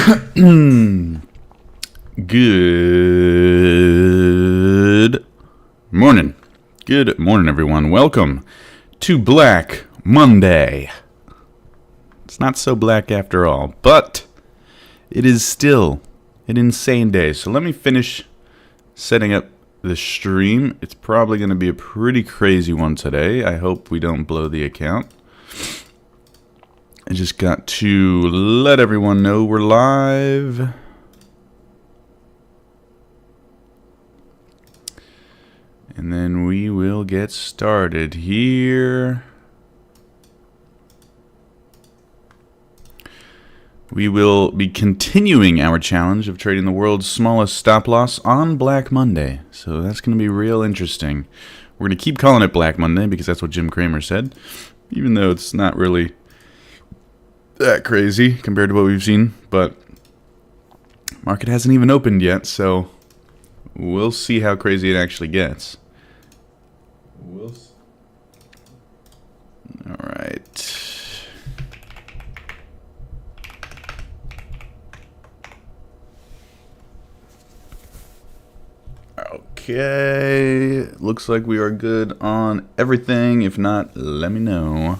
Good morning. Good morning, everyone. Welcome to Black Monday. It's not so black after all, but it is still an insane day. So let me finish setting up the stream. It's probably going to be a pretty crazy one today. I hope we don't blow the account. I just got to let everyone know we're live. And then we will get started here. We will be continuing our challenge of trading the world's smallest stop loss on Black Monday. So that's going to be real interesting. We're going to keep calling it Black Monday because that's what Jim Cramer said. Even though it's not really that crazy compared to what we've seen. But market hasn't even opened yet, so we'll see how crazy it actually gets. All right. Okay. Looks like we are good on everything. If not, let me know.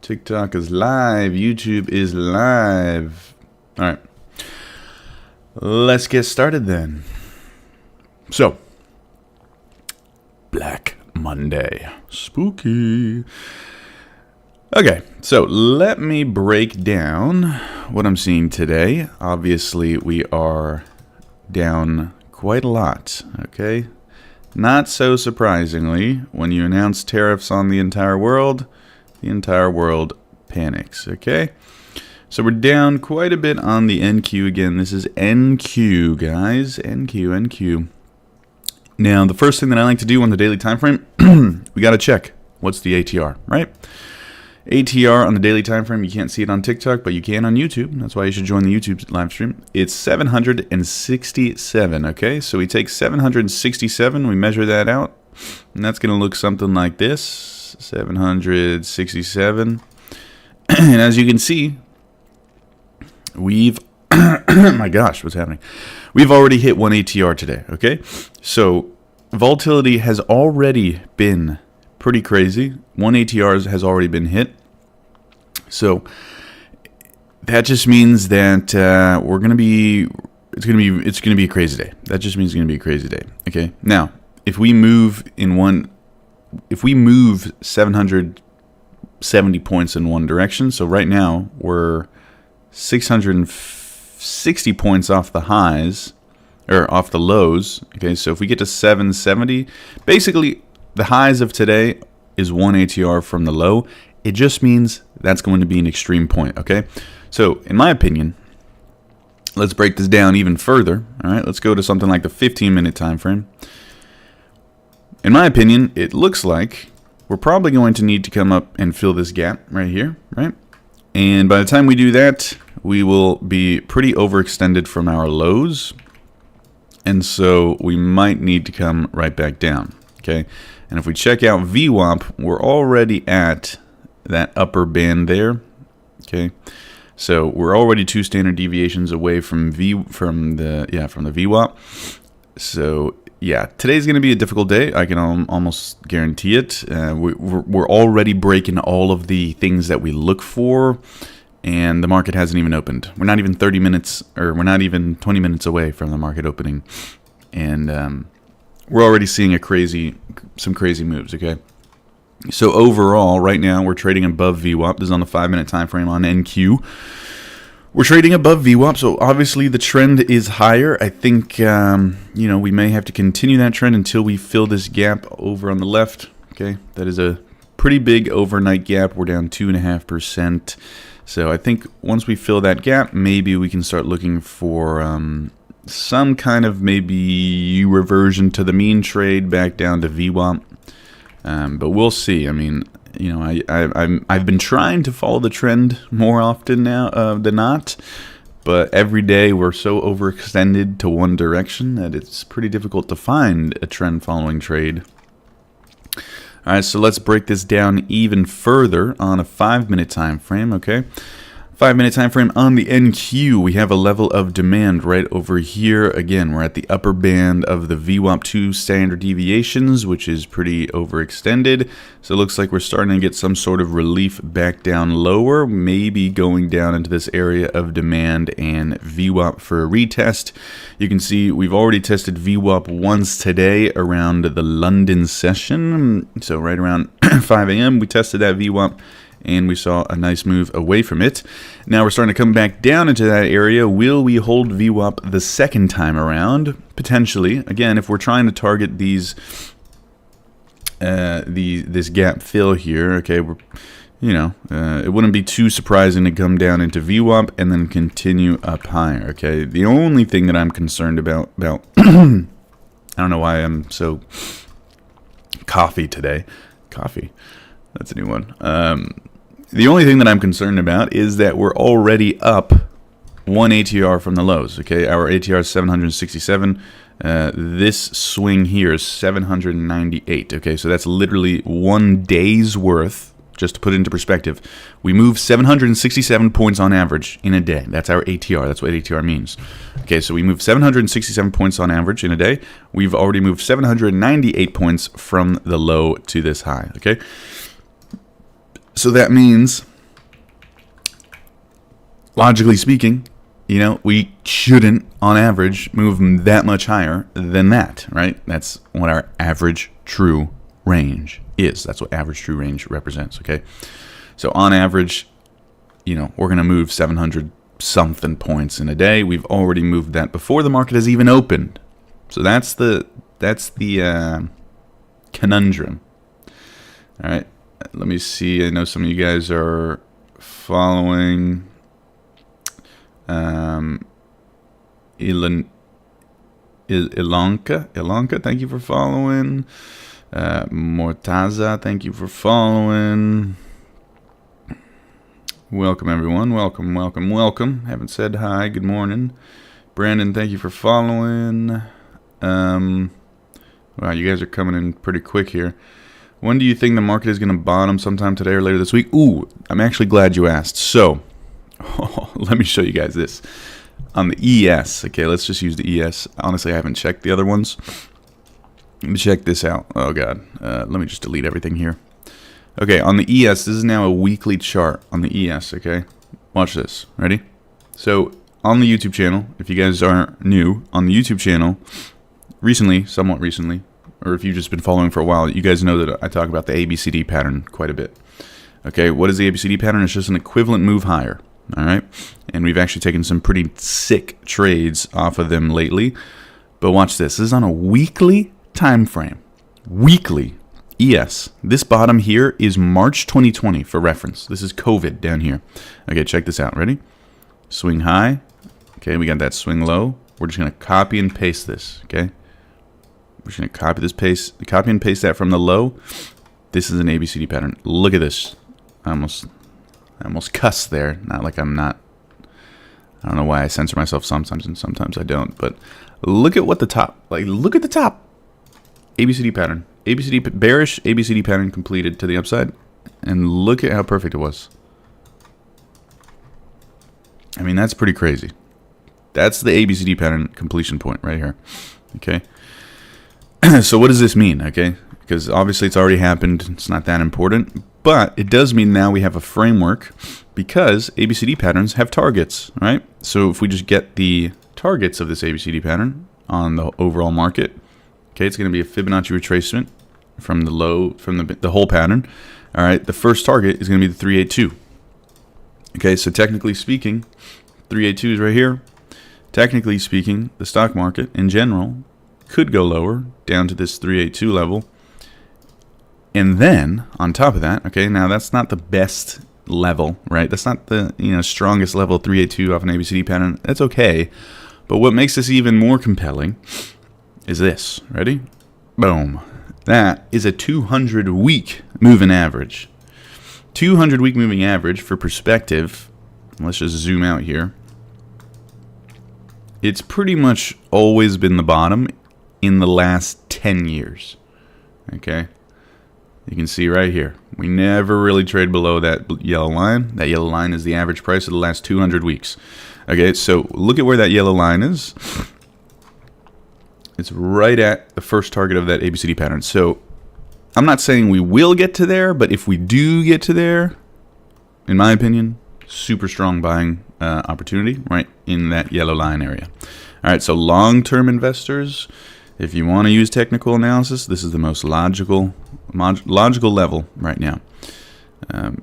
TikTok is live. YouTube is live. All right. Let's get started then. So, Black Monday. Spooky. Okay, so let me break down what I'm seeing today. Obviously, we are down quite a lot, okay? Not so surprisingly, when you announce tariffs on the entire world panics, okay? So we're down quite a bit on the NQ again. This is NQ, guys. NQ. Now, the first thing that I like to do on the daily time frame, we got to check what's the ATR, right? ATR on the daily time frame, you can't see it on TikTok, but you can on YouTube. That's why you should join the YouTube live stream. It's 767, okay? So we take 767, we measure that out, and that's going to look something like this, 767. And as you can see, we've my gosh, what's happening? We've already hit one ATR today, okay? So volatility has already been pretty crazy. One ATR has already been hit. So that just means that it's gonna be a crazy day. That just means it's gonna be a crazy day. Okay. Now, if we move 770 points in one direction, so right now we're 660 points off the highs, or off the lows. Okay, so if we get to 770, basically the highs of today is one ATR from the low. It just means that's going to be an extreme point, okay? So, in my opinion, let's break this down even further. All right, let's go to something like the 15-minute time frame. In my opinion, it looks like we're probably going to need to come up and fill this gap right here, right? And by the time we do that, we will be pretty overextended from our lows. And so we might need to come right back down, okay? And if we check out VWAP, we're already at that upper band there, okay? So we're already 2 standard deviations away from the VWAP. So yeah, today's going to be a difficult day. I can almost guarantee it. We're already breaking all of the things that we look for, and the market hasn't even opened. We're not even 30 minutes, or we're not even 20 minutes away from the market opening, and we're already seeing some crazy moves. Okay, so overall, right now we're trading above VWAP. This is on the 5-minute time frame on NQ. We're trading above VWAP, so obviously the trend is higher. I think we may have to continue that trend until we fill this gap over on the left. Okay, that is a pretty big overnight gap. We're down 2.5%. So I think once we fill that gap, maybe we can start looking for some kind of maybe reversion to the mean trade back down to VWAP. But we'll see. I mean, I've been trying to follow the trend more often now than not, but every day we're so overextended to one direction that it's pretty difficult to find a trend following trade. All right, so let's break this down even further on a 5-minute time frame, okay? 5-minute time frame on the NQ, we have a level of demand right over here. Again, we're at the upper band of the VWAP2 standard deviations, which is pretty overextended. So it looks like we're starting to get some sort of relief back down lower, maybe going down into this area of demand and VWAP for a retest. You can see we've already tested VWAP once today around the London session. So right around 5 a.m. we tested that VWAP, and we saw a nice move away from it. Now we're starting to come back down into that area. Will we hold VWAP the second time around? Potentially. Again, if we're trying to target these, this gap fill here, okay, it wouldn't be too surprising to come down into VWAP and then continue up higher. Okay, the only thing that I'm concerned about I don't know why I'm so coffee today. Coffee. That's a new one. The only thing that I'm concerned about is that we're already up 1 ATR from the lows. Okay, our ATR is 767. This swing here is 798. Okay, so that's literally 1 day's worth. Just to put it into perspective, we move 767 points on average in a day. That's our ATR. That's what ATR means. Okay, so we move 767 points on average in a day. We've already moved 798 points from the low to this high. Okay. So that means, logically speaking, we shouldn't, on average, move that much higher than that, right? That's what our average true range is. That's what average true range represents, okay? So on average, we're going to move 700-something points in a day. We've already moved that before the market has even opened. So that's the conundrum, all right? Let me see. I know some of you guys are following Ilanka, thank you for following. Mortaza, thank you for following. Welcome, everyone. Welcome. Haven't said hi. Good morning. Brandon, thank you for following. Wow, you guys are coming in pretty quick here. When do you think the market is going to bottom? Sometime today or later this week? Ooh, I'm actually glad you asked. So, let me show you guys this. On the ES, okay, let's just use the ES. Honestly, I haven't checked the other ones. Let me check this out. Oh, God. Let me just delete everything here. Okay, on the ES, this is now a weekly chart on the ES, okay? Watch this. Ready? So, on the YouTube channel, if you guys aren't new, on the YouTube channel, somewhat recently, or if you've just been following for a while, you guys know that I talk about the ABCD pattern quite a bit. Okay, what is the ABCD pattern? It's just an equivalent move higher, all right? And we've actually taken some pretty sick trades off of them lately. But watch this. This is on a weekly time frame. Weekly. ES. This bottom here is March 2020 for reference. This is COVID down here. Okay, check this out. Ready? Swing high. Okay, we got that swing low. We're just going to copy and paste this, okay? We're just going to copy and paste that from the low. This is an ABCD pattern. Look at this. I almost cussed there. Not like I'm not. I don't know why I censor myself sometimes and sometimes I don't. But look at what the top. Look at the top. ABCD pattern. Bearish ABCD pattern completed to the upside. And look at how perfect it was. I mean, that's pretty crazy. That's the ABCD pattern completion point right here. Okay. So what does this mean, okay? Because obviously it's already happened. It's not that important. But it does mean now we have a framework because ABCD patterns have targets, right? So if we just get the targets of this ABCD pattern on the overall market, okay, it's going to be a Fibonacci retracement from the low, from the whole pattern. All right, the first target is going to be the 382. Okay, so technically speaking, 382 is right here. Technically speaking, the stock market in general could go lower down to this 382 level. And then on top of that, okay, now that's not the best level, right? That's not the strongest level, 382 off an ABCD pattern. That's okay. But what makes this even more compelling is this. Ready? Boom. That is a 200-week moving average. 200-week moving average, for perspective, let's just zoom out here. It's pretty much always been the bottom in the last 10 years. Okay? You can see right here, we never really trade below that yellow line. That yellow line is the average price of the last 200 weeks. Okay, so look at where that yellow line is. It's right at the first target of that ABCD pattern. So I'm not saying we will get to there, but if we do get to there, in my opinion, super strong buying opportunity right in that yellow line area. All right, so long-term investors, if you want to use technical analysis, this is the most logical level right now.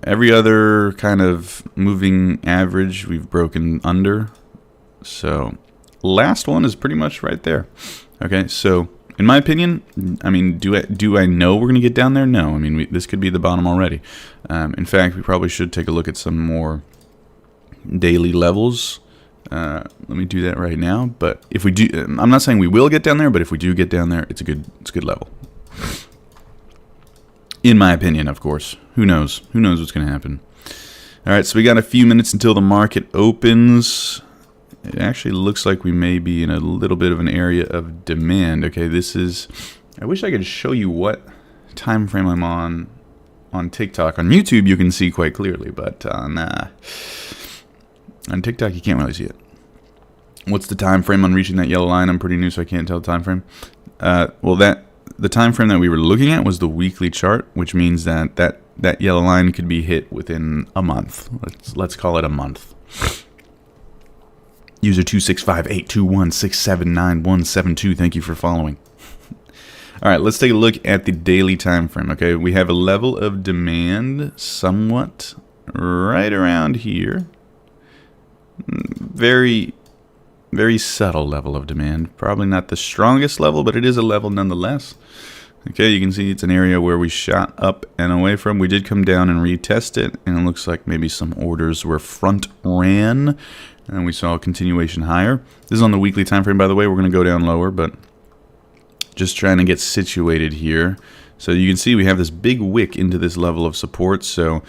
Every other kind of moving average we've broken under. So last one is pretty much right there. Okay, so in my opinion, I mean, do I know we're going to get down there? No. I mean, this could be the bottom already. In fact, we probably should take a look at some more daily levels. Let me do that right now. But if we do, I'm not saying we will get down there, but if we do get down there, it's a good level. In my opinion, of course. Who knows? Who knows what's going to happen? All right, so we got a few minutes until the market opens. It actually looks like we may be in a little bit of an area of demand. Okay, this is... I wish I could show you what time frame I'm on TikTok. On YouTube, you can see quite clearly, but on TikTok, you can't really see it. What's the time frame on reaching that yellow line? I'm pretty new, so I can't tell the time frame. Well, the time frame that we were looking at was the weekly chart, which means that yellow line could be hit within a month. Let's call it a month. User 2658216797172. Thank you for following. All right, let's take a look at the daily time frame. Okay, we have a level of demand somewhat right around here. Very, very subtle level of demand. Probably not the strongest level, but it is a level nonetheless. Okay, you can see it's an area where we shot up and away from. We did come down and retest it, and it looks like maybe some orders were front ran, and we saw a continuation higher. This is on the weekly time frame, by the way. We're going to go down lower, but just trying to get situated here. So you can see we have this big wick into this level of support. So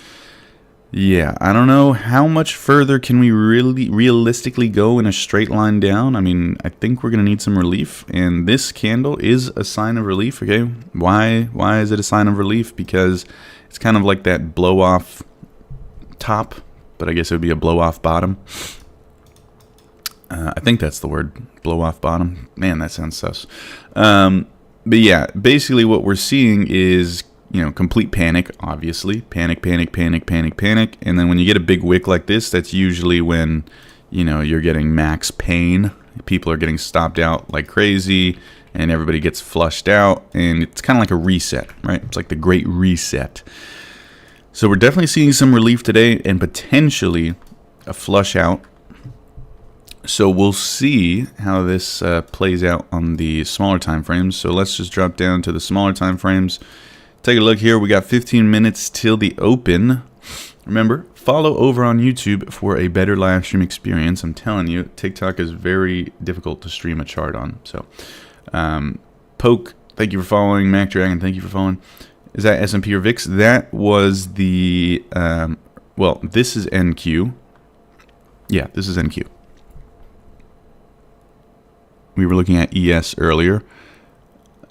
yeah, I don't know how much further can we realistically go in a straight line down. I mean, I think we're going to need some relief, and this candle is a sign of relief. Okay, why is it a sign of relief? Because it's kind of like that blow off top, but I guess it would be a blow off bottom. I think that's the word, blow off bottom. Man, that sounds sus. But yeah, basically what we're seeing is, you know, complete panic, obviously. Panic. And then when you get a big wick like this, that's usually when, you know, you're getting max pain. People are getting stopped out like crazy, and everybody gets flushed out. And it's kind of like a reset, right? It's like the great reset. So we're definitely seeing some relief today and potentially a flush out. So we'll see how this plays out on the smaller time frames. So let's just drop down to the smaller time frames. Take a look here. We got 15 minutes till the open. Remember, follow over on YouTube for a better live stream experience. I'm telling you, TikTok is very difficult to stream a chart on. So, Poke, thank you for following. Mac Dragon, thank you for following. Is that S&P or VIX? That was the, well, this is NQ. Yeah, this is NQ. We were looking at ES earlier.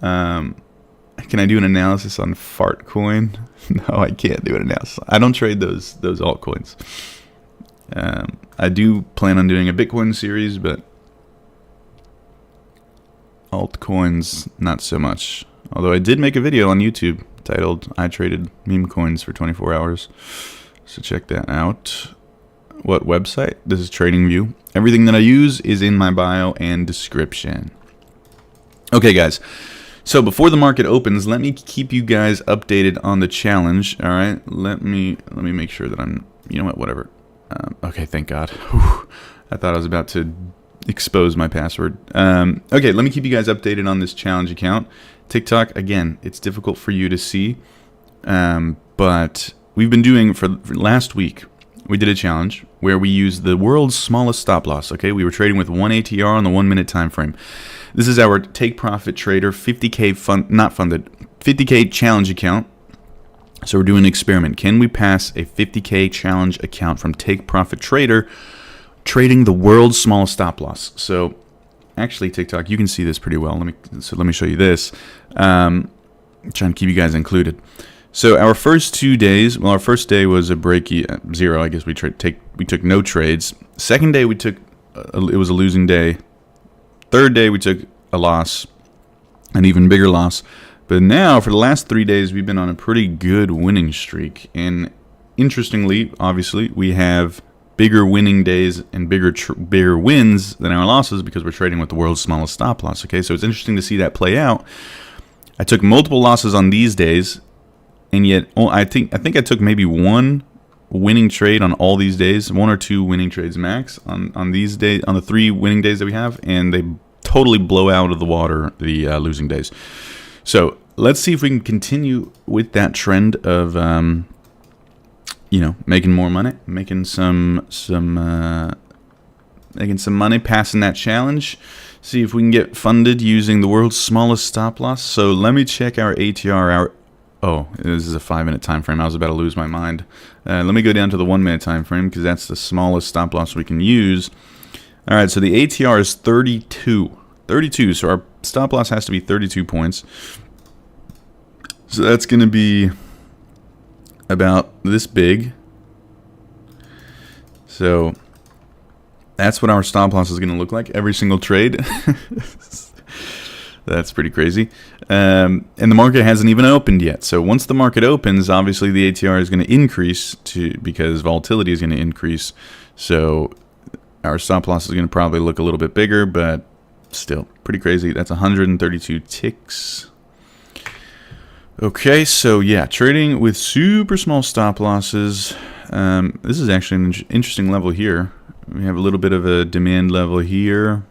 Can I do an analysis on Fartcoin? No, I can't do an analysis. I don't trade those altcoins. I do plan on doing a Bitcoin series, but altcoins, not so much. Although I did make a video on YouTube titled, I traded meme coins for 24 hours. So check that out. What website? This is TradingView. Everything that I use is in my bio and description. Okay, guys. So before the market opens, let me keep you guys updated on the challenge. All right, let me make sure that I'm. You know what? Whatever. Okay, thank God. Whew. I thought I was about to expose my password. Okay, let me keep you guys updated on this challenge account. TikTok, again, it's difficult for you to see, but we've been doing for last week. We did a challenge where we used the world's smallest stop loss. Okay, we were trading with 1 ATR on the 1 minute time frame. This is our Take Profit Trader 50K not funded 50K challenge account. So we're doing an experiment. Can we pass a 50K challenge account from Take Profit Trader trading the world's smallest stop loss? So actually, TikTok, you can see this pretty well. Let me show you this. Trying to keep you guys included. So our first 2 days, well, our first day was a break zero. I guess we took no trades. Second day we took it was a losing day. Third day we took a loss, an even bigger loss. But now for the last 3 days we've been on a pretty good winning streak. And interestingly, obviously, we have bigger winning days and bigger wins than our losses because we're trading with the world's smallest stop loss. Okay, so it's interesting to see that play out. I took multiple losses on these days. And yet, I think I took maybe one winning trade on all these days, 1 or 2 winning trades max on these days, on the 3 winning days that we have, and they totally blow out of the water the losing days. So let's see if we can continue with that trend of, making more money, making some money, passing that challenge. See if we can get funded using the world's smallest stop loss. So let me check our ATR. Oh, this is a 5-minute time frame. I was about to lose my mind. Let me go down to the 1-minute time frame because that's the smallest stop loss we can use. All right, so the ATR is 32. 32, so our stop loss has to be 32 points. So that's going to be about this big. So that's what our stop loss is going to look like every single trade. That's pretty crazy. And the market hasn't even opened yet. So once the market opens, obviously the ATR is going to increase because volatility is going to increase. So our stop loss is going to probably look a little bit bigger, but still pretty crazy. That's 132 ticks. Okay, so yeah, trading with super small stop losses. This is actually an interesting level here. We have a little bit of a demand level here.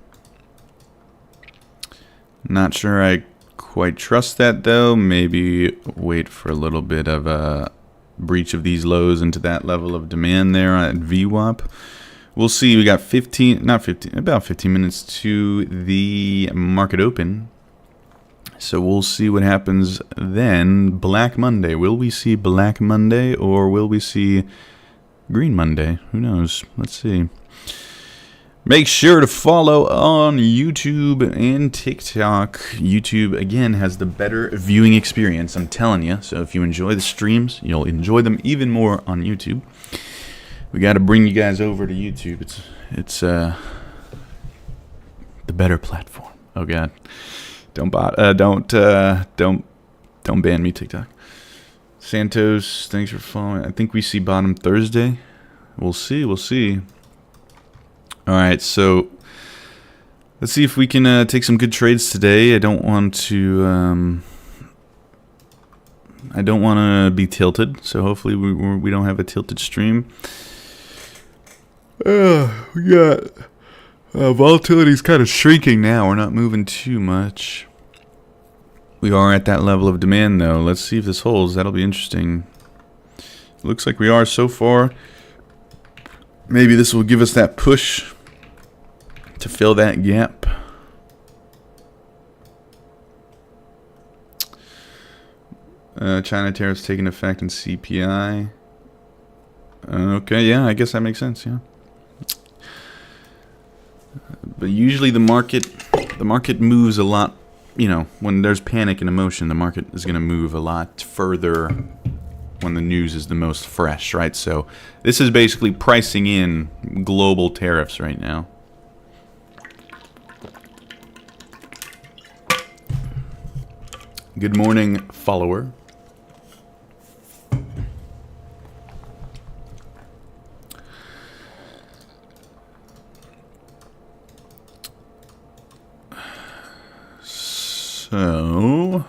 Not sure I quite trust that though. Maybe wait for a little bit of a breach of these lows into that level of demand there at VWAP. We'll see. We got about 15 minutes to the market open. So we'll see what happens then. Black Monday. Will we see Black Monday or will we see Green Monday? Who knows? Let's see. Make sure to follow on YouTube and TikTok. YouTube, again, has the better viewing experience, I'm telling you. So if you enjoy the streams, you'll enjoy them even more on YouTube. We got to bring you guys over to YouTube. It's the better platform. Oh God, don't ban me, TikTok. Santos, thanks for following. I think we see bottom Thursday. We'll see. We'll see. All right, so let's see if we can take some good trades today. I don't want to be tilted, so hopefully we don't have a tilted stream. We got volatility's kind of shrinking now. We're not moving too much. We are at that level of demand though. Let's see if this holds. That'll be interesting. Looks like we are so far. Maybe this will give us that push to fill that gap. China tariffs taking effect in CPI. Okay, yeah, I guess that makes sense, yeah. But usually the market moves a lot, when there's panic and emotion, the market is going to move a lot further when the news is the most fresh, right? So this is basically pricing in global tariffs right now. Good morning, follower. So,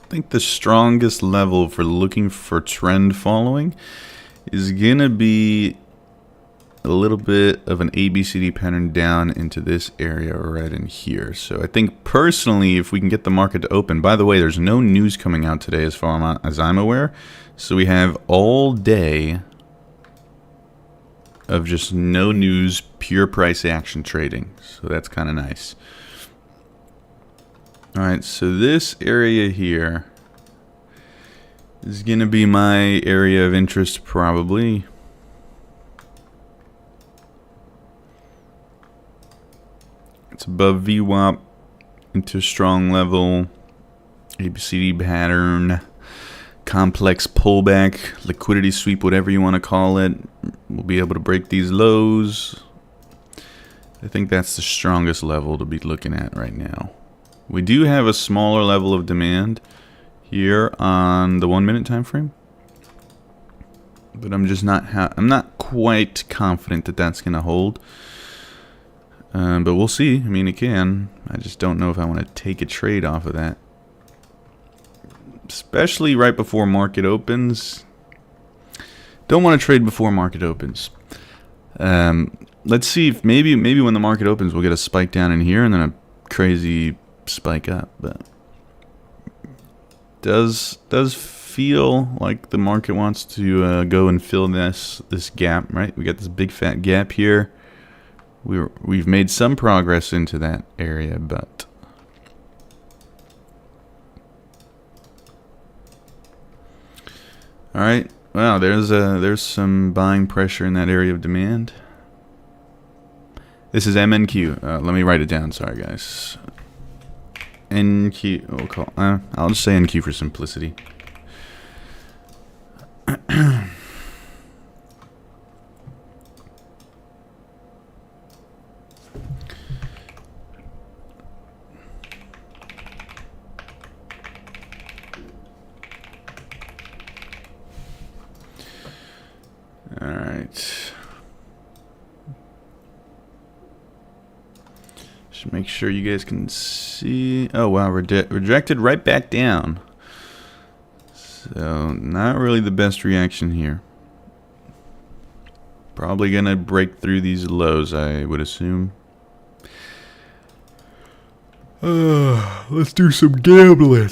I think the strongest level for looking for trend following is going to be a little bit of an ABCD pattern down into this area right in here. So I think personally, if we can get the market to open, by the way, there's no news coming out today as far as I'm aware. So we have all day of just no news, pure price action trading. So that's kind of nice. All right, so this area here is going to be my area of interest probably. It's above VWAP into strong level, ABCD pattern. complex pullback, liquidity sweep, whatever you want to call it. We'll be able to break these lows. I think that's the strongest level to be looking at right now. We do have a smaller level of demand here on the 1 minute time frame, but I'm just I'm not quite confident that that's going to hold. But we'll see. I mean, it can. I just don't know if I want to take a trade off of that, especially right before market opens. Don't want to trade before market opens. Let's see if maybe when the market opens we'll get a spike down in here and then a crazy spike up. But does feel like the market wants to go and fill this gap, right? We got this big fat gap here. We've made some progress into that area, but all right. Wow, there's some buying pressure in that area of demand. This is MNQ. Let me write it down. Sorry, guys. NQ. We'll call. I'll just say NQ for simplicity. All right. Just make sure you guys can see. Oh wow, rejected right back down. So not really the best reaction here. Probably gonna break through these lows, I would assume. Let's do some gambling.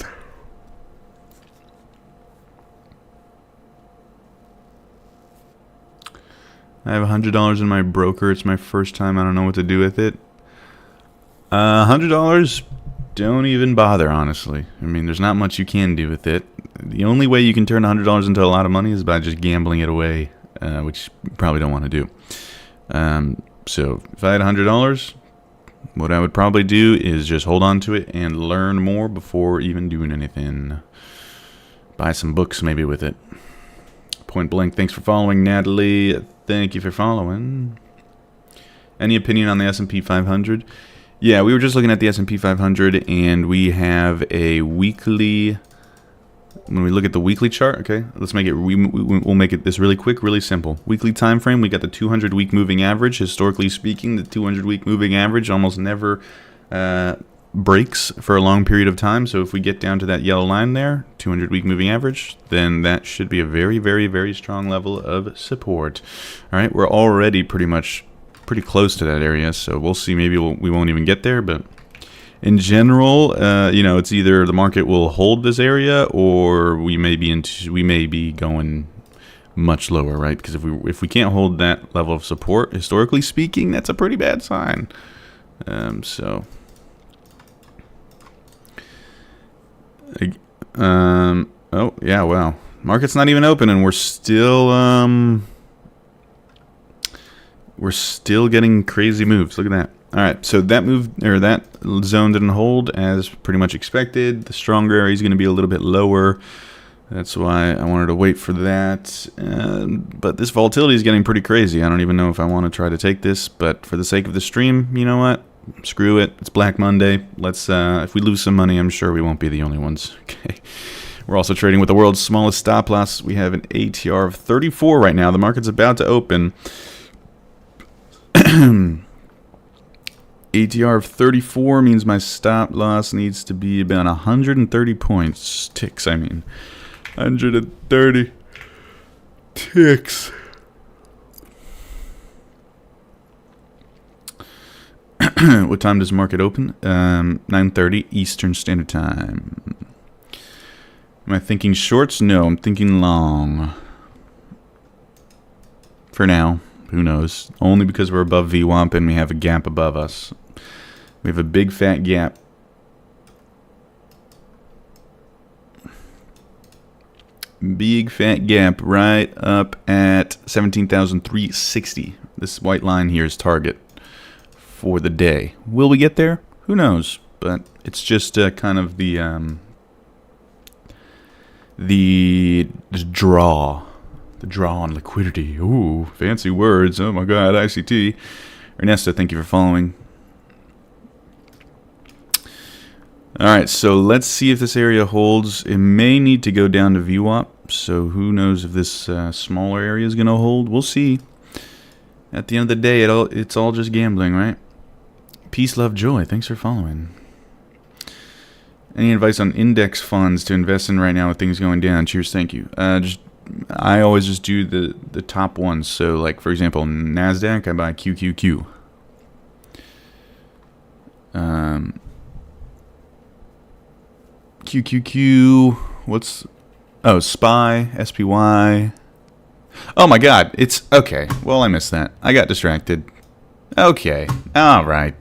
I have $100 in my broker. It's my first time. I don't know what to do with it. $100, don't even bother, honestly. I mean, there's not much you can do with it. The only way you can turn $100 into a lot of money is by just gambling it away, which you probably don't want to do. So if I had $100, what I would probably do is just hold on to it and learn more before even doing anything. Buy some books maybe with it. Point blank. Thanks for following, Natalie. Thank you for following. Any opinion on the S&P 500? Yeah, we were just looking at the S&P 500, and we have a weekly. When we look at the weekly chart, okay, let's make it. We'll make it this really quick, really simple. Weekly time frame. We got the 200-week moving average. Historically speaking, the 200-week moving average almost never breaks for a long period of time. So if we get down to that yellow line there, 200-week moving average, then that should be a very, very, very strong level of support. All right, we're already pretty close to that area, so we'll see. Maybe we won't even get there, but in general, it's either the market will hold this area or we may be going much lower, right? Because if we can't hold that level of support, historically speaking, that's a pretty bad sign. Oh yeah, wow. Market's not even open, and we're still getting crazy moves. Look at that. All right, so that move or that zone didn't hold as pretty much expected. The stronger area is going to be a little bit lower. That's why I wanted to wait for that. But this volatility is getting pretty crazy. I don't even know if I want to try to take this, but for the sake of the stream, you know what? Screw it. It's Black Monday. Let's. If we lose some money, I'm sure we won't be the only ones. Okay. We're also trading with the world's smallest stop loss. We have an ATR of 34 right now. The market's about to open. ATR of 34 means my stop loss needs to be about 130 points. Ticks, I mean. 130 ticks. What time does market open? 9:30 Eastern Standard Time. Am I thinking shorts? No, I'm thinking long. For now. Who knows? Only because we're above VWAP and we have a gap above us. We have a big fat gap. Big fat gap right up at 17,360. This white line here is target for the day. Will we get there? Who knows? But it's just kind of the the draw. The draw on liquidity. Ooh, fancy words. Oh my god, ICT. Ernesto, thank you for following. Alright, so let's see if this area holds. It may need to go down to VWAP, so who knows if this smaller area is going to hold. We'll see. At the end of the day, it's all just gambling, right? Peace, love, joy. Thanks for following. Any advice on index funds to invest in right now with things going down? Cheers, thank you. I always just do the top ones. So, like, for example, NASDAQ, I buy QQQ. QQQ, what's... Oh, SPY, SPY. Oh my god, it's... Okay, well, I missed that. I got distracted. Okay, alright.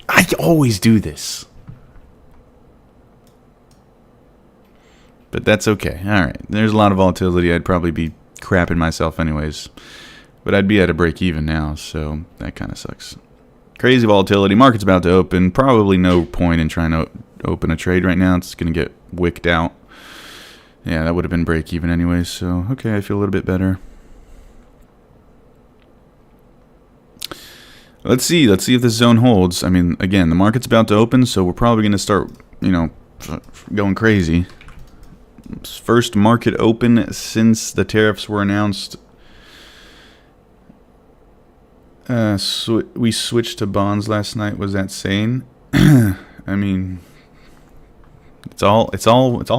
I always do this. But that's okay. Alright, there's a lot of volatility. I'd probably be crapping myself anyways. But I'd be at a break even now, so that kind of sucks. Crazy volatility. Market's about to open. Probably no point in trying to open a trade right now. It's going to get wicked out. Yeah, that would have been break even anyways, so okay, I feel a little bit better. Let's see if this zone holds. I mean, again, the market's about to open, so we're probably going to start, you know, going crazy. First market open since the tariffs were announced. We switched to bonds last night. Was that sane? I mean, it's all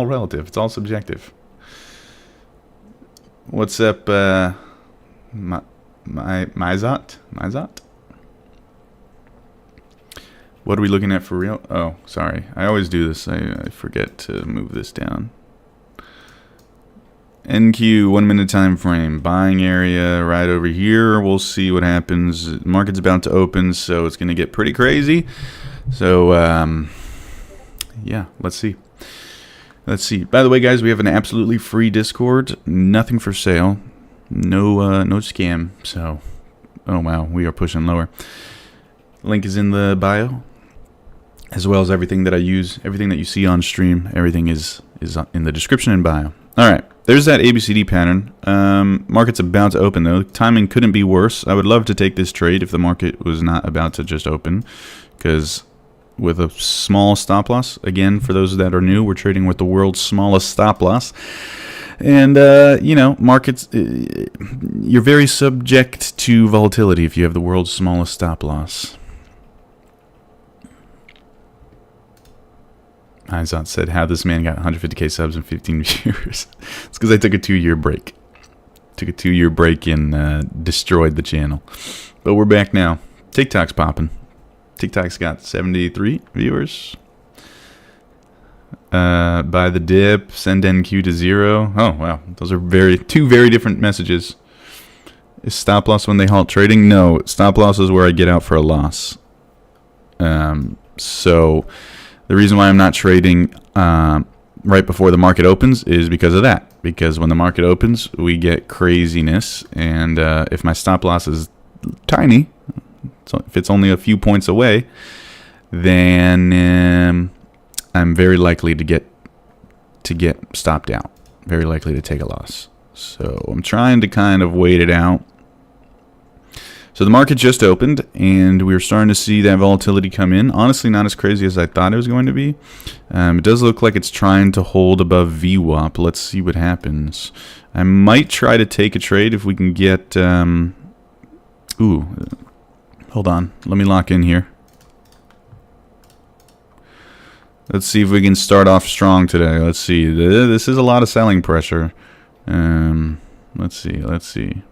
relative. It's all subjective. What's up, Mizot? What are we looking at for real? Oh, sorry. I always do this. I forget to move this down. NQ, 1 minute time frame. Buying area right over here. We'll see what happens. Market's about to open, so it's going to get pretty crazy. So, yeah, let's see. Let's see. By the way, guys, we have an absolutely free Discord. Nothing for sale. No scam. So, oh wow, we are pushing lower. Link is in the bio, as well as everything that I use, everything that you see on stream. Everything is in the description and bio. All right, there's that ABCD pattern. Market's about to open though. Timing couldn't be worse. I would love to take this trade if the market was not about to just open, because with a small stop loss, again, for those that are new, we're trading with the world's smallest stop loss. And, you know, markets, you're very subject to volatility if you have the world's smallest stop loss. Izot said, how this man got 150k subs and 15 viewers. It's because I took a 2-year break. Took a 2-year break and destroyed the channel. But we're back now. TikTok's popping. TikTok's got 73 viewers. Buy the dip, send NQ to 0. Oh, wow. Those are two very different messages. Is stop loss when they halt trading? No, stop loss is where I get out for a loss. So the reason why I'm not trading right before the market opens is because of that. Because when the market opens, we get craziness. And if my stop loss is tiny, so if it's only a few points away, then I'm very likely to get stopped out. Very likely to take a loss. So I'm trying to kind of wait it out. So the market just opened, and we're starting to see that volatility come in. Honestly, not as crazy as I thought it was going to be. It does look like it's trying to hold above VWAP. Let's see what happens. I might try to take a trade if we can get... ooh, hold on. Let me lock in here. Let's see if we can start off strong today. Let's see. This is a lot of selling pressure. Let's see.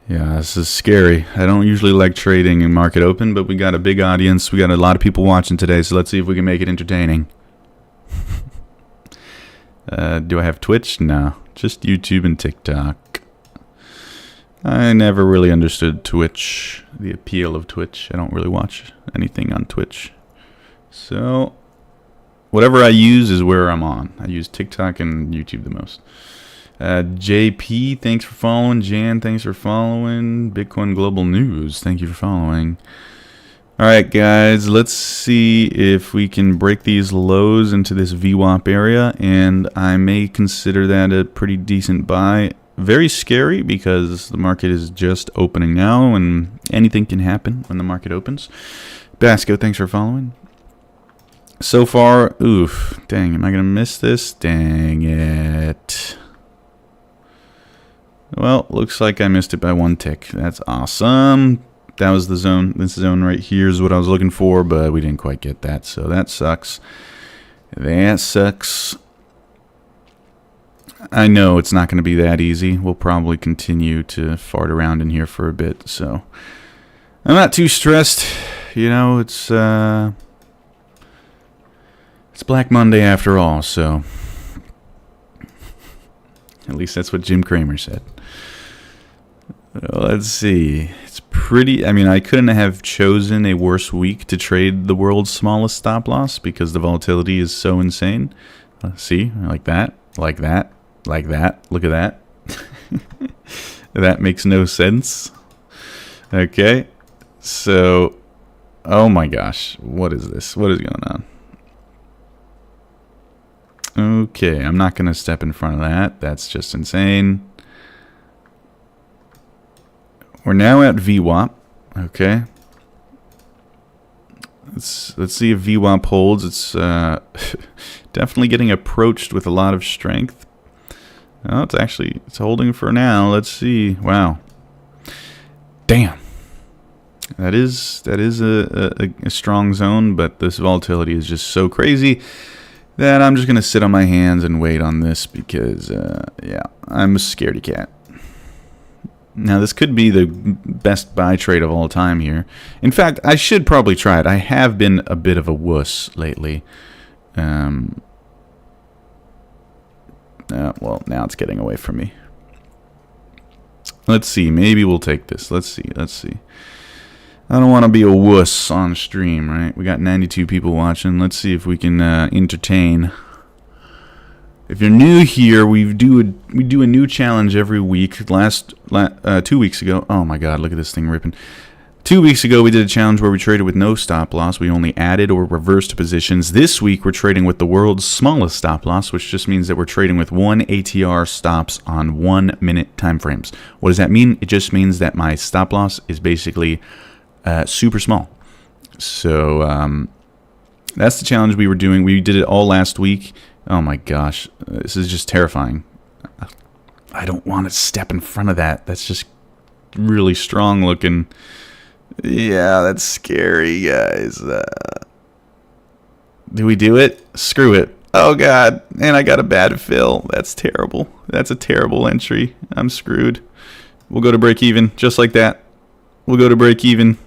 Yeah, this is scary. I don't usually like trading in market open, but we got a big audience. We got a lot of people watching today, so let's see if we can make it entertaining. Do I have Twitch? No, just YouTube and TikTok. I never really understood Twitch, the appeal of Twitch. I don't really watch anything on Twitch. So, whatever I use is where I'm on. I use TikTok and YouTube the most. JP, thanks for following. Jan, thanks for following. Bitcoin Global News, thank you for following. Alright guys, let's see if we can break these lows into this VWAP area, and I may consider that a pretty decent buy. Very scary because the market is just opening now and anything can happen when the market opens. Basco, thanks for following. So far, oof, dang, am I going to miss this? Dang it. Well, looks like I missed it by 1 tick. That's awesome. That was the zone. This zone right here is what I was looking for, but we didn't quite get that, so that sucks. That sucks. I know it's not going to be that easy. We'll probably continue to fart around in here for a bit, so I'm not too stressed. You know, it's Black Monday after all, so at least that's what Jim Cramer said. Let's see. It's pretty... I mean, I couldn't have chosen a worse week to trade the world's smallest stop loss because the volatility is so insane. See? Like that. Like that. Like that. Look at that. That makes no sense. Okay. So... oh my gosh. What is this? What is going on? Okay. I'm not going to step in front of that. That's just insane. We're now at VWAP, okay. Let's see if VWAP holds. It's definitely getting approached with a lot of strength. Oh, it's holding for now. Let's see. Wow. Damn. That is a strong zone, but this volatility is just so crazy that I'm just gonna sit on my hands and wait on this because yeah, I'm a scaredy cat. Now, this could be the best buy trade of all time here. In fact, I should probably try it. I have been a bit of a wuss lately. Well, now it's getting away from me. Let's see. Maybe we'll take this. Let's see. Let's see. I don't want to be a wuss on stream, right? We got 92 people watching. Let's see if we can entertain. If you're new here, we do a new challenge every week. 2 weeks ago, oh my god, look at this thing ripping. 2 weeks ago, we did a challenge where we traded with no stop loss. We only added or reversed positions. This week, we're trading with the world's smallest stop loss, which just means that we're trading with 1 ATR stops on 1 minute time frames. What does that mean? It just means that my stop loss is basically super small. So that's the challenge we were doing. We did it all last week. Oh my gosh, this is just terrifying. I don't want to step in front of that. That's just really strong looking. Yeah, that's scary, guys. Do we do it? Screw it. Oh god, and I got a bad fill. That's terrible. That's a terrible entry. I'm screwed. We'll go to break even, just like that. We'll go to break even.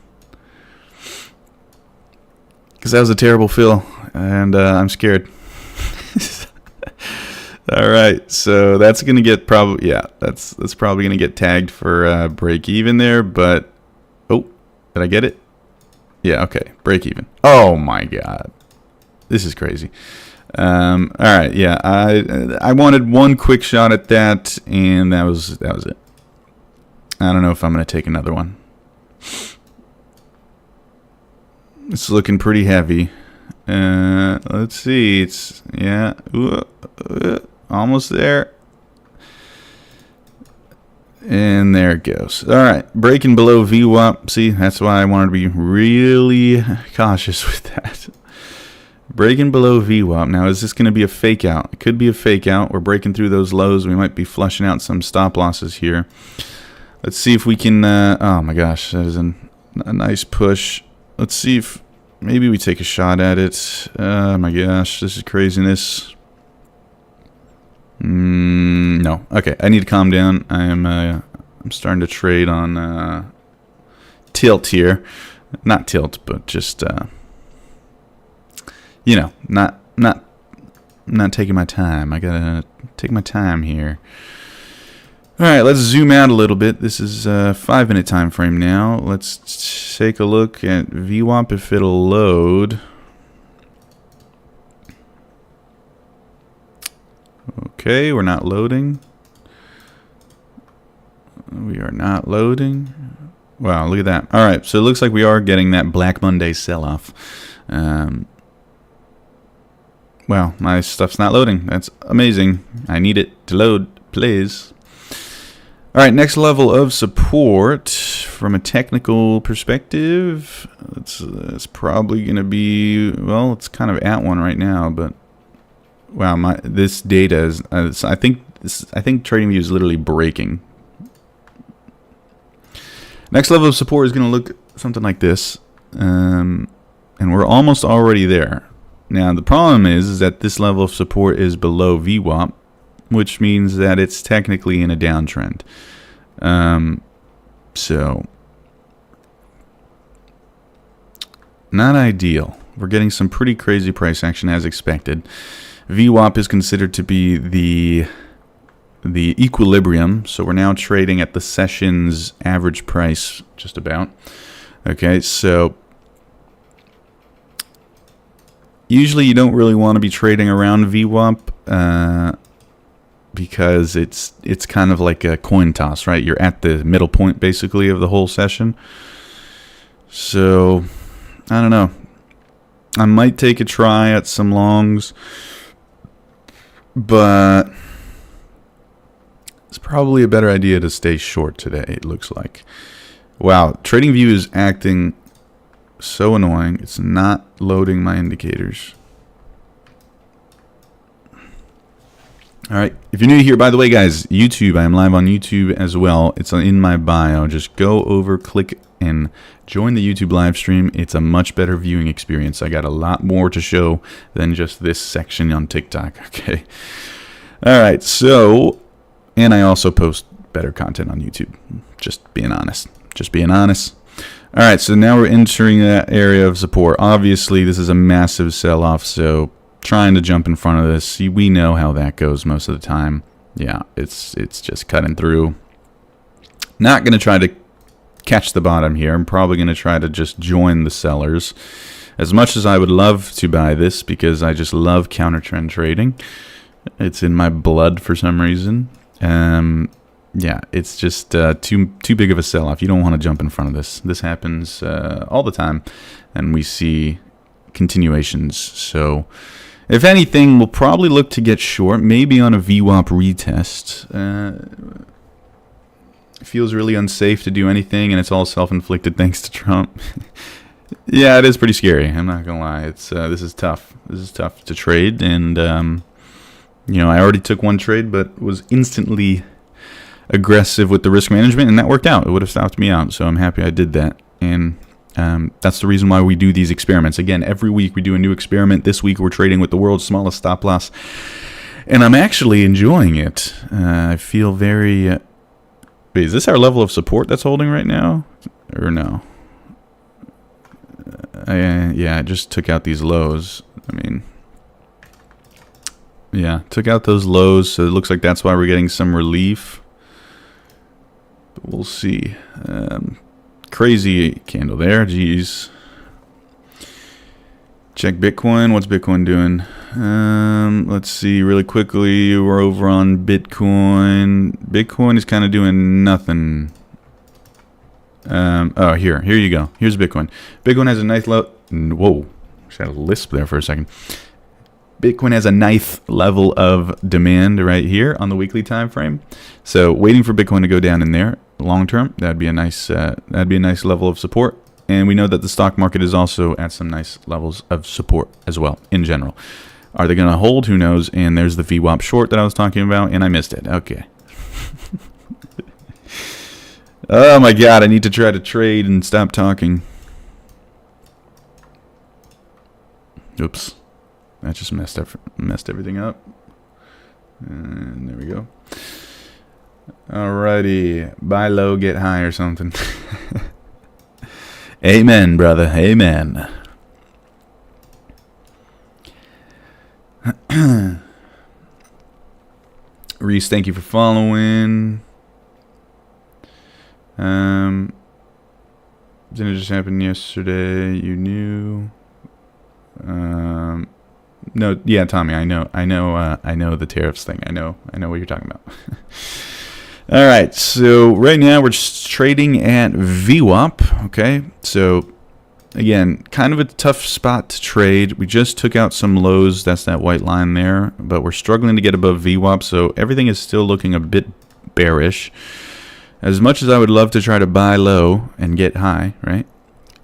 Because that was a terrible fill, and I'm scared. All right, so that's gonna get probably that's probably gonna get tagged for break even there, but oh, did I get it? Yeah, okay, break even. Oh my god, this is crazy. All right, yeah, I wanted one quick shot at that, and that was it. I don't know if I'm gonna take another one. It's looking pretty heavy. Let's see. It's almost there. And there it goes. All right, breaking below VWAP. See, that's why I wanted to be really cautious with that. Breaking below VWAP. Now, is this going to be a fake out? It could be a fake out. We're breaking through those lows. We might be flushing out some stop losses here. Let's see if we can. Oh my gosh, that is a nice push. Let's see if maybe we take a shot at it. Oh my gosh, this is craziness. No. Okay, I need to calm down. I'm starting to trade on tilt here. Not tilt, but just you know, not taking my time. I gotta take my time here. All right, let's zoom out a little bit. This is a 5-minute time frame now. Let's take a look at VWAP if it'll load. Okay, we're not loading. We are not loading. Wow, look at that. All right, so it looks like we are getting that Black Monday sell-off. Wow, my stuff's not loading. That's amazing. I need it to load, please. All right, next level of support from a technical perspective. It's probably going to be, well, it's kind of at one right now, but wow, this data is. I think TradingView is literally breaking. Next level of support is going to look something like this, and we're almost already there. Now the problem is that this level of support is below VWAP, which means that it's technically in a downtrend. So not ideal. We're getting some pretty crazy price action as expected. VWAP is considered to be the equilibrium, so we're now trading at the session's average price, just about. Okay, so usually you don't really want to be trading around VWAP because it's kind of like a coin toss, right? You're at the middle point basically of the whole session. So I don't know. I might take a try at some longs, but it's probably a better idea to stay short today, it looks like. Wow, TradingView is acting so annoying. It's not loading my indicators. All right, if you're new here, by the way, guys, YouTube, I am live on YouTube as well. It's in my bio. Just go over, click, and join the YouTube live stream. It's a much better viewing experience. I got a lot more to show than just this section on TikTok, okay? All right, so, and I also post better content on YouTube. Just being honest. Just being honest. All right, so now we're entering that area of support. Obviously, this is a massive sell-off, so trying to jump in front of this, we know how that goes most of the time. Yeah, it's just cutting through. Not going to try to catch the bottom here. I'm probably going to try to just join the sellers. As much as I would love to buy this because I just love counter trend trading. It's in my blood for some reason. Yeah, it's just too big of a sell-off. You don't want to jump in front of this. This happens all the time, and we see continuations. So if anything, we'll probably look to get short, maybe on a VWAP retest. It feels really unsafe to do anything, and it's all self-inflicted thanks to Trump. Yeah, it is pretty scary. I'm not gonna lie. It's this is tough. This is tough to trade, and you know, I already took one trade, but was instantly aggressive with the risk management, and that worked out. It would have stopped me out, so I'm happy I did that. And that's the reason why we do these experiments. Again, every week we do a new experiment. This week we're trading with the world's smallest stop loss, and I'm actually enjoying it. I feel very... wait, is this our level of support that's holding right now? Or no? Yeah, I just took out these lows. I mean... yeah, took out those lows, so it looks like that's why we're getting some relief. But we'll see. Crazy candle there, geez. Check Bitcoin. What's Bitcoin doing? Let's see really quickly. We're over on Bitcoin. Bitcoin is kind of doing nothing. Oh, here you go. Here's Bitcoin. Bitcoin has a nice low. Whoa, just had a lisp there for a second. Bitcoin has a nice level of demand right here on the weekly time frame. So waiting for Bitcoin to go down in there long term, that'd be a nice level of support. And we know that the stock market is also at some nice levels of support as well in general. Are they going to hold? Who knows? And there's the VWAP short that I was talking about, and I missed it. Okay. Oh my God, I need to try to trade and stop talking. Oops. That just messed everything up. And there we go. Alrighty. Buy low, get high or something. Amen, brother. Amen. Reese, thank you for following. Didn't it just happen yesterday? You knew. No, yeah, Tommy, I know the tariffs thing. I know what you're talking about. All right, so right now we're just trading at VWAP. Okay, so again, kind of a tough spot to trade. We just took out some lows. That's that white line there, but we're struggling to get above VWAP, so everything is still looking a bit bearish. As much as I would love to try to buy low and get high, right?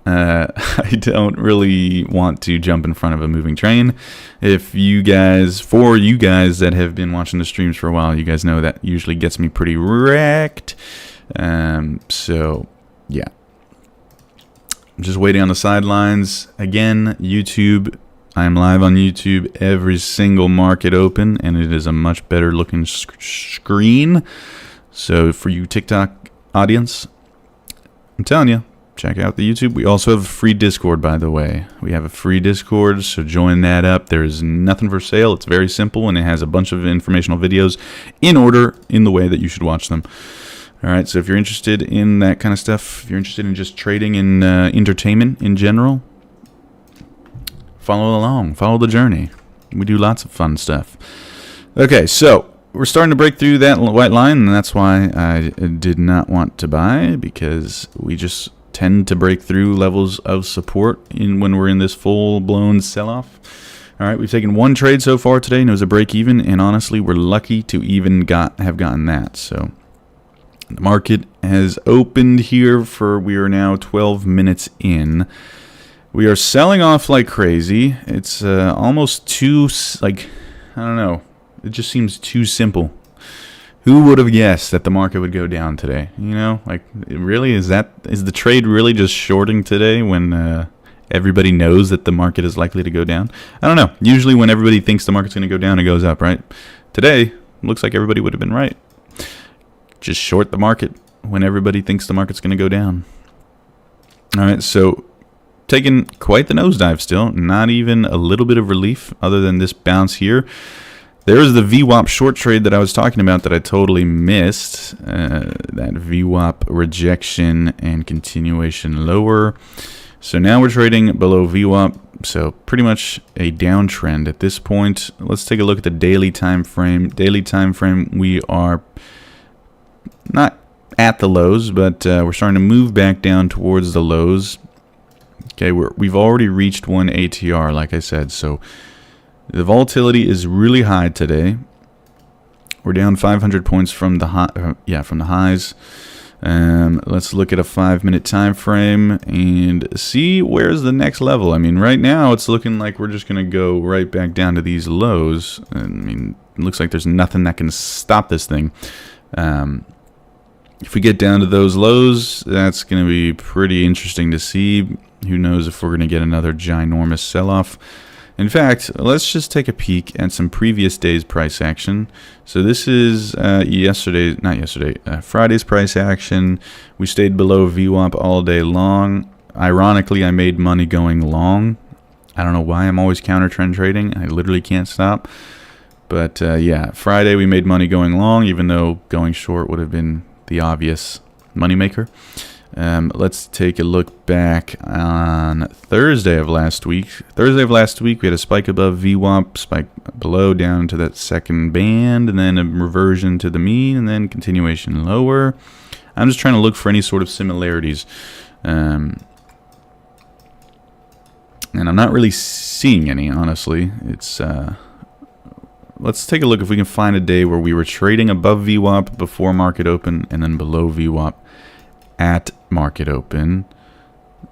I don't really want to jump in front of a moving train. For you guys that have been watching the streams for a while, you guys know that usually gets me pretty wrecked. So yeah, I'm just waiting on the sidelines. Again, YouTube, I'm live on YouTube every single market open, and it is a much better looking screen. So for you TikTok audience, I'm telling you, check out the YouTube. We also have a free Discord, by the way. We have a free Discord, so join that up. There's nothing for sale. It's very simple, and it has a bunch of informational videos in order, in the way that you should watch them. All right, so if you're interested in that kind of stuff, if you're interested in just trading and entertainment in general, follow along. Follow the journey. We do lots of fun stuff. Okay, so we're starting to break through that white line, and that's why I did not want to buy, because we just tend to break through levels of support when we're in this full-blown sell-off. All right, we've taken one trade so far today, and it was a break-even, and honestly, we're lucky to even have gotten that. So the market has opened here we are now 12 minutes in. We are selling off like crazy. It's almost too, I don't know. It just seems too simple. Who would have guessed that the market would go down today? You know, really, is the trade really just shorting today when everybody knows that the market is likely to go down? I don't know. Usually when everybody thinks the market's going to go down, it goes up, right? Today, looks like everybody would have been right. Just short the market when everybody thinks the market's going to go down. All right, so taking quite the nosedive still. Not even a little bit of relief other than this bounce here. There's the VWAP short trade that I was talking about that I totally missed. That VWAP rejection and continuation lower. So now we're trading below VWAP. So pretty much a downtrend at this point. Let's take a look at the daily time frame. Daily time frame, we are not at the lows, but we're starting to move back down towards the lows. Okay, we've already reached one ATR, like I said. So the volatility is really high today. We're down 500 points from the from the highs. Let's look at a 5-minute time frame and see where's the next level. I mean, right now it's looking like we're just going to go right back down to these lows. I mean, it looks like there's nothing that can stop this thing. If we get down to those lows, that's going to be pretty interesting to see. Who knows if we're going to get another ginormous sell-off. In fact, let's just take a peek at some previous day's price action. So this is Friday's price action. We stayed below VWAP all day long. Ironically, I made money going long. I don't know why I'm always counter trend trading. I literally can't stop. But yeah, Friday we made money going long, even though going short would have been the obvious moneymaker. Let's take a look back on Thursday of last week. Thursday of last week, we had a spike above VWAP, spike below down to that second band, and then a reversion to the mean, and then continuation lower. I'm just trying to look for any sort of similarities. And I'm not really seeing any, honestly. Let's take a look if we can find a day where we were trading above VWAP before market open, and then below VWAP at market open.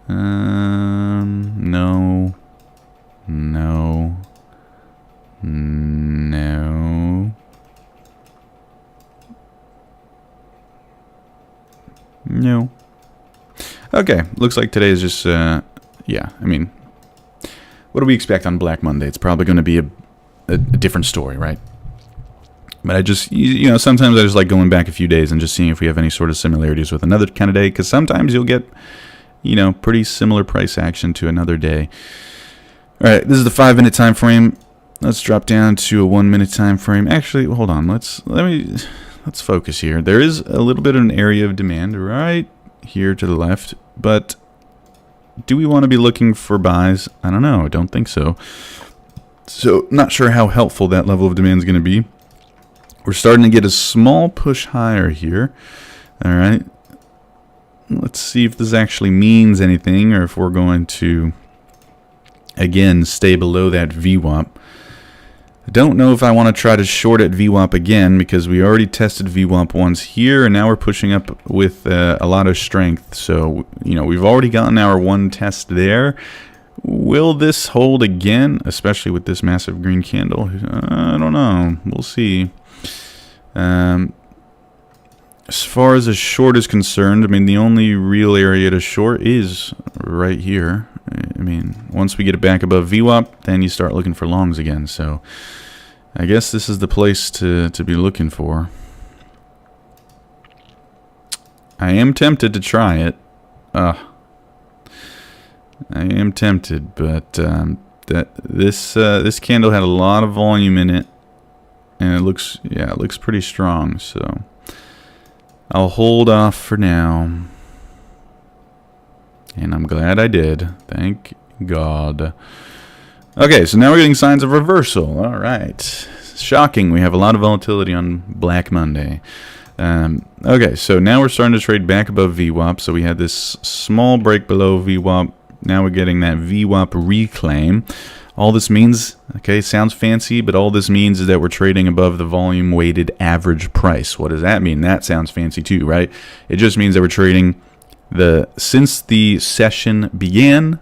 No. Okay, looks like today is just, yeah, I mean, what do we expect on Black Monday? It's probably going to be a different story, right? But I just, sometimes I just like going back a few days and just seeing if we have any sort of similarities with another kind of day, because sometimes you'll get, pretty similar price action to another day. All right, this is the 5-minute time frame. Let's drop down to a 1-minute time frame. Actually, hold on. Let's focus here. There is a little bit of an area of demand right here to the left, but do we want to be looking for buys? I don't know. I don't think so. So, not sure how helpful that level of demand is going to be. We're starting to get a small push higher here. All right. Let's see if this actually means anything, or if we're going to, again, stay below that VWAP. I don't know if I want to try to short at VWAP again, because we already tested VWAP once here, and now we're pushing up with a lot of strength. So, you know, we've already gotten our one test there. Will this hold again, especially with this massive green candle? I don't know. We'll see. As far as a short is concerned, I mean, the only real area to short is right here. I mean, once we get it back above VWAP, then you start looking for longs again. So I guess this is the place to be looking for. I am tempted to try it. I am tempted, but this candle had a lot of volume in it, and it looks pretty strong. So I'll hold off for now. And I'm glad I did. Thank God. Okay, so now we're getting signs of reversal. All right. Shocking. We have a lot of volatility on Black Monday. Okay, so now we're starting to trade back above VWAP. So we had this small break below VWAP. Now we're getting that VWAP reclaim. All this means, okay, sounds fancy, but all this means is that we're trading above the volume-weighted average price. What does that mean? That sounds fancy too, right? It just means that we're trading since the session began,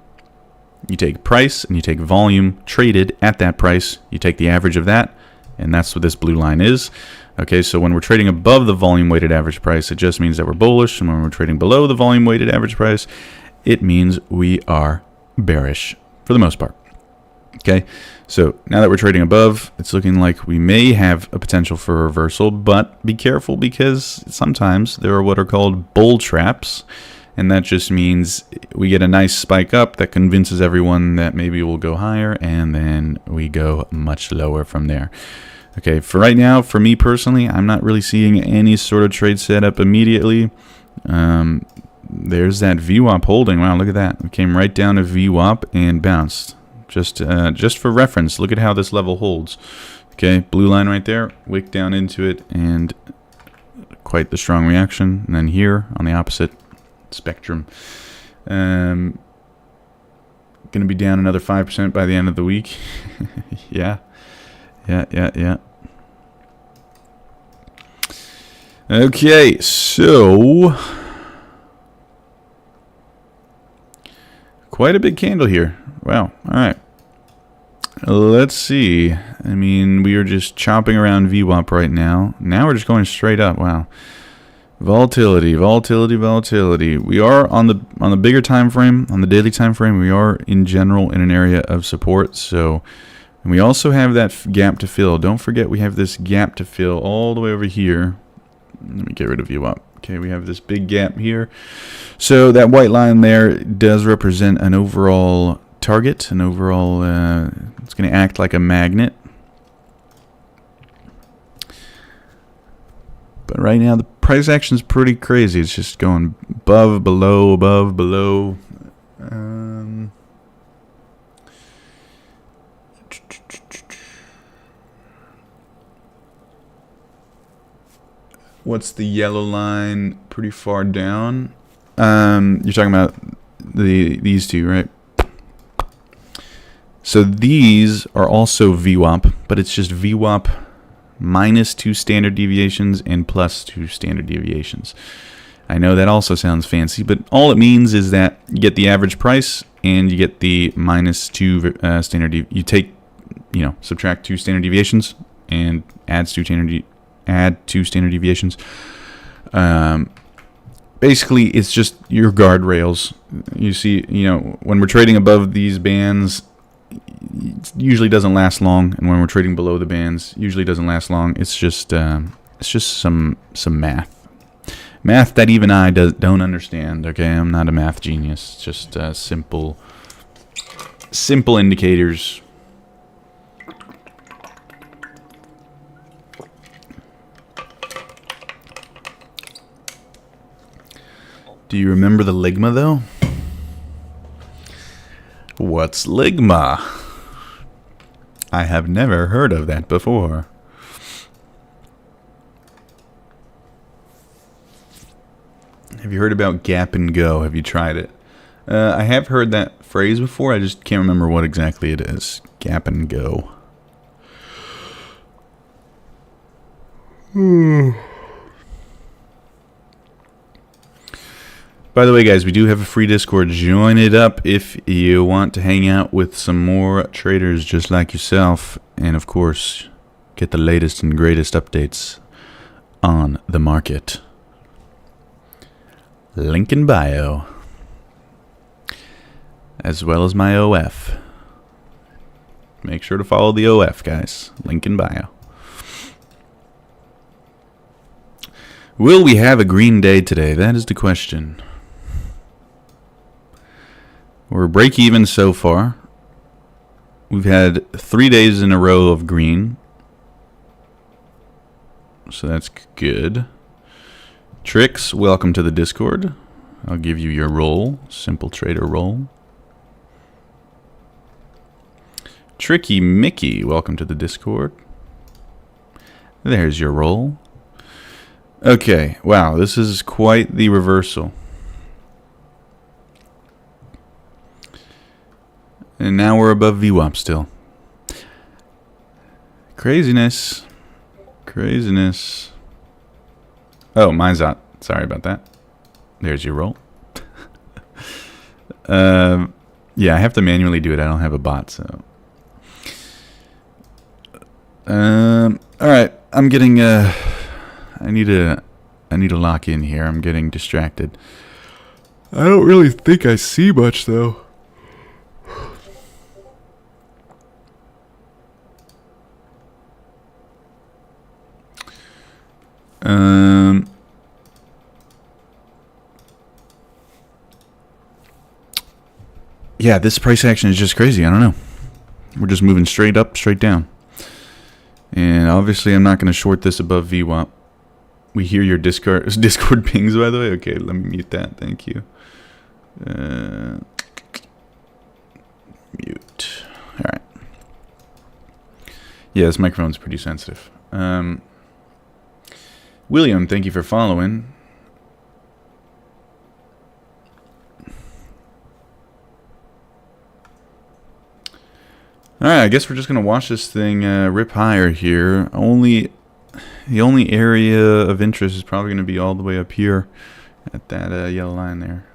you take price and you take volume traded at that price. You take the average of that, and that's what this blue line is. Okay, so when we're trading above the volume-weighted average price, it just means that we're bullish, and when we're trading below the volume-weighted average price, it means we are bearish for the most part. Okay, so now that we're trading above, it's looking like we may have a potential for a reversal, but be careful, because sometimes there are what are called bull traps, and that just means we get a nice spike up that convinces everyone that maybe we'll go higher, and then we go much lower from there. Okay, for right now, for me personally, I'm not really seeing any sort of trade setup immediately. There's that VWAP holding. Wow, look at that. We came right down to VWAP and bounced. Just for reference, look at how this level holds. Okay, blue line right there, wick down into it, and quite the strong reaction. And then here on the opposite spectrum, going to be down another 5% by the end of the week. Yeah. Okay, so quite a big candle here. Wow. All right. Let's see. I mean, we are just chopping around VWAP right now. Now we're just going straight up. Wow. Volatility. We are on the bigger time frame, on the daily time frame. We are in general in an area of support. So, and we also have that gap to fill. Don't forget, we have this gap to fill all the way over here. Let me get rid of VWAP. Okay, we have this big gap here. So that white line there does represent an overall target, it's going to act like a magnet. But right now the price action is pretty crazy. It's just going above, below, above, below. What's the yellow line? Pretty far down. You're talking about these two, right? So these are also VWAP, but it's just VWAP minus 2 standard deviations and plus 2 standard deviations. I know that also sounds fancy, but all it means is that you get the average price and you get the minus 2 standard. You take, subtract 2 standard deviations and add 2 standard deviations. Basically, it's just your guardrails. You see, when we're trading above these bands, it usually doesn't last long, and when we're trading below the bands, usually doesn't last long. It's just some math that even I don't understand. Okay, I'm not a math genius. It's just simple indicators. Do you remember the ligma though? What's ligma? I have never heard of that before. Have you heard about gap and go? Have you tried it? I have heard that phrase before. I just can't remember what exactly it is. Gap and go. By the way, guys, we do have a free Discord. Join it up if you want to hang out with some more traders just like yourself. And, of course, get the latest and greatest updates on the market. Link in bio. As well as my OF. Make sure to follow the OF, guys. Link in bio. Will we have a green day today? That is the question. We're break even so far. We've had 3 days in a row of green. So that's good. Tricks, welcome to the Discord. I'll give you your role. Simple trader role. Tricky Mickey, welcome to the Discord. There's your role. Okay, wow, this is quite the reversal. And now we're above VWAP still. Craziness. Craziness. Oh, mine's out. Sorry about that. There's your roll. Yeah, I have to manually do it. I don't have a bot, so. Alright, I'm getting I need to lock in here. I'm getting distracted. I don't really think I see much though. Yeah, this price action is just crazy. I don't know. We're just moving straight up, straight down. And obviously I'm not going to short this above VWAP. We hear your Discord pings, by the way. Okay, let me mute that. Thank you. Mute. All right. Yeah, this microphone's pretty sensitive. William, thank you for following. Alright, I guess we're just going to watch this thing rip higher here. The only area of interest is probably going to be all the way up here at that yellow line there.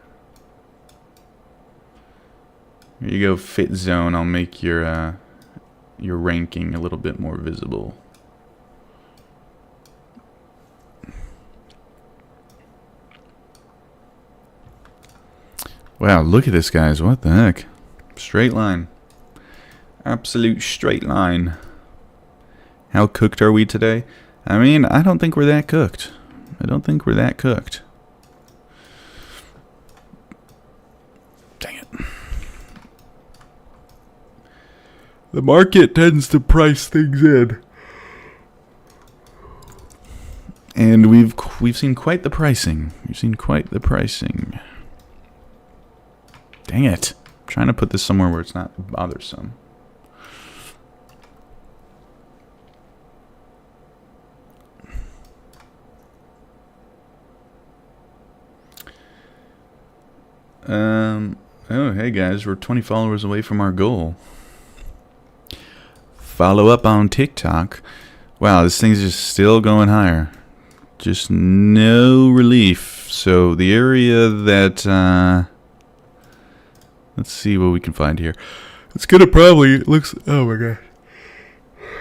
Here you go, fit zone. I'll make your ranking a little bit more visible. Wow, look at this, guys. What the heck? Straight line. Absolute straight line. How cooked are we today? I mean, I don't think we're that cooked. I don't think we're that cooked. Dang it. The market tends to price things in. And we've seen quite the pricing. We've seen quite the pricing. Dang it. I'm trying to put this somewhere where it's not bothersome. Oh, hey guys, we're 20 followers away from our goal. Follow up on TikTok. Wow, this thing's just still going higher. Just no relief. So the area that, let's see what we can find here. It's gonna probably, looks, oh my god.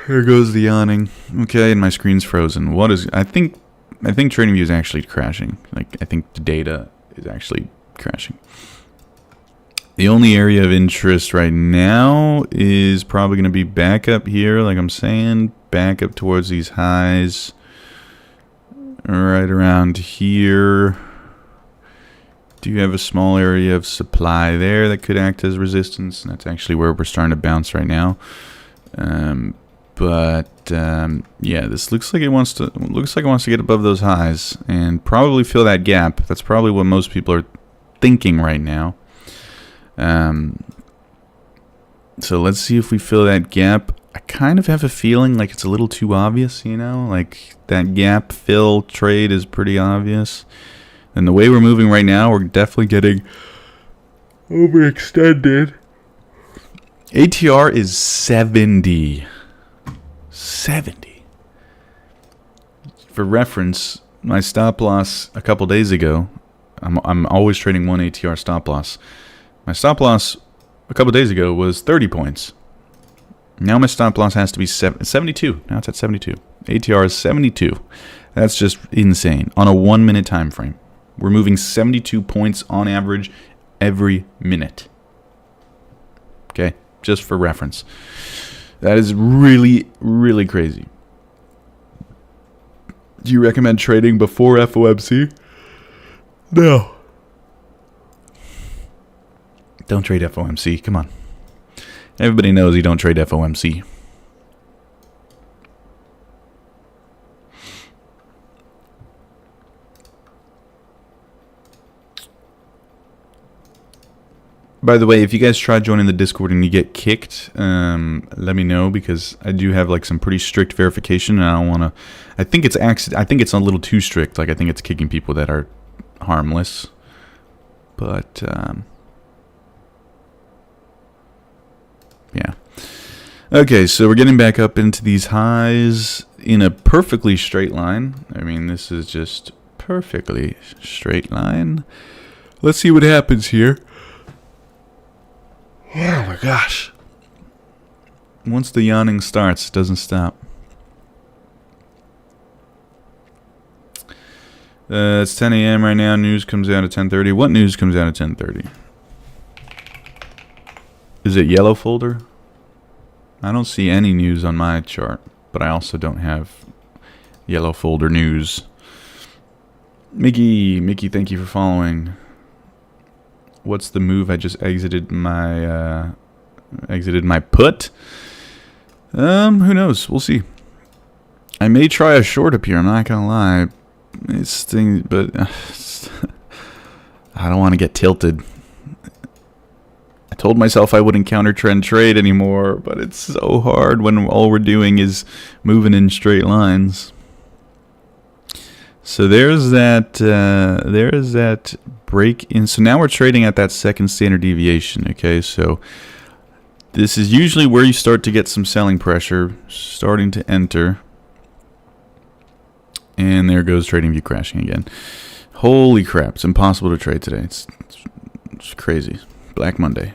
There goes the yawning. Okay, and my screen's frozen. What is, I think TradingView is actually crashing. Like, I think the data is actually crashing. The only area of interest right now is probably going to be back up here, like I'm saying, back up towards these highs, right around here. Do you have a small area of supply there that could act as resistance? And that's actually where we're starting to bounce right now. Yeah, this looks like it wants to get above those highs and probably fill that gap. That's probably what most people are thinking right now. So let's see if we fill that gap. I kind of have a feeling like it's a little too obvious, you know, like that gap fill trade is pretty obvious. And the way we're moving right now, we're definitely getting overextended. ATR is 70. 70. For reference, my stop loss a couple days ago, I'm always trading one ATR stop loss. My stop loss a couple days ago was 30 points. Now my stop loss has to be 72. Now it's at 72. ATR is 72. That's just insane. On a 1 minute time frame. We're moving 72 points on average every minute. Okay? Just for reference. That is really, really crazy. Do you recommend trading before FOMC? No. Don't trade FOMC. Come on. Everybody knows you don't trade FOMC. By the way, if you guys try joining the Discord and you get kicked, let me know, because I do have like some pretty strict verification, and I don't want to. I think it's a little too strict. Like, I think it's kicking people that are harmless. But yeah. Okay, so we're getting back up into these highs in a perfectly straight line. I mean, this is just perfectly straight line. Let's see what happens here. Oh my gosh. Once the yawning starts, it doesn't stop. It's 10 a.m. right now. News comes out at 10:30. What news comes out at 10:30? Is it yellow folder? I don't see any news on my chart, but I also don't have yellow folder news. Mickey, thank you for following. What's the move? I just exited my put. Who knows? We'll see. I may try a short up here. I'm not gonna lie. It's thing, but I don't want to get tilted. I told myself I wouldn't counter trend trade anymore, but it's so hard when all we're doing is moving in straight lines. So there's that break in. So now we're trading at that second standard deviation. Okay, so this is usually where you start to get some selling pressure starting to enter. And there goes TradingView crashing again. Holy crap, it's impossible to trade today. It's crazy. Black Monday.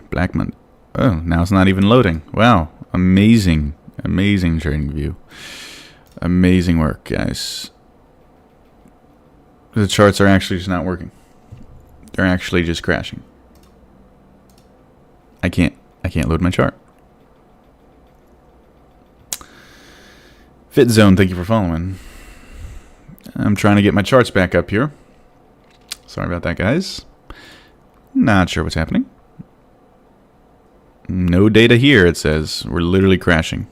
Oh, now it's not even loading. Wow, amazing TradingView. Amazing work, guys. The charts are actually just not working. They're actually just crashing. I can't load my chart. Fit Zone, thank you for following. I'm trying to get my charts back up here. Sorry about that, guys. Not sure what's happening. No data here, it says. We're literally crashing.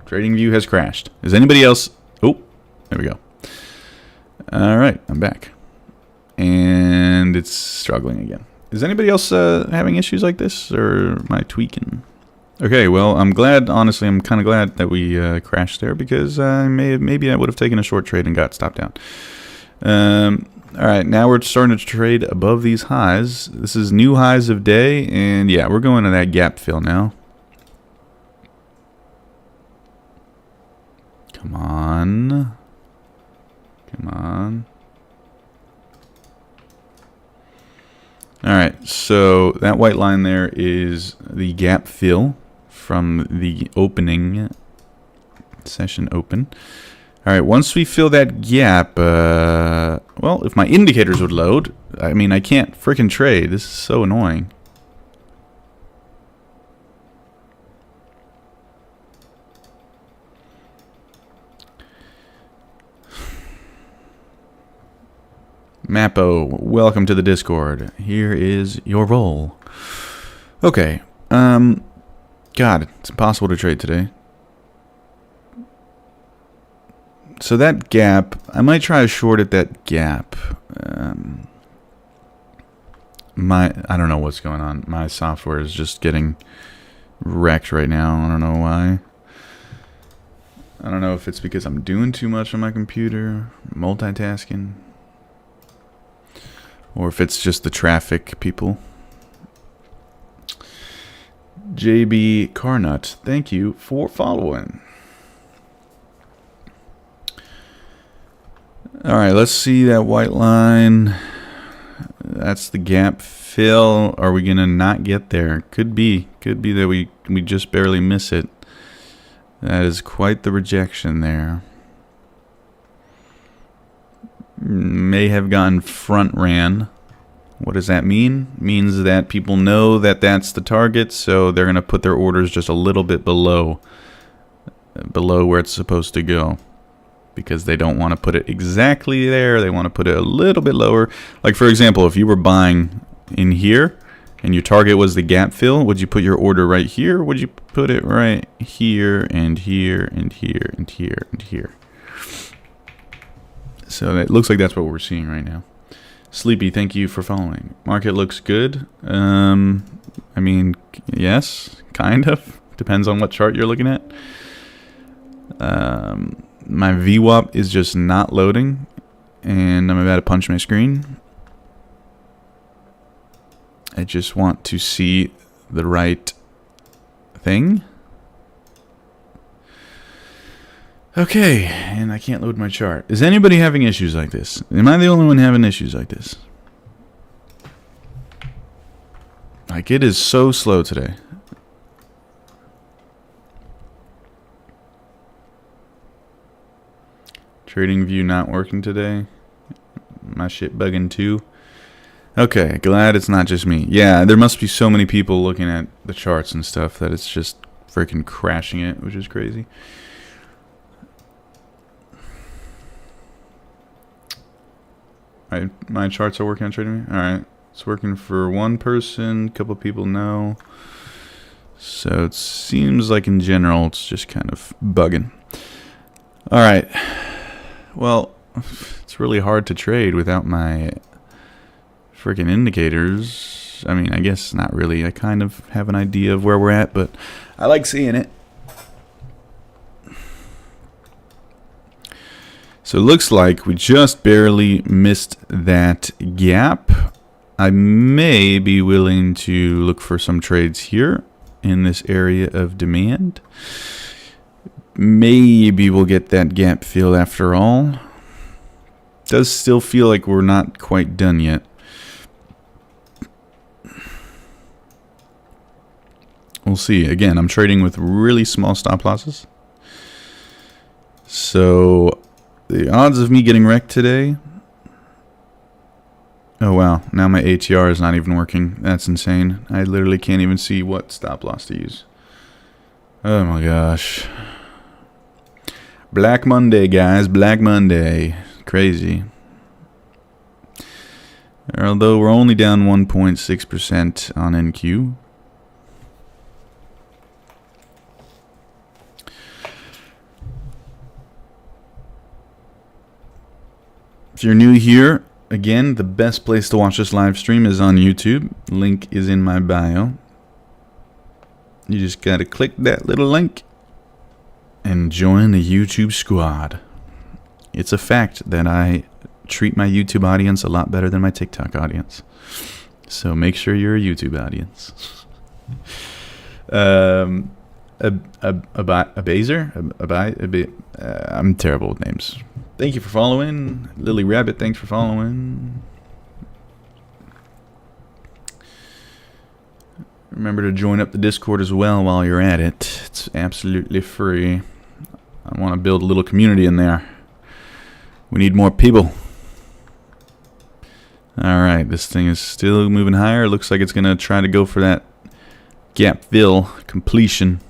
TradingView has crashed. Is anybody else? Oh, there we go. All right, I'm back. And it's struggling again. Is anybody else having issues like this, or am I tweaking? Okay, well, I'm glad. Honestly, I'm kind of glad that we crashed there, because maybe I would have taken a short trade and got stopped out. All right, now we're starting to trade above these highs. This is new highs of day, and yeah, we're going to that gap fill now. Come on. Come on. All right, so that white line there is the gap fill from the opening session open. All right, once we fill that gap, well, if my indicators would load, I mean, I can't freaking trade. This is so annoying. Mappo, welcome to the Discord. Here is your role. Okay. God, it's impossible to trade today. So that gap, I might try a short at that gap. I don't know what's going on. My software is just getting wrecked right now. I don't know why. I don't know if it's because I'm doing too much on my computer, multitasking. or if it's just the traffic people. JB Carnut, thank you for following. All right, let's see that white line. That's the gap fill. Are we gonna not get there? Could be that we just barely miss it. That is quite the rejection there. May have gotten front ran. What does that mean? Means that people know that that's the target, so they're going to put their orders just a little bit below where it's supposed to go, because they don't want to put it exactly there. They want to put it a little bit lower. Like, for example, if you were buying in here and your target was the gap fill, would you put your order right here? Or would you put it right here and here and here and here and here? So it looks like that's what we're seeing right now. Sleepy, thank you for following. Market looks good. I mean, yes, kind of. Depends on what chart you're looking at. My VWAP is just not loading, and I'm about to punch my screen. I just want to see the right thing. Okay, and I can't load my chart. Is anybody having issues like this? Am I the only one having issues like this? Like, it is so slow today. Trading view not working today. My shit bugging too. Okay, glad it's not just me. Yeah, there must be so many people looking at the charts and stuff that it's just freaking crashing it, which is crazy. My charts are working on trading. All right, it's working for one person. A couple people know. So it seems like in general it's just kind of bugging. All right. Well, it's really hard to trade without my freaking indicators. I mean, I guess not really. I kind of have an idea of where we're at, but I like seeing it. So it looks like we just barely missed that gap. I may be willing to look for some trades here in this area of demand. Maybe we'll get that gap fill after all. Does still feel like we're not quite done yet. We'll see. Again, I'm trading with really small stop losses. So the odds of me getting wrecked today. Oh wow, now my ATR is not even working. That's insane. I literally can't even see what stop loss to use. Oh my gosh. Black Monday, guys. Black Monday. Crazy. Although we're only down 1.6% on NQ. If you're new here, again, the best place to watch this live stream is on YouTube. Link is in my bio. You just gotta click that little link and join the YouTube squad. It's a fact that I treat my YouTube audience a lot better than my TikTok audience. So make sure you're a YouTube audience. I'm terrible with names. Thank you for following. Lily Rabbit, thanks for following. Remember to join up the Discord as well while you're at it. It's absolutely free. I want to build a little community in there. We need more people. Alright, this thing is still moving higher. Looks like it's going to try to go for that gap fill completion.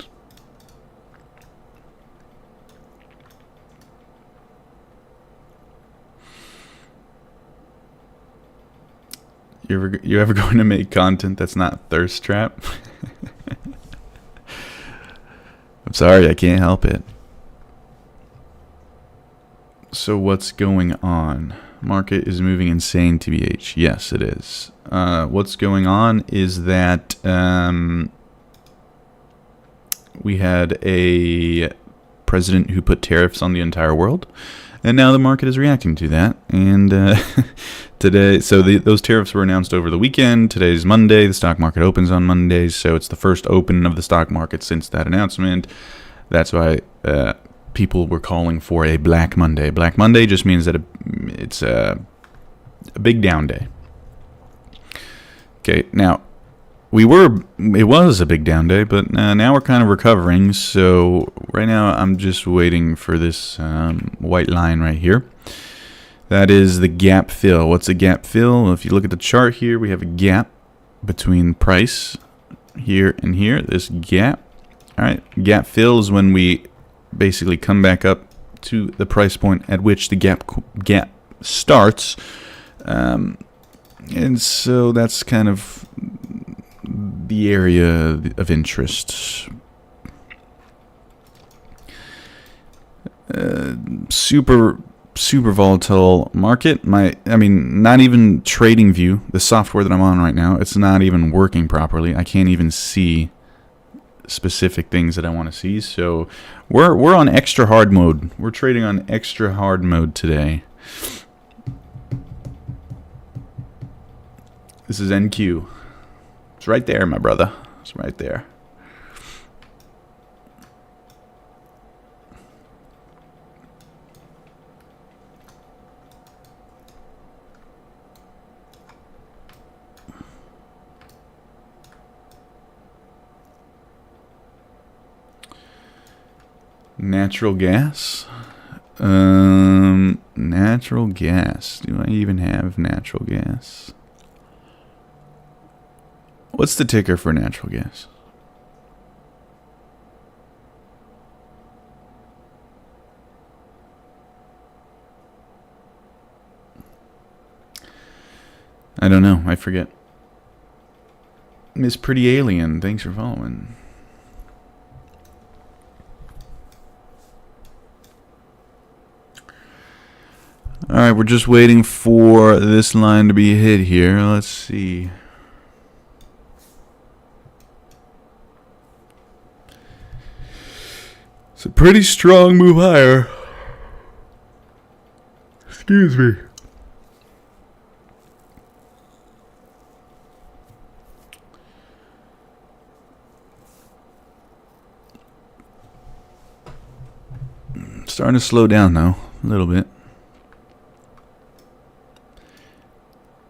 You ever going to make content that's not thirst trap? I'm sorry, I can't help it. So what's going on? Market is moving insane, TBH. Yes, it is. What's going on is that we had a president who put tariffs on the entire world, and now the market is reacting to that. And to Today, so those tariffs were announced over the weekend. Today's Monday. The stock market opens on Mondays, so it's the first open of the stock market since that announcement. That's why people were calling for a Black Monday. Black Monday just means that it's a big down day. Okay, now it was a big down day, but now we're kind of recovering. So right now I'm just waiting for this white line right here. That is the gap fill. What's a gap fill? Well, if you look at the chart here, we have a gap between price here and here. This gap. All right. Gap fill is when we basically come back up to the price point at which the gap starts. And so that's kind of the area of interest. Super volatile market. Not even TradingView, the software that I'm on right now, it's not even working properly. I can't even see specific things that I want to see. So we're on extra hard mode. We're trading on extra hard mode today. This is NQ. It's right there, my brother. It's right there. Natural gas. Natural gas. Do I even have natural gas? What's the ticker for natural gas? I don't know. I forget. Miss Pretty Alien, thanks for following. Alright, we're just waiting for this line to be hit here. Let's see. It's a pretty strong move higher. Excuse me. Starting to slow down though, a little bit.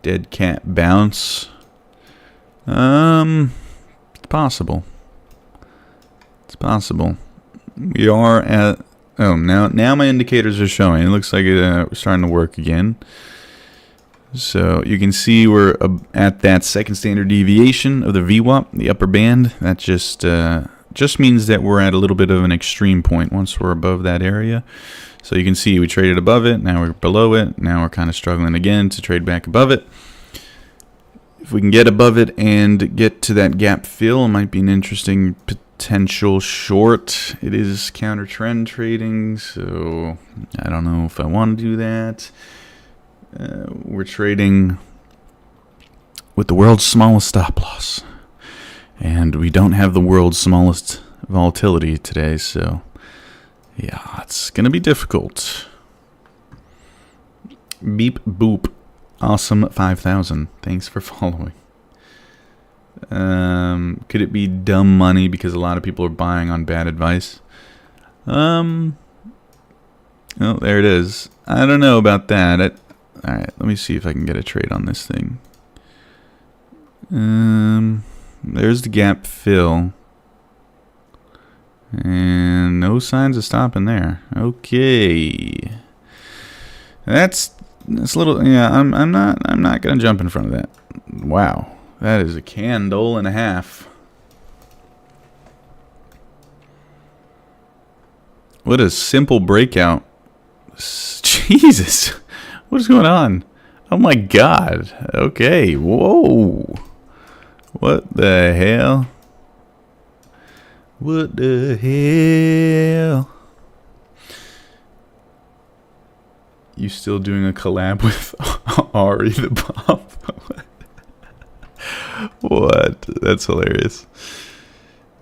Dead cat bounce. It's possible. It's possible. We are at. Oh, now my indicators are showing. It looks like we're starting to work again. So you can see we're at that second standard deviation of the VWAP, the upper band. That just means that we're at a little bit of an extreme point once we're above that area. So you can see we traded above it, now we're below it, now we're kind of struggling again to trade back above it. If we can get above it and get to that gap fill, it might be an interesting potential short. It is counter trend trading, so I don't know if I want to do that. We're trading with the world's smallest stop loss. And we don't have the world's smallest volatility today, so yeah, it's going to be difficult. Beep boop. Awesome 5,000. Thanks for following. Could it be dumb money because a lot of people are buying on bad advice? Oh, there it is. I don't know about that. Alright, let me see if I can get a trade on this thing. There's the gap fill. And no signs of stopping there. Okay. That's a little, yeah, I'm not gonna jump in front of that. Wow. That is a candle and a half. What a simple breakout. Jesus. What is going on? Oh my god. Okay. Whoa. What the hell? What the hell? You still doing a collab with Ari the Bomb? What? That's hilarious.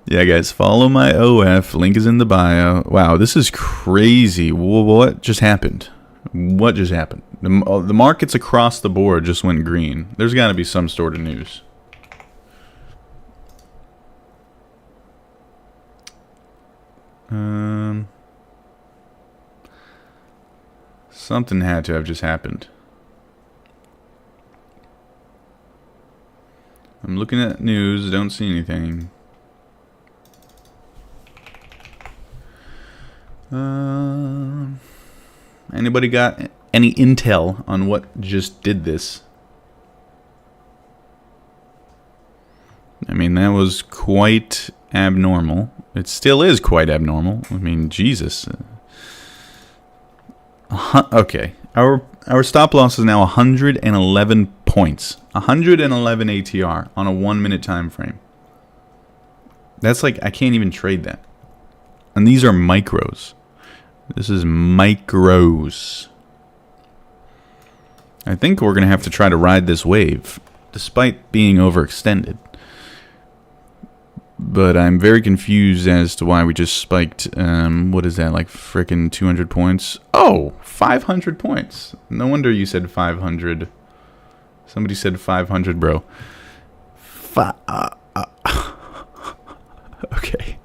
Yeah, guys, follow my OF. Link is in the bio. Wow, this is crazy. What just happened? What just happened? The markets across the board just went green. There's got to be some sort of news. Something had to have just happened. I'm looking at news, don't see anything. Anybody got any intel on what just did this? I mean, that was quite abnormal. It still is quite abnormal. I mean, Jesus. Okay, our stop loss is now 111 points. 111 ATR on a 1 minute time frame. That's like, I can't even trade that. And these are micros. This is micros. I think we're going to have to try to ride this wave, despite being overextended. But I'm very confused as to why we just spiked, what is that, like frickin' 200 points? Oh, 500 points. No wonder you said 500. Somebody said 500, bro. Okay.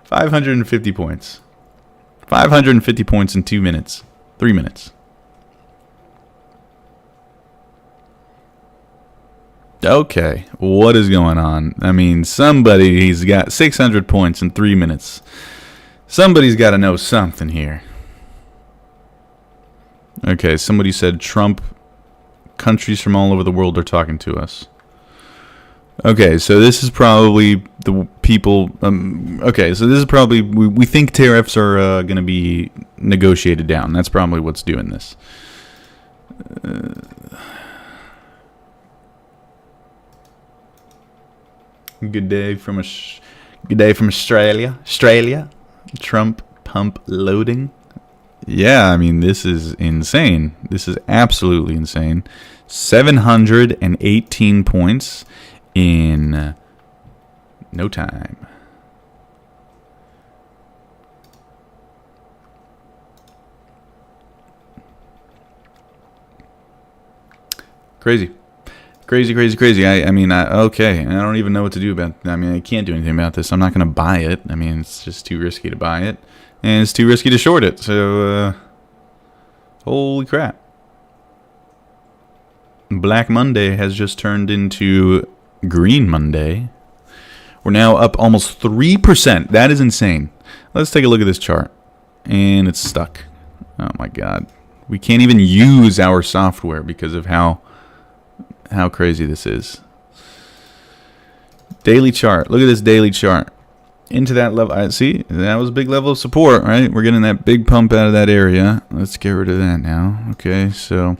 550 points. 550 points in 2 minutes. 3 minutes. Okay, what is going on? I mean, somebody's got 600 points in 3 minutes. Somebody's got to know something here. Okay, somebody said Trump, countries from all over the world are talking to us. Okay, so this is probably the people... okay, so this is probably... We think tariffs are going to be negotiated down. That's probably what's doing this. Good day from Australia. Trump pump loading. Yeah, I mean, this is insane. This is absolutely insane. 718 points in no time. Crazy. Crazy. I mean, okay. I don't even know what to do about it. I mean, I can't do anything about this. I'm not going to buy it. I mean, it's just too risky to buy it. And it's too risky to short it. So, holy crap. Black Monday has just turned into Green Monday. We're now up almost 3%. That is insane. Let's take a look at this chart. And it's stuck. Oh, my God. We can't even use our software because of how crazy this is. Daily chart. Look at this daily chart. Into that level. I see, that was a big level of support, right? We're getting that big pump out of that area. Let's get rid of that now. Okay, so...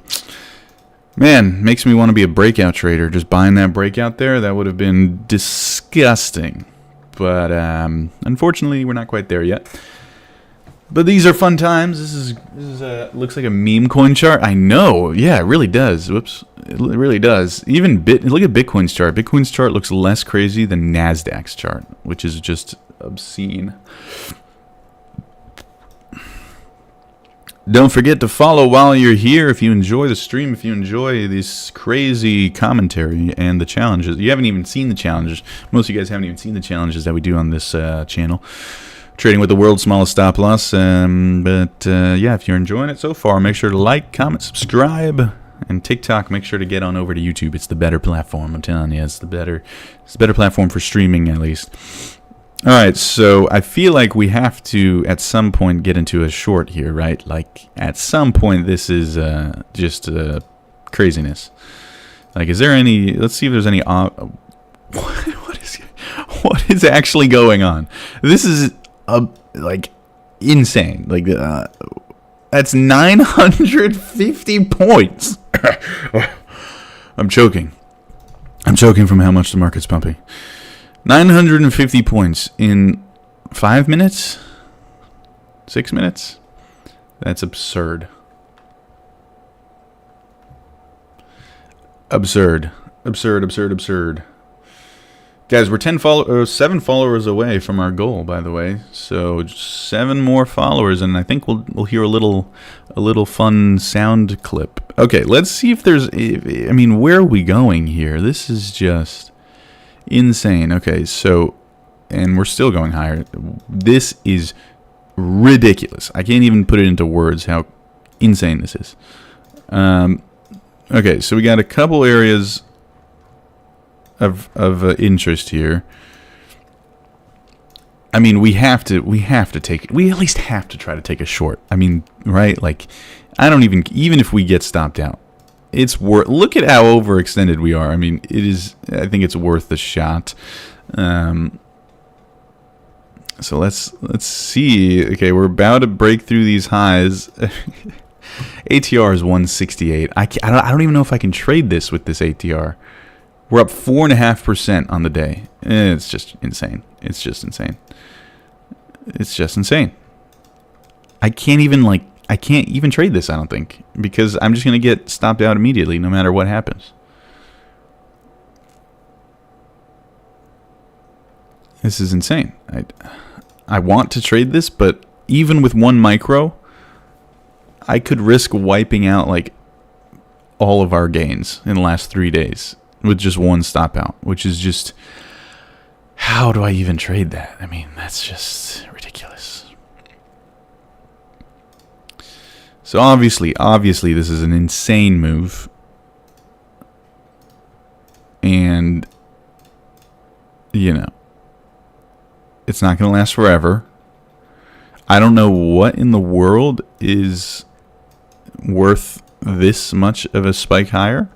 Man, makes me want to be a breakout trader. Just buying that breakout there, that would have been disgusting. But, unfortunately, we're not quite there yet. But these are fun times. This is looks like a meme coin chart. I know. Yeah, it really does. Whoops. It really does. Even look at Bitcoin's chart. Bitcoin's chart looks less crazy than Nasdaq's chart, which is just obscene. Don't forget to follow while you're here if you enjoy the stream, if you enjoy this crazy commentary and the challenges. You haven't even seen the challenges. Most of you guys haven't even seen the challenges that we do on this channel. Trading with the world's smallest stop loss. Yeah, if you're enjoying it so far, make sure to like, comment, subscribe. And TikTok, make sure to get on over to YouTube. It's the better platform. I'm telling you, it's the better platform for streaming, at least. All right, so I feel like we have to, at some point, get into a short here, right? Like, at some point, this is just craziness. Like, is there any... Let's see if there's any... What is actually going on? This is... like insane. Like that's 950 points. I'm choking from how much the market's pumping. 950 points in 5 minutes, 6 minutes. That's absurd. Absurd. Guys, we're 7 followers away from our goal, by the way. So 7 more followers, and I think we'll hear a little fun sound clip. Okay, let's see if there's. I mean, where are we going here? This is just insane. Okay, so, and we're still going higher. This is ridiculous. I can't even put it into words how insane this is. Okay, so we got a couple areas of interest here. I mean, we at least have to try to take a short. I mean, right? Like, I don't even if we get stopped out, it's worth. Look at how overextended we are. I mean, it is. I think it's worth the shot. So let's see. Okay, we're about to break through these highs. ATR is 168. I don't even know if I can trade this with this ATR. We're up 4.5% on the day. It's just insane. It's just insane. It's just insane. I can't even trade this, I don't think, because I'm just going to get stopped out immediately no matter what happens. This is insane. I want to trade this, but even with 1 micro, I could risk wiping out like all of our gains in the last 3 days with just 1 stop out, which is just, how do I even trade that? I mean, that's just ridiculous. So obviously this is an insane move. And, you know, it's not going to last forever. I don't know what in the world is worth this much of a spike higher.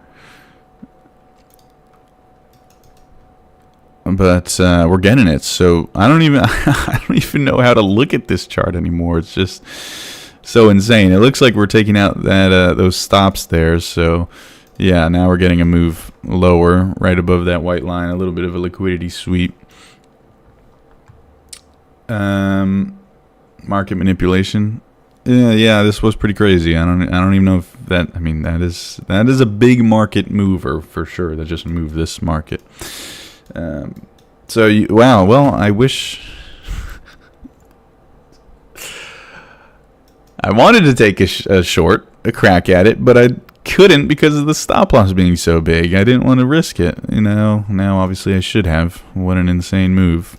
But we're getting it, so I don't even know how to look at this chart anymore. It's just so insane. It looks like we're taking out that those stops there. So yeah, now we're getting a move lower, right above that white line. A little bit of a liquidity sweep. Market manipulation. Yeah, this was pretty crazy. I don't even know if that. I mean, that is a big market mover for sure. That just moved this market. Wow. Well, I wish I wanted to take a crack at it, but I couldn't because of the stop loss being so big. I didn't want to risk it. You know. Now, obviously, I should have. What an insane move.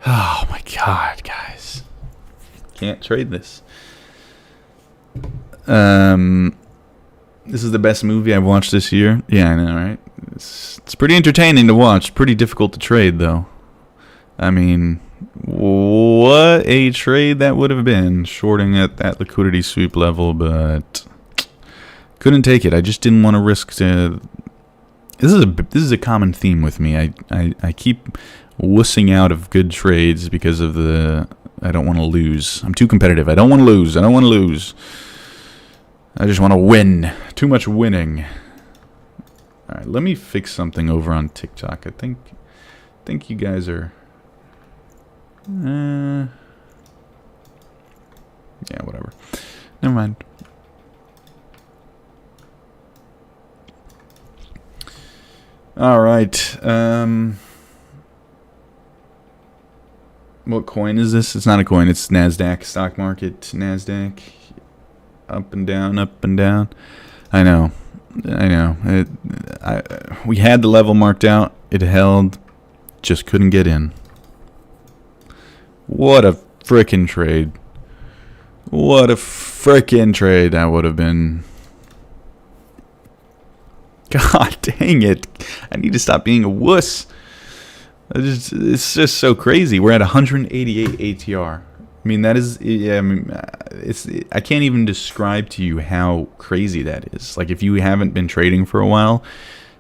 Oh my God, guys! Can't trade this. This is the best movie I've watched this year. Yeah, I know, right? It's pretty entertaining to watch. Pretty difficult to trade, though. I mean, what a trade that would have been, shorting at that liquidity sweep level, but couldn't take it. I just didn't want to risk to. This is a common theme with me. I keep wussing out of good trades because of I don't want to lose. I'm too competitive. I don't want to lose. I just want to win. Too much winning. All right, let me fix something over on TikTok. I think you guys are. Yeah, whatever. Never mind. All right. What coin is this? It's not a coin. It's NASDAQ stock market. NASDAQ. Up and down, up and down. I know. We had the level marked out. It held. Just couldn't get in. What a frickin' trade. What a frickin' trade that would have been. God dang it. I need to stop being a wuss. It's just so crazy. We're at 188 ATR. I mean, that is, yeah, I mean, I can't even describe to you how crazy that is. Like, if you haven't been trading for a while,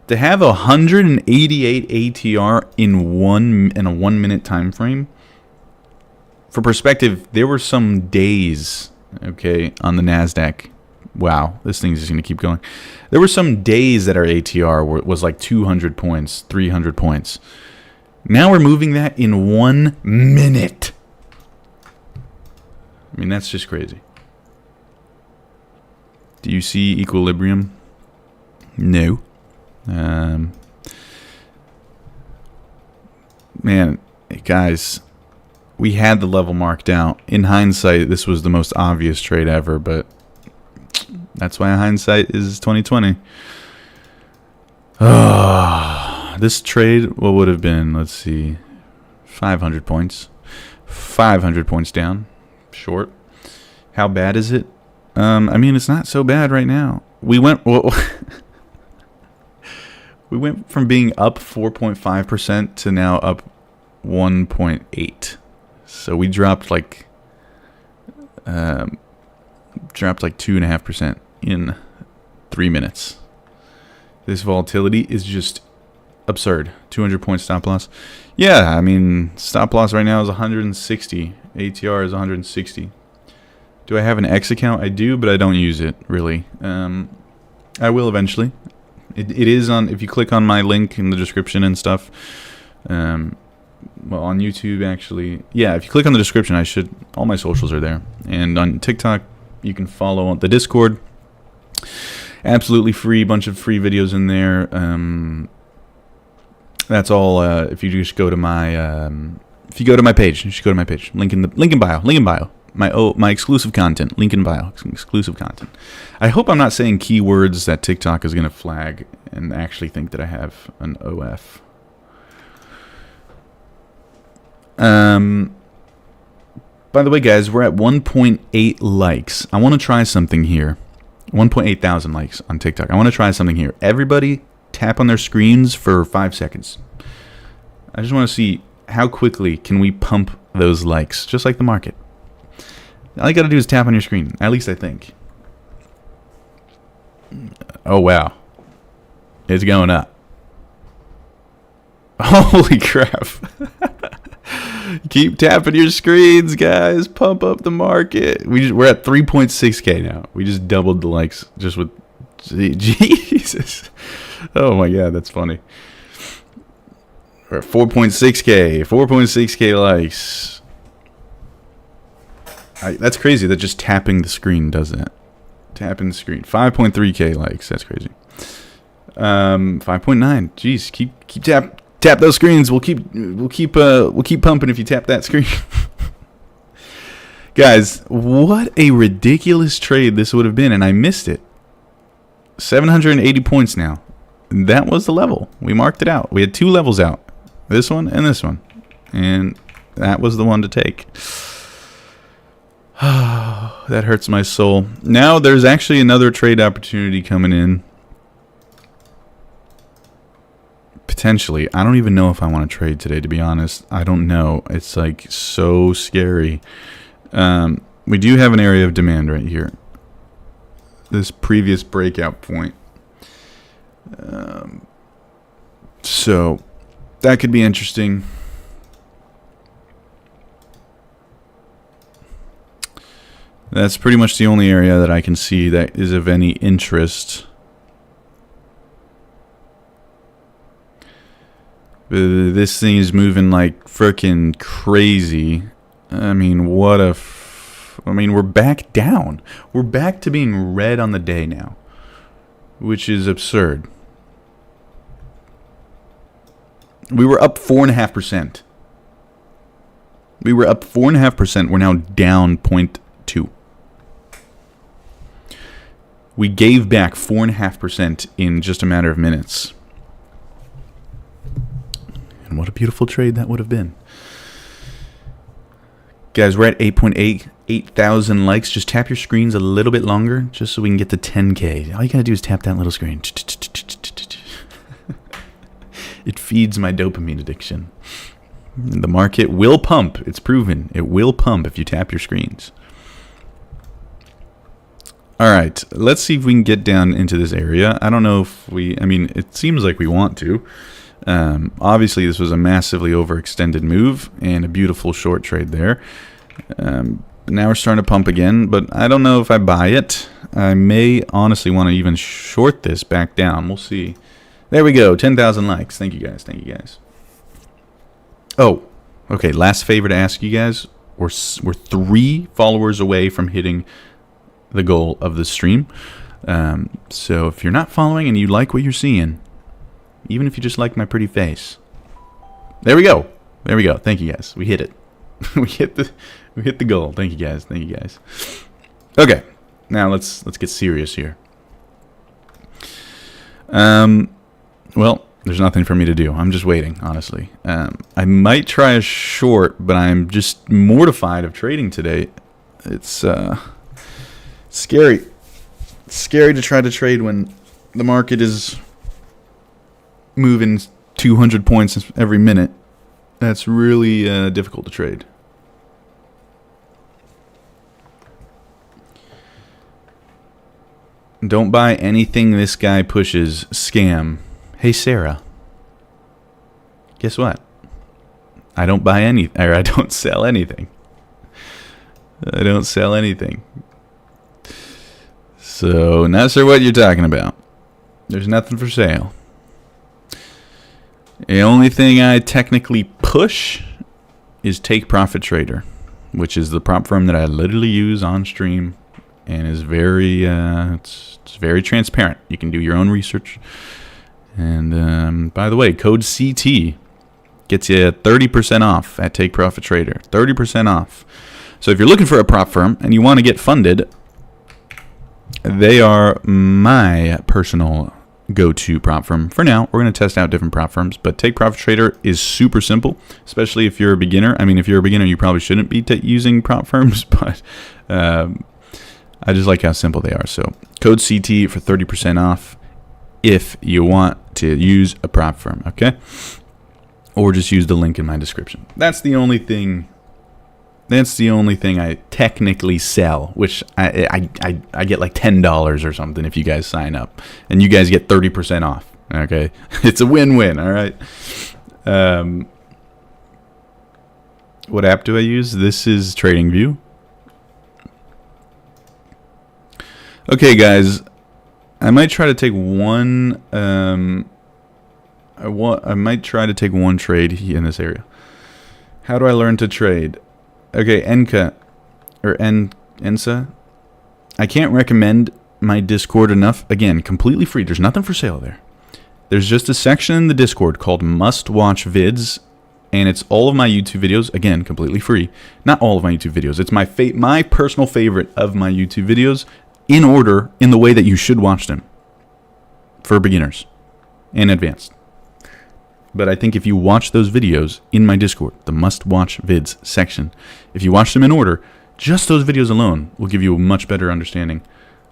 to have 188 ATR in a 1 minute time frame. For perspective, there were some days, okay, on the NASDAQ. Wow, this thing's just going to keep going. There were some days that our ATR was like 200 points, 300 points. Now we're moving that in 1 minute. I mean, that's just crazy. Do you see equilibrium? No. Man, guys, we had the level marked out. In hindsight, this was the most obvious trade ever, but that's why hindsight is 2020. This trade, what would have been, let's see, 500 points. 500 points down. Short. How bad is it? I mean, it's not so bad right now. We went we went from being up 4.5% to now up 1.8. So we dropped like 2.5% in 3 minutes. This volatility is just absurd. 200 point stop loss. Yeah, I mean, stop loss right now is 160. ATR is 160. Do I have an X account? I do, but I don't use it, really. I will eventually. It is on, if you click on my link in the description and stuff. Well, on YouTube, actually. Yeah, if you click on the description, all my socials are there. And on TikTok, you can follow the Discord. Absolutely free, bunch of free videos in there. That's all. If you just go to my, page, you should go to my page. Link in bio. My exclusive content. Link in bio. Exclusive content. I hope I'm not saying keywords that TikTok is going to flag and actually think that I have an OF. By the way, guys, we're at 1.8 likes. I want to try something here. 1.8 thousand likes on TikTok. I want to try something here. Everybody tap on their screens for 5 seconds. I just want to see how quickly can we pump those likes, just like the market. All you got to do is tap on your screen. At least I think. Oh, wow. It's going up. Holy crap. Keep tapping your screens, guys. Pump up the market. We're at 3.6K now. We just doubled the likes just with... Jesus. Oh, my God. That's funny. We're at 4.6K. 4.6K likes. That's crazy that just tapping the screen does that. Tapping the screen. 5.3K likes. That's crazy. 5.9. Jeez, keep tap those screens. We'll keep pumping if you tap that screen. Guys, what a ridiculous trade this would have been, and I missed it. 780 points now. That was the level. We marked it out. We had 2 levels out. This one and this one. And that was the one to take. That hurts my soul. Now there's actually another trade opportunity coming in. Potentially. I don't even know if I want to trade today, to be honest. I don't know. It's like so scary. We do have an area of demand right here. This previous breakout point. So that could be interesting. That's pretty much the only area that I can see that is of any interest. This thing is moving like frickin' crazy. I mean, we're back down. We're back to being red on the day now, which is absurd. We were up 4.5%. We were up 4.5%. We're now down 0.2. We gave back 4.5% in just a matter of minutes. And what a beautiful trade that would have been. Guys, we're at 8.8 thousand likes. Just tap your screens a little bit longer just so we can get to 10K. All you gotta do is tap that little screen. It feeds my dopamine addiction. The market will pump. It's proven. It will pump if you tap your screens. Alright, let's see if we can get down into this area. I don't know if it seems like we want to. Obviously, this was a massively overextended move and a beautiful short trade there. Now we're starting to pump again, but I don't know if I buy it. I may honestly want to even short this back down. We'll see. There we go. 10,000 likes. Thank you, guys. Thank you, guys. Oh, okay. Last favor to ask you guys. We're 3 followers away from hitting the goal of the stream. So if you're not following and you like what you're seeing, even if you just like my pretty face, there we go. There we go. Thank you guys. We hit it. we hit the goal. Thank you guys. Thank you guys. Okay, now let's get serious here. Well, there's nothing for me to do. I'm just waiting, honestly. I might try a short, but I'm just mortified of trading today. It's scary. It's scary to try to trade when the market is moving 200 points every minute. That's really difficult to trade. Don't buy anything this guy pushes. Scam. Hey, Sarah. Guess what? I don't buy any, or I don't sell anything. I don't sell anything. So, not sure what you're talking about. There's nothing for sale. The only thing I technically push is Take Profit Trader, which is the prop firm that I literally use on stream and is very it's very transparent. You can do your own research. And by the way, code CT gets you 30% off at Take Profit Trader. 30% off. So if you're looking for a prop firm and you want to get funded, they are my personal go-to prop firm for now. We're going to test out different prop firms, but Take Profit Trader is super simple, especially if you're a beginner. I mean, if you're a beginner, you probably shouldn't be using prop firms, but I just like how simple they are. So code CT for 30% off if you want to use a prop firm, okay? Or just use the link in my description. That's the only thing I technically sell, which I get like $10 or something if you guys sign up, and you guys get 30% off. Okay, it's a win-win. All right. What app do I use? This is TradingView. Okay, guys, I might try to take one. I might try to take one trade in this area. How do I learn to trade? Okay, Enka or Ensa. I can't recommend my Discord enough. Again, completely free. There's nothing for sale there. There's just a section in the Discord called Must Watch Vids, and it's all of my YouTube videos. Again, completely free. Not all of my YouTube videos. It's my personal favorite of my YouTube videos in order, in the way that you should watch them for beginners and advanced. But I think if you watch those videos in my Discord, the Must Watch Vids section, if you watch them in order, just those videos alone will give you a much better understanding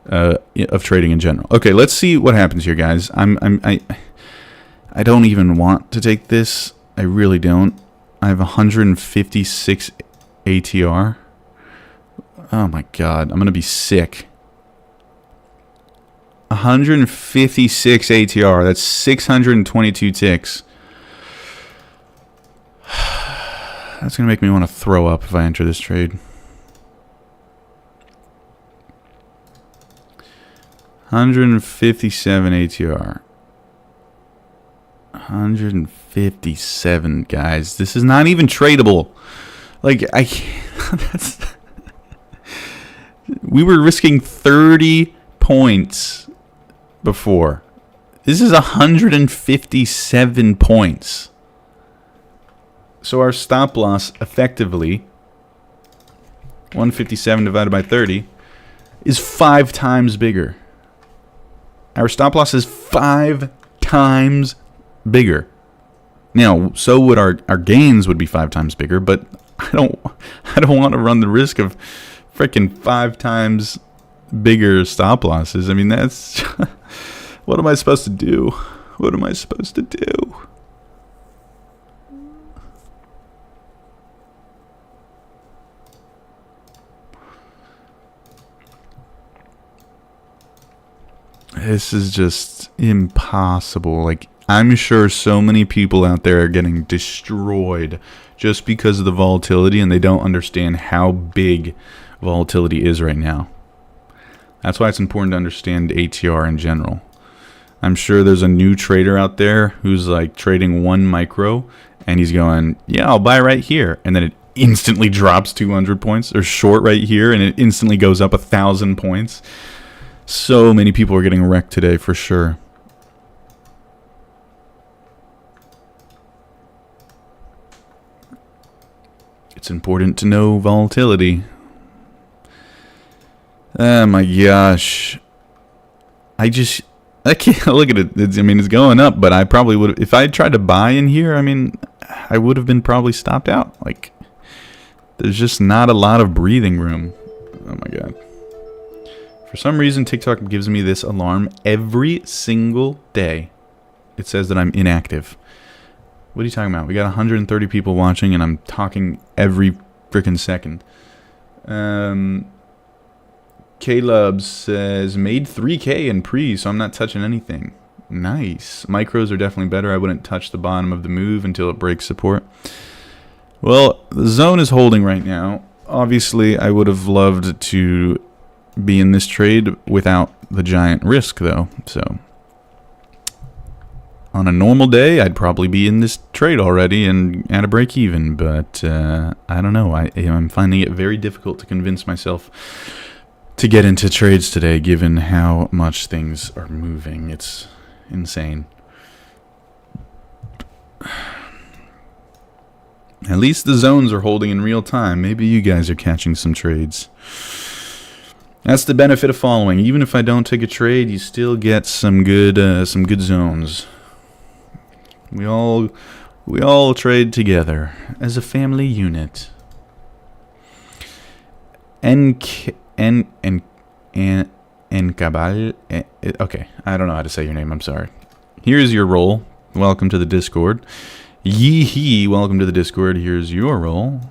of trading in general. Okay, let's see what happens here, guys. I don't even want to take this. I really don't. I have 156 ATR. Oh my god, I'm gonna be sick. 156 ATR. That's 622 ticks. That's going to make me want to throw up if I enter this trade. 157 ATR. 157, guys. This is not even tradable. Like, I can't. That's. We were risking 30 points before. This is 157 points. So our stop loss effectively, 157 divided by 30, is 5 times bigger. Our stop loss is 5 times bigger. Now, so would our gains would be 5 times bigger, but I don't want to run the risk of freaking 5 times bigger stop losses. I mean, that's what am I supposed to do? What am I supposed to do? This is just impossible. Like, I'm sure so many people out there are getting destroyed just because of the volatility, and they don't understand how big volatility is right now. That's why it's important to understand ATR in general. I'm sure there's a new trader out there who's like trading 1 micro, and he's going, yeah, I'll buy right here. And then it instantly drops 200 points, or short right here, and it instantly goes up 1,000 points. So many people are getting wrecked today for sure. It's important to know volatility. Oh my gosh. I can't look at it. It's going up, but I probably would, if I tried to buy in here, I would have been probably stopped out. Like, there's just not a lot of breathing room. Oh my god. For some reason, TikTok gives me this alarm every single day. It says that I'm inactive. What are you talking about? We got 130 people watching, and I'm talking every freaking second. Caleb says, made 3K in pre, so I'm not touching anything. Nice. Micros are definitely better. I wouldn't touch the bottom of the move until it breaks support. Well, the zone is holding right now. Obviously, I would have loved to be in this trade without the giant risk, though. So on a normal day, I'd probably be in this trade already and at a break even, but I don't know. I'm finding it very difficult to convince myself to get into trades today, given how much things are moving. It's insane. At least the zones are holding in real time. Maybe you guys are catching some trades. That's the benefit of following. Even if I don't take a trade, you still get some good zones. We all trade together as a family unit. Okay, I don't know how to say your name. I'm sorry. Here's your role. Welcome to the Discord. Yee-hee, welcome to the Discord. Here's your role.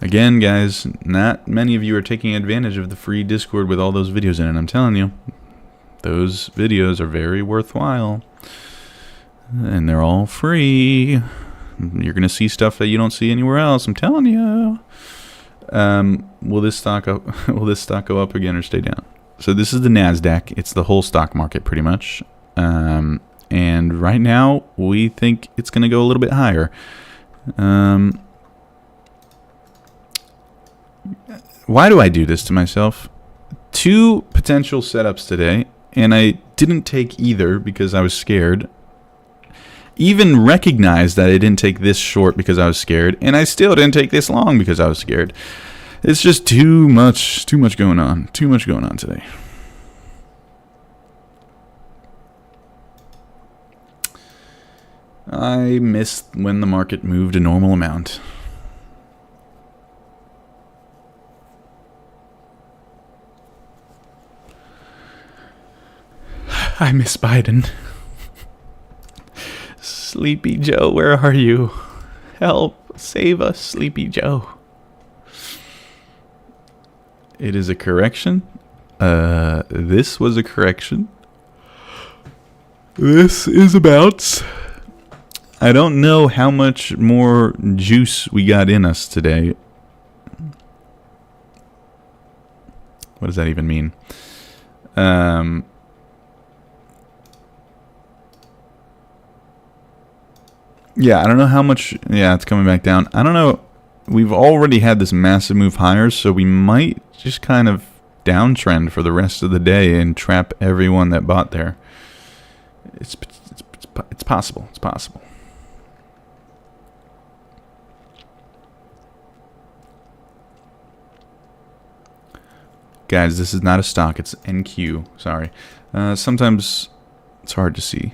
Again, guys, not many of you are taking advantage of the free Discord with all those videos in it. I'm telling you, those videos are very worthwhile. And they're all free. You're going to see stuff that you don't see anywhere else. I'm telling you. Will this stock go up again or stay down? So this is the NASDAQ. It's the whole stock market pretty much. And right now, we think it's going to go a little bit higher. Why do I do this to myself? 2 potential setups today, and I didn't take either because I was scared. Even recognized that I didn't take this short because I was scared, and I still didn't take this long because I was scared. It's just too much going on. Too much going on today. I missed when the market moved a normal amount. I miss Biden. Sleepy Joe, where are you? Help, save us, Sleepy Joe. It is a correction. This was a correction. This is a bounce. I don't know how much more juice we got in us today. What does that even mean? Yeah, I don't know how much. Yeah, it's coming back down. I don't know. We've already had this massive move higher, so we might just kind of downtrend for the rest of the day and trap everyone that bought there. It's possible. It's possible. Guys, this is not a stock. It's NQ. Sorry. Sometimes it's hard to see.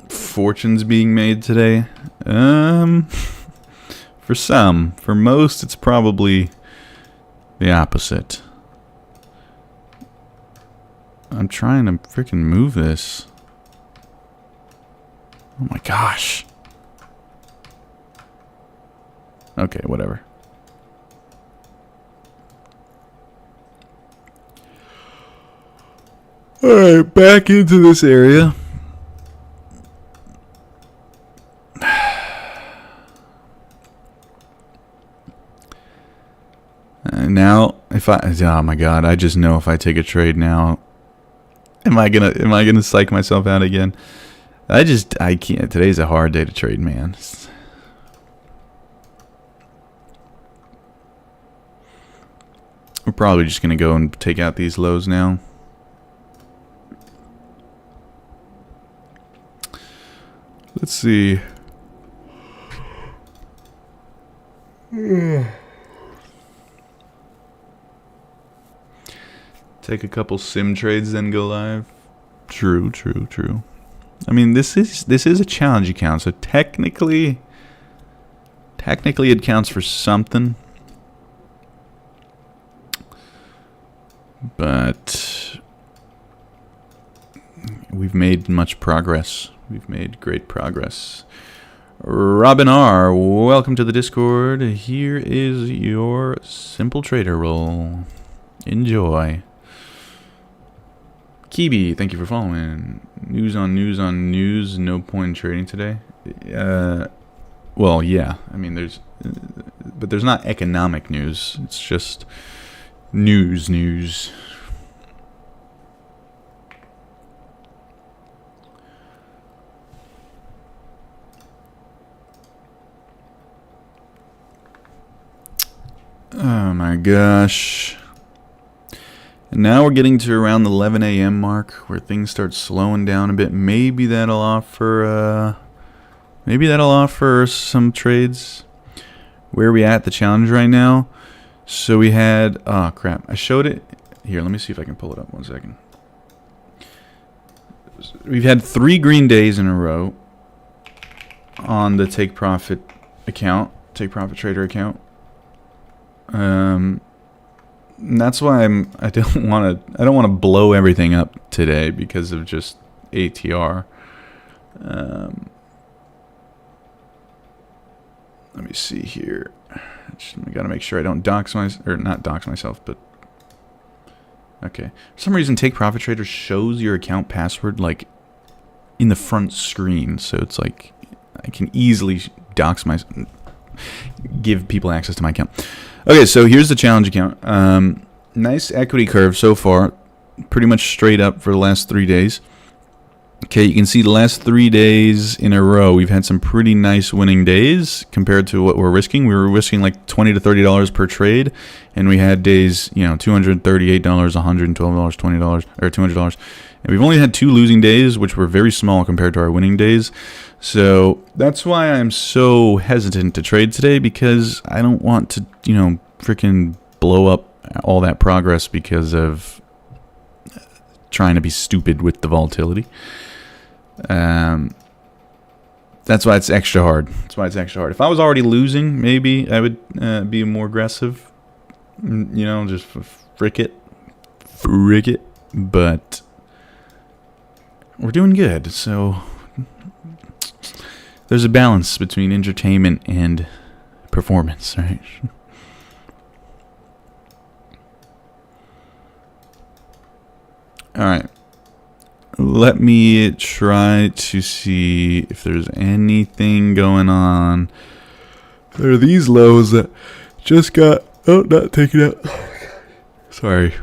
Fortunes being made today. For some. For most, it's probably the opposite. I'm trying to freaking move this. Oh my gosh. Okay, whatever. Alright, back into this area. Now, oh my god, I just know if I take a trade now, am Am I gonna psych myself out again? I can't. Today's a hard day to trade, man. We're probably just gonna go and take out these lows now. Let's see. Take a couple sim trades, then go live. True. I mean, this is a challenge account, so technically it counts for something. But we've made much progress. We've made great progress. Robin R., welcome to the Discord. Here is your simple trader roll. Enjoy. Kibi, thank you for following. News on news. No point in trading today. Well, yeah. I mean, but there's not economic news. It's just news. Oh my gosh. And now we're getting to around the 11 a.m. mark where things start slowing down a bit. Maybe that'll offer some trades. Where are we at the challenge right now? So we had, oh crap, I showed it. Here, let me see if I can pull it up 1 second. We've had 3 green days in a row on the take profit trader account. That's why I don't want to blow everything up today because of just ATR. Let me see here. I gotta make sure I don't not dox myself, but okay. For some reason, Take Profit Trader shows your account password like in the front screen, so it's like I can easily give people access to my account. Okay, so here's the challenge account. Nice equity curve so far, pretty much straight up for the last 3 days. Okay, you can see the last 3 days in a row, we've had some pretty nice winning days compared to what we're risking. We were risking like $20 to $30 per trade, and we had days, $238, $112, $20, or $200. And we've only had 2 losing days, which were very small compared to our winning days. So that's why I'm so hesitant to trade today, because I don't want to, freaking blow up all that progress because of trying to be stupid with the volatility. That's why it's extra hard. If I was already losing, maybe I would be more aggressive. Just frick it. But we're doing good, so there's a balance between entertainment and performance, right? All right. Let me try to see if there's anything going on. There are these lows that just got... Oh, not taken out. Sorry.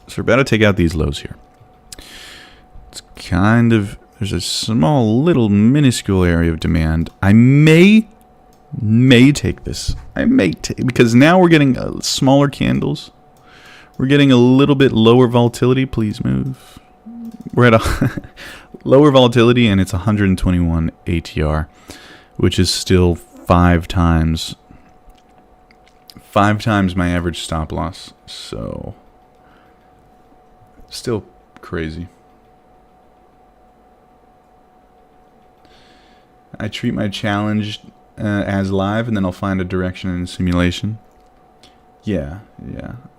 So we're about to take out these lows here. It's kind of... There's a small, little, minuscule area of demand. I may take this. Because now we're getting smaller candles. We're getting a little bit lower volatility. Please move. We're at a lower volatility, and it's 121 ATR, which is still 5 times my average stop loss. So, still crazy. I treat my challenge as live, and then I'll find a direction in simulation. Yeah.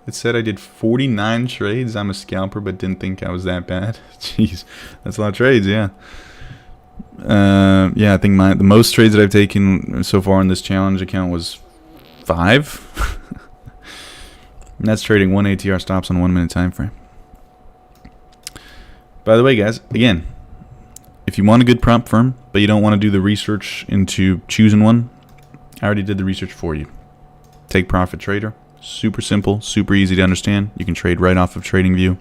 It said I did 49 trades. I'm a scalper, but didn't think I was that bad. Jeez, that's a lot of trades, yeah. Yeah, I think the most trades that I've taken so far in this challenge account was 5. And that's trading 1 ATR stops on 1 minute time frame. By the way, guys, again, if you want a good prompt firm, but you don't want to do the research into choosing one, I already did the research for you. Take Profit Trader. Super simple, super easy to understand. You can trade right off of TradingView.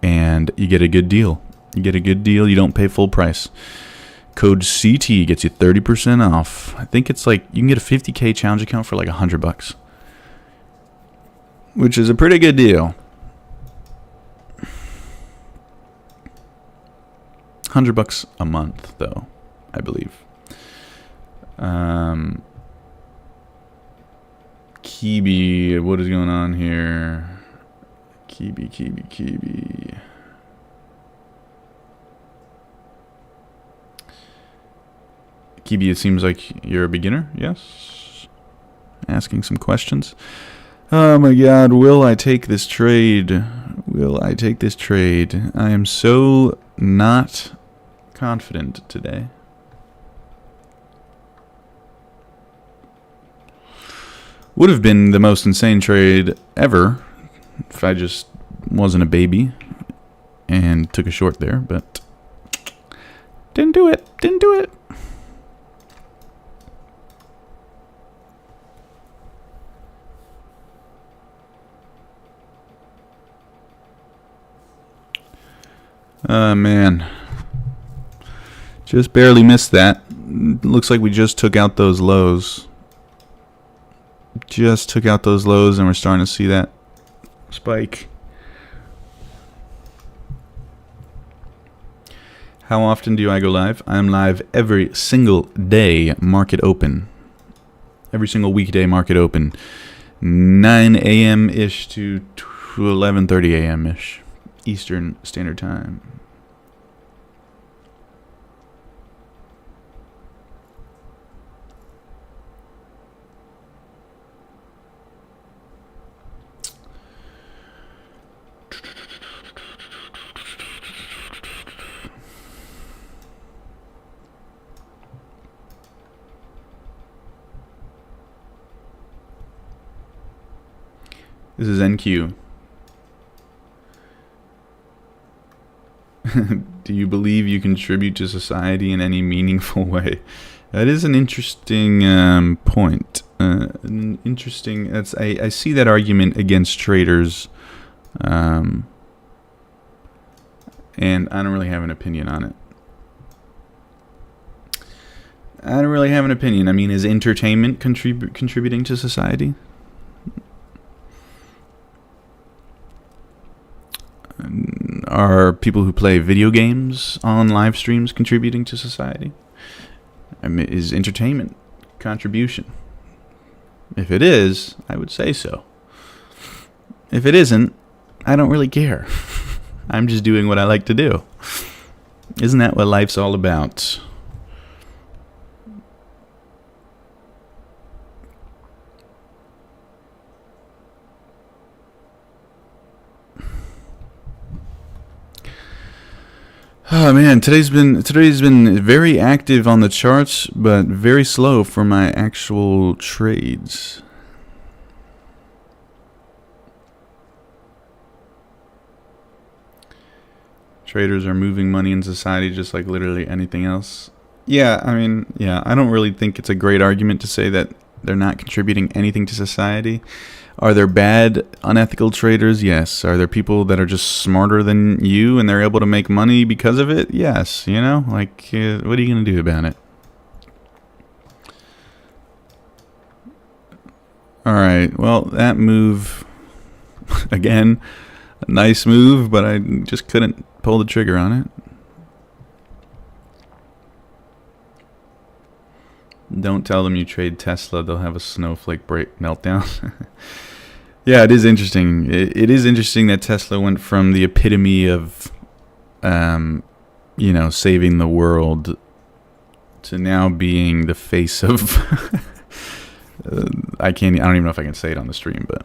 and you get a good deal. You get a good deal. You don't pay full price. Code CT gets you 30% off. I think it's like you can get a 50K challenge account for like $100, which is a pretty good deal. $100 a month, though, I believe. Kibi, what is going on here? Kibi. Kibi, it seems like you're a beginner, yes? Asking some questions. Oh my god, will I take this trade? Will I take this trade? I am so not confident today. Would have been the most insane trade ever if I just wasn't a baby and took a short there, but didn't do it. Man. Just barely missed that. Looks like we just took out those lows. And we're starting to see that spike. How often do I go live? I'm live every single day, market open. Every single weekday, market open. 9 a.m.-ish to 11:30 a.m.-ish. Eastern Standard Time. This is NQ. Do you believe you contribute to society in any meaningful way? That is an interesting point. I see that argument against traders, and I don't really have an opinion on it. I mean, is entertainment contributing to society? Are people who play video games on live streams contributing to society? I mean, is entertainment contribution? If it is, I would say so. If it isn't, I don't really care. I'm just doing what I like to do. Isn't that what life's all about? Oh man, today's been very active on the charts, but very slow for my actual trades. Traders are moving money in society just like literally anything else. Yeah, I mean, yeah, I don't really think it's a great argument to say that they're not contributing anything to society. Are there bad, unethical traders? Yes. Are there people that are just smarter than you and they're able to make money because of it? Yes. You know, like, what are you going to do about it? All right. Well, that move, again, a nice move, but I just couldn't pull the trigger on it. Don't tell them you trade Tesla. They'll have a snowflake meltdown. Yeah, it is interesting. It is interesting that Tesla went from the epitome of, saving the world to now being the face of. I don't even know if I can say it on the stream, but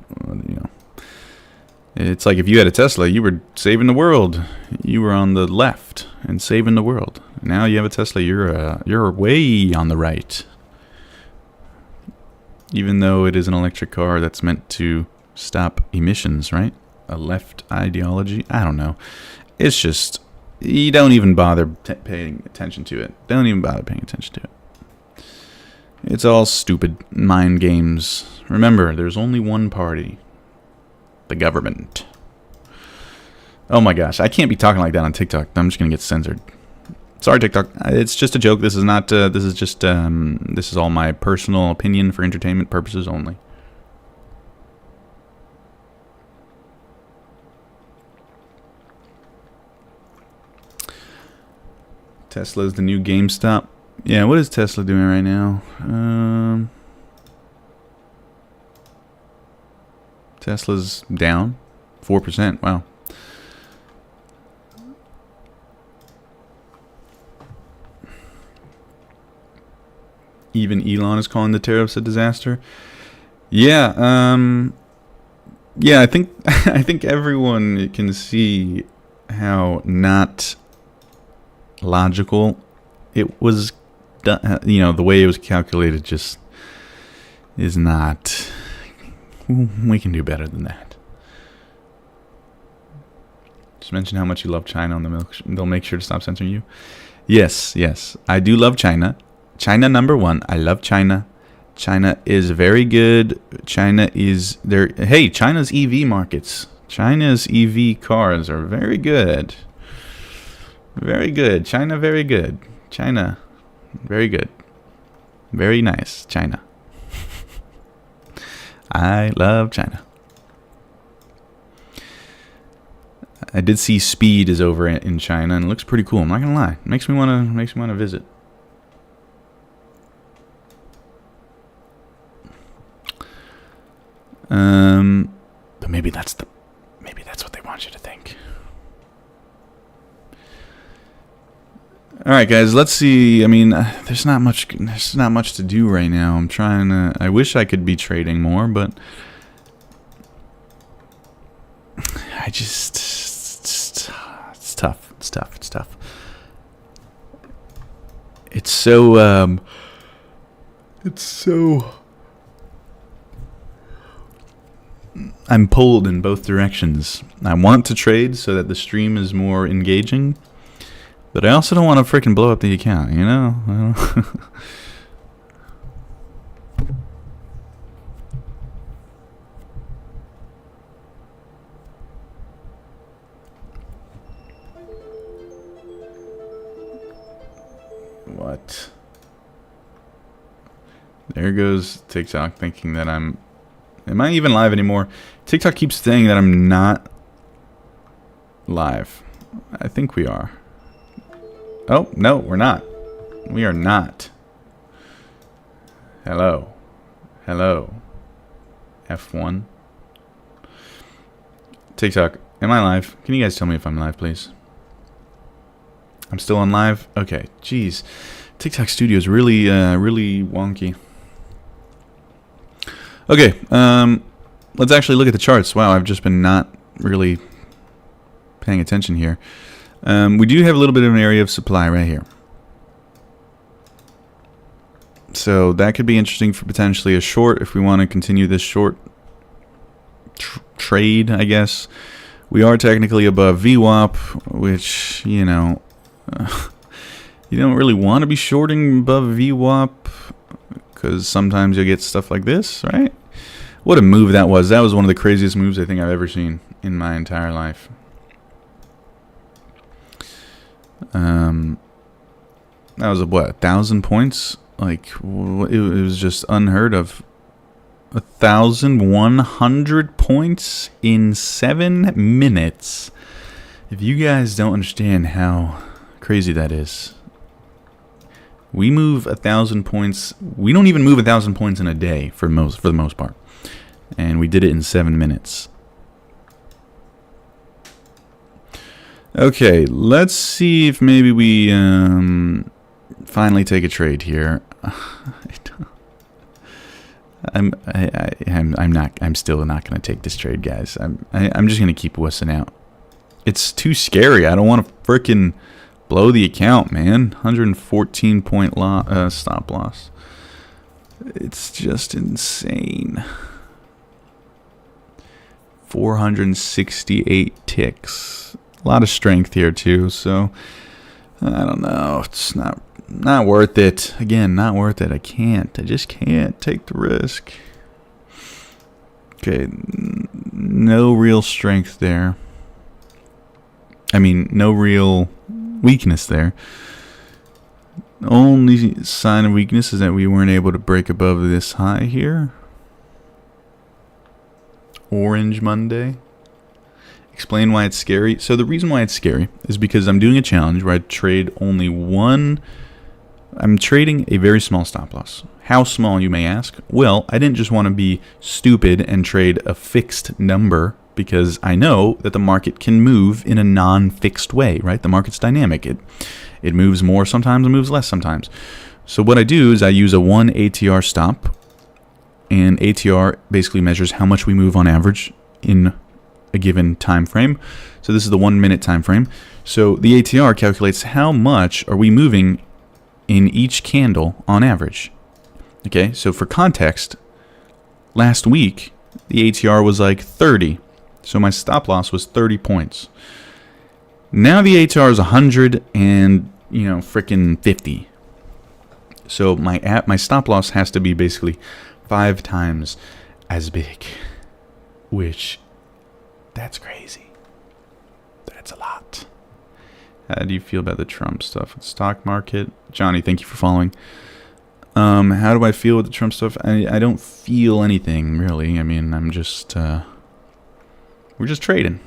it's like if you had a Tesla, you were saving the world. You were on the left and saving the world. Now you have a Tesla, you're way on the right. Even though it is an electric car that's meant to stop emissions, right? A left ideology? I don't know. It's just, you don't even bother paying attention to it. Don't even bother paying attention to it. It's all stupid mind games. Remember, there's only one party. The government. Oh my gosh, I can't be talking like that on TikTok. I'm just gonna get censored. Sorry, TikTok. It's just a joke. This is not. This is just. This is all my personal opinion for entertainment purposes only. Tesla's the new GameStop. Yeah, what is Tesla doing right now? Tesla's down 4%. Wow. Even Elon is calling the tariffs a disaster. Yeah, yeah, I think I think everyone can see how not logical it was done. You know, the way it was calculated just is not. We can do better than that. Just mention how much you love China and they'll make sure to stop censoring you. Yes, yes, I do love China. China #1. I love China. China is very good. China is there. Hey, China's EV markets. China's EV cars are very good. Very good. China, very good. China, very good. Very nice. China. I love China. I did see Speed is over in China and it looks pretty cool. I'm not gonna lie. Makes me wanna visit. But maybe that's what they want you to think. All right, guys. Let's see. I mean, there's not much to do right now. I'm trying to. I wish I could be trading more, but I just. It's tough. It's tough. It's tough. It's so. It's so. I'm pulled in both directions. I want to trade so that the stream is more engaging, but I also don't want to freaking blow up the account, you know? What? There goes TikTok thinking that I'm... Am I even live anymore? TikTok keeps saying that I'm not live. I think we are. Oh, no, we're not. We are not. Hello. Hello. F1. TikTok, am I live? Can you guys tell me if I'm live, please? I'm still on live? Okay, jeez. TikTok Studio is really, really wonky. Okay, let's actually look at the charts. Wow, I've just been not really paying attention here. We do have a little bit of an area of supply right here. So that could be interesting for potentially a short if we want to continue this short trade, I guess. We are technically above VWAP, which, you know, you don't really want to be shorting above VWAP because sometimes you'll get stuff like this, right? What a move that was. That was one of the craziest moves I think I've ever seen in my entire life. That was what, 1,000 points? Like, it was just unheard of. 1,100 points in 7 minutes. If you guys don't understand how crazy that is, we move 1,000 points. We don't even move 1,000 points in a day for the most part, and we did it in 7 minutes. Okay, let's see if maybe we finally take a trade here. I'm still not gonna take this trade, guys. I'm just gonna keep wussing out. It's too scary. I don't want to frickin' blow the account, man. 114 point stop loss. It's just insane. 468 ticks. A lot of strength here too, so I don't know. It's not worth it. Again, not worth it. I just can't take the risk. Okay, no real strength there. I mean, no real weakness there. The only sign of weakness is that we weren't able to break above this high here. Orange Monday. Explain why it's scary. So the reason why it's scary is because I'm doing a challenge where I trade only one. I'm trading a very small stop loss. How small, you may ask? Well, I didn't just want to be stupid and trade a fixed number, because I know that the market can move in a non-fixed way, right? The market's dynamic. It moves more sometimes and moves less sometimes. So what I do is I use a 1 ATR stop, and ATR basically measures how much we move on average in a given time frame. So this is the 1 minute time frame. So the ATR calculates how much are we moving in each candle on average. Okay, so for context, last week the ATR was like 30. So my stop loss was 30 points. Now the ATR is 100 and, freaking 50. So my stop loss has to be basically 5 times as big, which that's crazy. That's a lot. How do you feel about the Trump stuff with the stock market? Johnny, thank you for following. How do I feel with the Trump stuff? I don't feel anything really. I mean, I'm just we're just trading.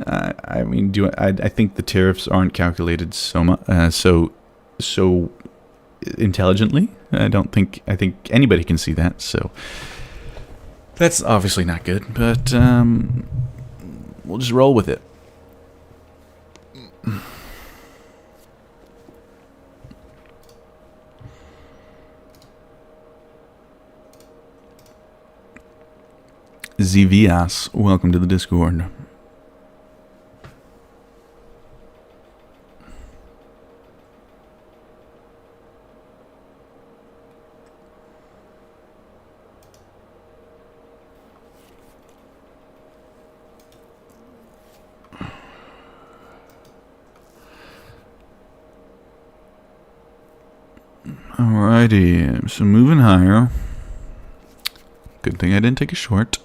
I mean, I think the tariffs aren't calculated so much, so intelligently. I think anybody can see that. So that's obviously not good. But we'll just roll with it. ZVS, welcome to the Discord. Alrighty, so moving higher. Good thing I didn't take a short.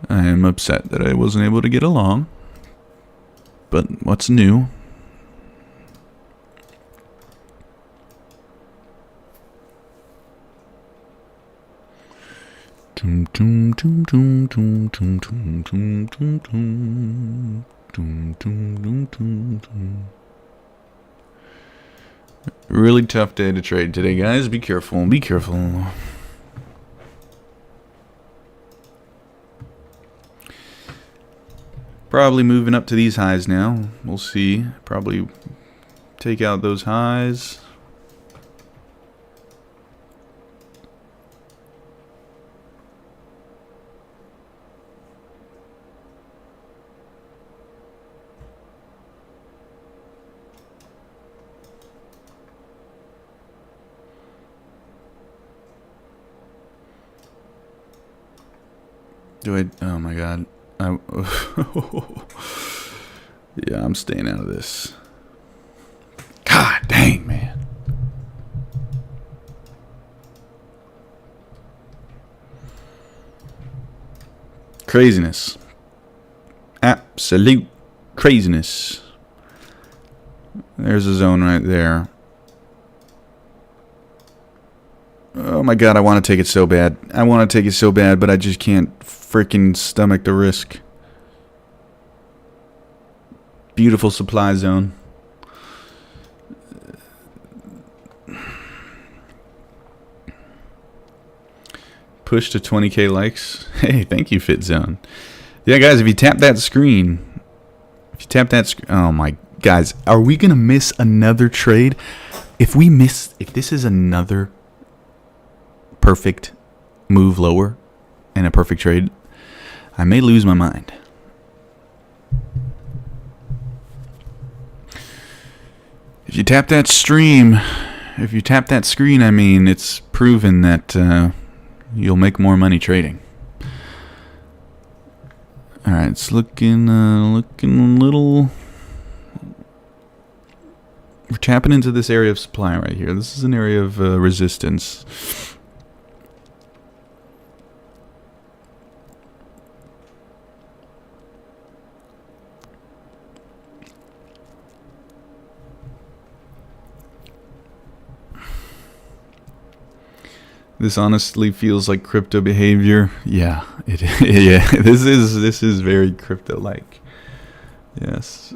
I am upset that I wasn't able to get along. But what's new? Really tough day to trade today, guys. Be careful. Be careful. Probably moving up to these highs now. We'll see. Probably take out those highs. Oh my god. Yeah, I'm staying out of this. God dang, man. Craziness. Absolute craziness. There's a zone right there. Oh my god, I want to take it so bad. I want to take it so bad, but I just can't freaking stomach the risk. Beautiful supply zone. Push to 20k likes. Hey, thank you, Fit Zone. Yeah, guys, if you tap that screen, oh my, guys, are we gonna miss another trade? If this is another perfect move lower and a perfect trade, I may lose my mind. If you tap that screen, I mean, it's proven that you'll make more money trading. All right, it's looking a little. We're tapping into this area of supply right here. This is an area of resistance. This honestly feels like crypto behavior. Yeah, yeah, this is very crypto-like. Yes.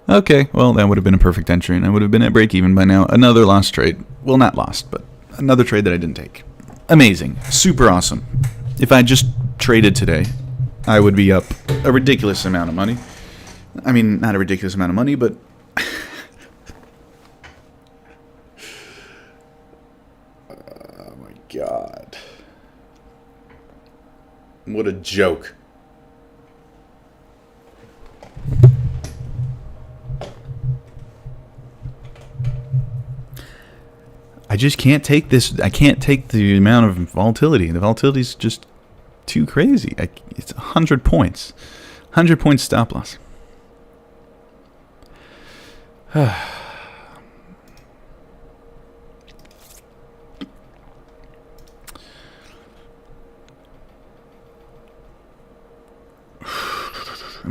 Okay, well, that would have been a perfect entry, and I would have been at break-even by now. Another lost trade. Well, not lost, but another trade that I didn't take. Amazing. Super awesome. If I just traded today, I would be up a ridiculous amount of money. I mean, not a ridiculous amount of money, but... oh, my God. What a joke. I just can't take this. I can't take the amount of volatility. The volatility is just too crazy. It's 100 points. 100 points stop loss. Am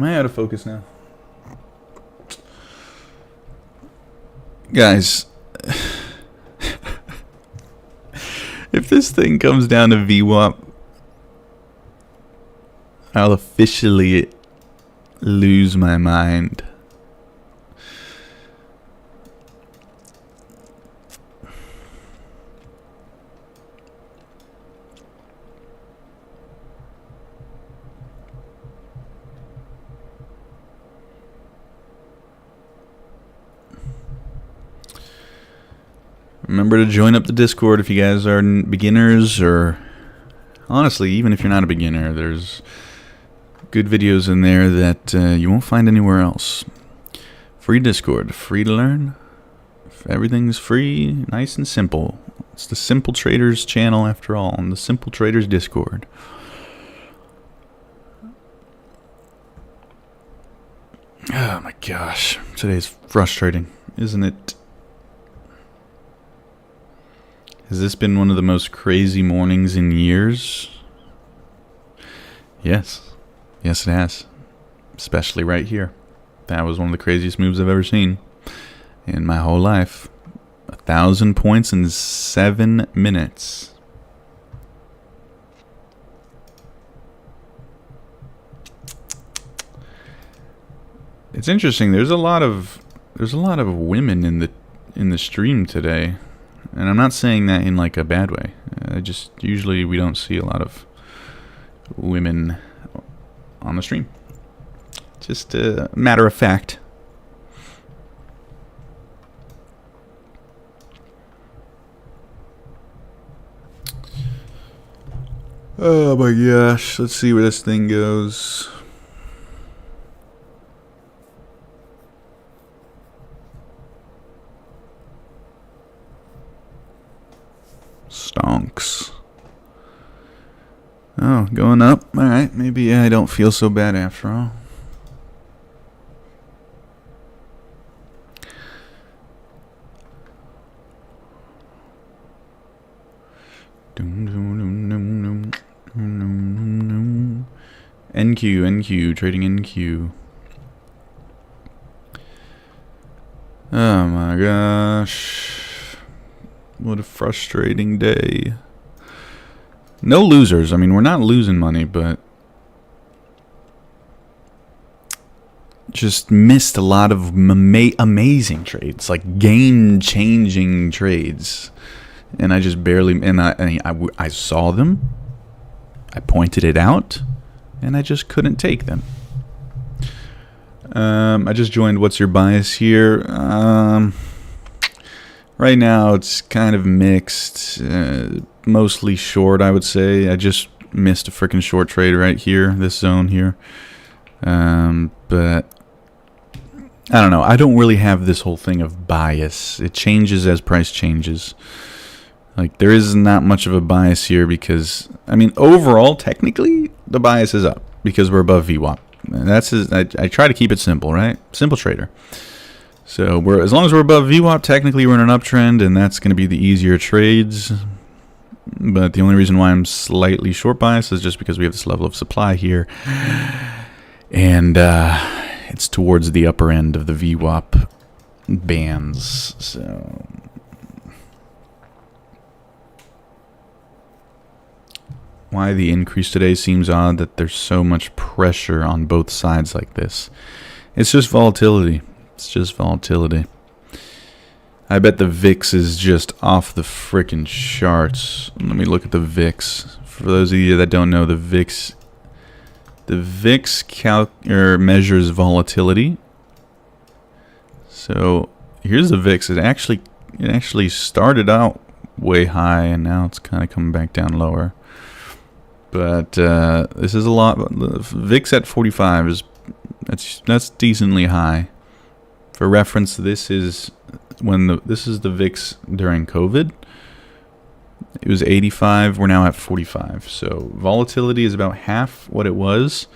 I out of focus now? Guys, if this thing comes down to VWAP, I'll officially lose my mind. Remember to join up the Discord if you guys are beginners, or honestly, even if you're not a beginner, there's good videos in there that you won't find anywhere else. Free Discord, free to learn. Everything's free, nice and simple. It's the Simple Traders channel after all, on the Simple Traders Discord. Oh my gosh, today's frustrating, isn't it? Has this been one of the most crazy mornings in years? Yes. Yes, it has. Especially right here. That was one of the craziest moves I've ever seen in my whole life. 1,000 points in 7 minutes. It's interesting. There's a lot of women in the stream today. And I'm not saying that in like a bad way. Usually we don't see a lot of women on the stream. Just a matter of fact. Oh my gosh, let's see where this thing goes. Stonks. Oh, going up. Alright, maybe I don't feel so bad after all. NQ, trading NQ. Oh my gosh. What a frustrating day. No losers. I mean, we're not losing money, but just missed a lot of amazing trades, like game-changing trades. And I just barely, I saw them, I pointed it out, and I just couldn't take them. I just joined What's Your Bias here. Right now it's kind of mixed, mostly short, I would say. I just missed a freaking short trade right here, this zone here. But I don't know. I don't really have this whole thing of bias. It changes as price changes. Like, there is not much of a bias here because, I mean, overall, technically, the bias is up because we're above VWAP. I try to keep it simple, right? Simple trader. So as long as we're above VWAP, technically we're in an uptrend, and that's going to be the easier trades. But the only reason why I'm slightly short biased is just because we have this level of supply here, and it's towards the upper end of the VWAP bands. So why the increase today seems odd, that there's so much pressure on both sides like this. It's just volatility. It's just volatility. I bet the VIX is just off the frickin' charts. Let me look at the VIX. For those of you that don't know, the VIX measures volatility. So here's the VIX. It actually started out way high, and now it's kind of coming back down lower. But this is a lot. The VIX at 45 is that's decently high. For reference, this is the VIX during COVID. It was 85. We're now at 45. So volatility is about half what it was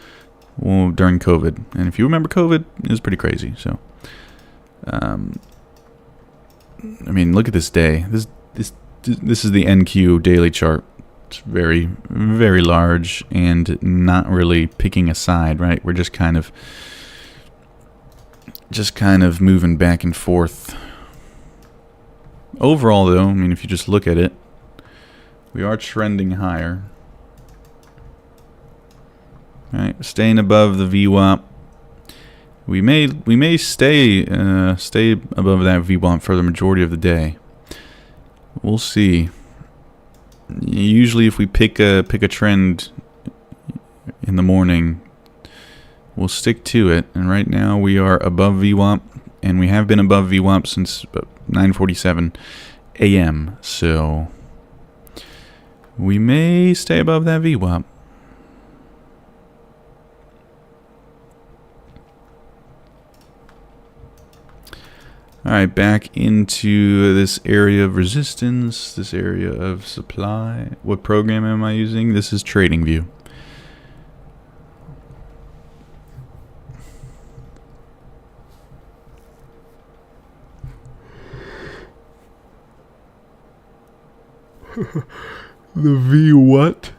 during COVID. And if you remember COVID, it was pretty crazy. So, I mean, look at this day. This is the NQ daily chart. It's very, very large and not really picking a side, right? We're just kind of moving back and forth. Overall, though, I mean, if you just look at it, we are trending higher. All right, staying above the VWAP. We may stay above that VWAP for the majority of the day. We'll see. Usually, if we pick a trend in the morning, we'll stick to it. And right now, we are above VWAP, and we have been above VWAP since 9:47 a.m. So we may stay above that VWAP. Alright, back into this area of resistance, this area of supply. What program am I using? This is TradingView. The VWAP.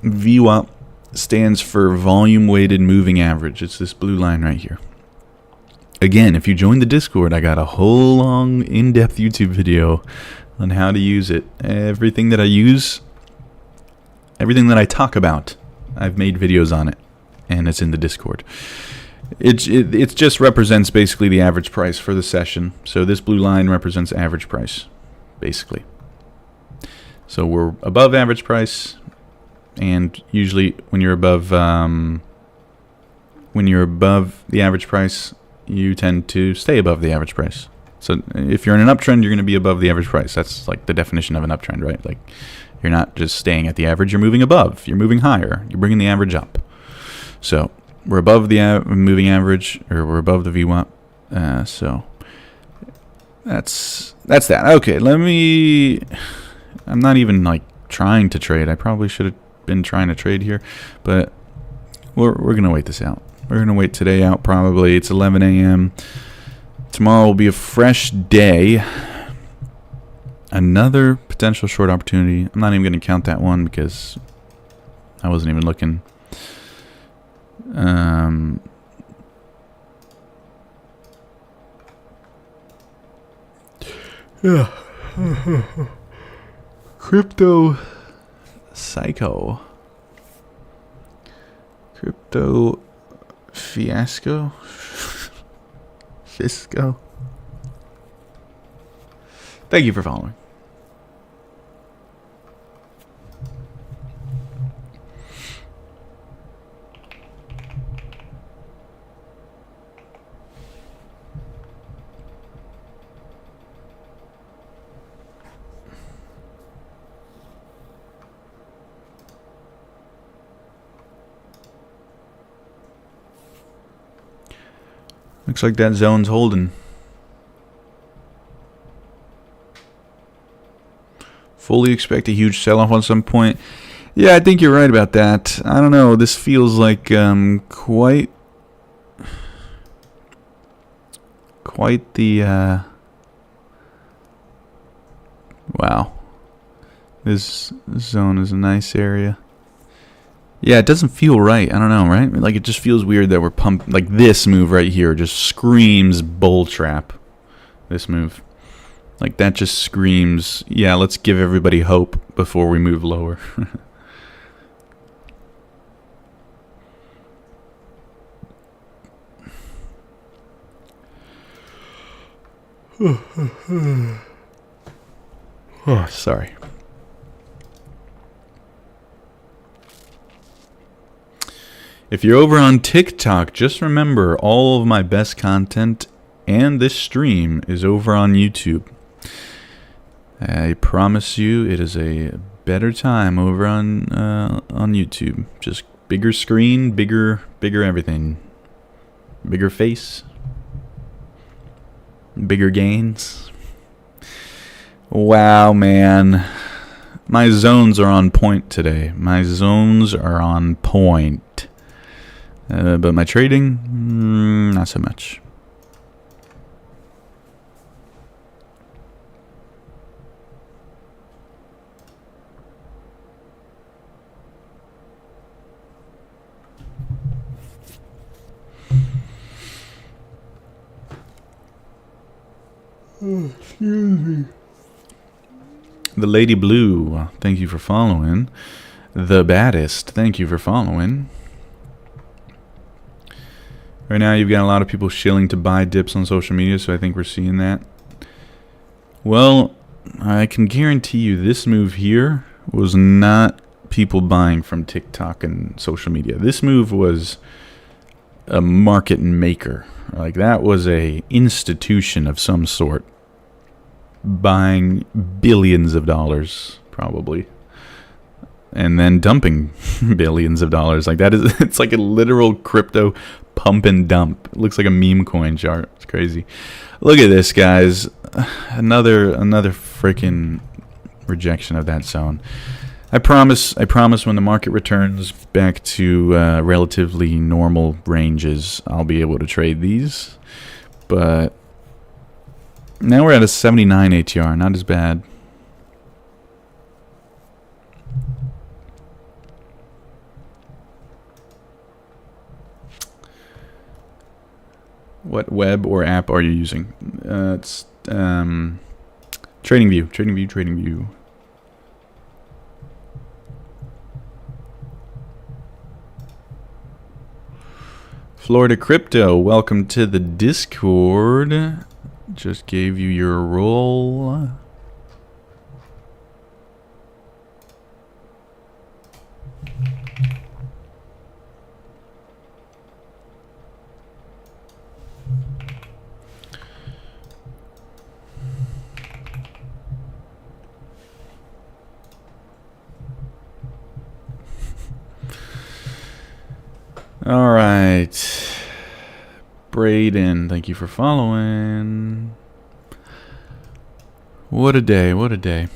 VWAP stands for volume weighted moving average. It's this blue line right here. Again, if you join the Discord, I got a whole long, in-depth YouTube video on how to use it. Everything that I use, everything that I talk about, I've made videos on it, and it's in the Discord. It just represents basically the average price for the session. So this blue line represents average price, basically. So we're above average price, and usually when you're above the average price, you tend to stay above the average price. So if you're in an uptrend, you're going to be above the average price. That's like the definition of an uptrend, right? Like you're not just staying at the average, you're moving above. You're moving higher. You're bringing the average up. So we're above the moving average, or we're above the VWAP. So that's that. Okay, I'm not even like trying to trade. I probably should have been trying to trade here, but we're going to wait this out. We're going to wait today out probably. It's 11 a.m. Tomorrow will be a fresh day. Another potential short opportunity. I'm not even going to count that one because I wasn't even looking. Yeah. Crypto psycho. Crypto fiasco. Fisco. Thank you for following. Looks like that zone's holding. Fully expect a huge sell-off on some point. Yeah, I think you're right about that. I don't know. This feels like quite the wow. This zone is a nice area. Yeah, it doesn't feel right. I don't know, right? Like, it just feels weird that we're pumped. Like, this move right here just screams bull trap. This move. Like, that just screams, yeah, let's give everybody hope before we move lower. Oh, sorry. If you're over on TikTok, just remember all of my best content and this stream is over on YouTube. I promise you it is a better time over on YouTube. Just bigger screen, bigger everything. Bigger face. Bigger gains. Wow, man. My zones are on point today. My zones are on point. But my trading, not so much. Oh, excuse me. The Lady Blue, thank you for following. The Baddest, thank you for following. Right now, you've got a lot of people shilling to buy dips on social media, so I think we're seeing that. Well, I can guarantee you this move here was not people buying from TikTok and social media. This move was a market maker. Like, that was a institution of some sort buying billions of dollars, probably, and then dumping billions of dollars. Like, that is, it's like a literal crypto pump and dump. It looks like a meme coin chart. It's crazy. Look at this, guys. Another freaking rejection of that zone. I promise when the market returns back to relatively normal ranges, I'll be able to trade these. But now we're at a 79 ATR, not as bad. What web or app are you using? It's TradingView. Florida Crypto, welcome to the Discord. Just gave you your role. All right, Braden, thank you for following. What a day, what a day.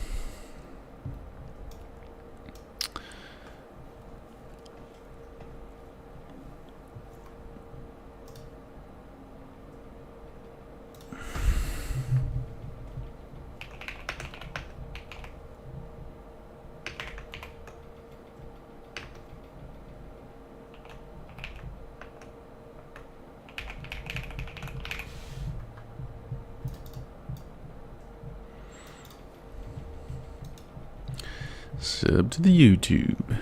Sub to the YouTube.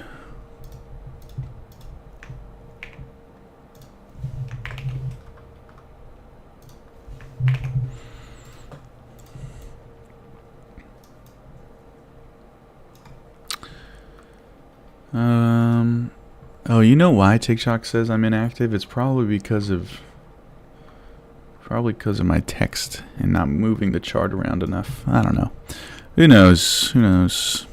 Oh, you know why TikTok says I'm inactive? It's probably because of my text and not moving the chart around enough. I don't know. Who knows? Who knows?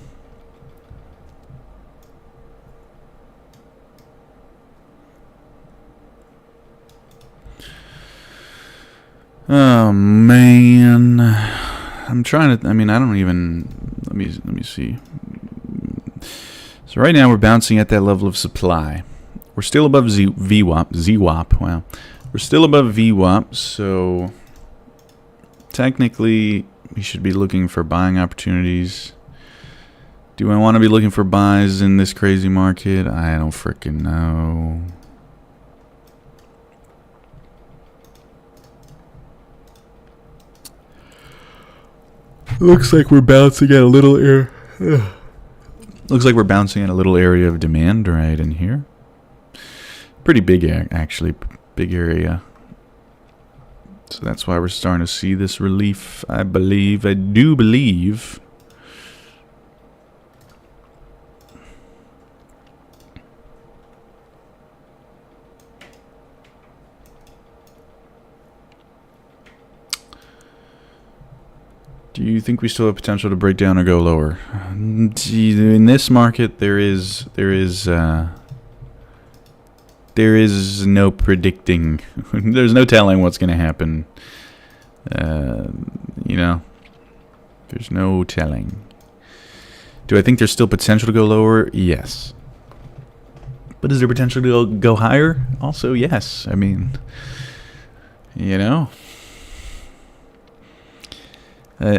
Oh man, I'm trying to. I mean, I don't even. Let me see. So right now we're bouncing at that level of supply. We're still above VWAP. Wow, we're still above VWAP. So technically, we should be looking for buying opportunities. Do I want to be looking for buys in this crazy market? I don't freaking know. Looks like we're bouncing at a little air. Looks like we're bouncing at a little area of demand right in here. Pretty big, actually. Big area. So that's why we're starting to see this relief, I believe. I do believe. Do you think we still have potential to break down or go lower? In this market, there is no predicting. There's no telling what's going to happen. You know, there's no telling. Do I think there's still potential to go lower? Yes. But is there potential to go higher? Also, yes. I mean, you know.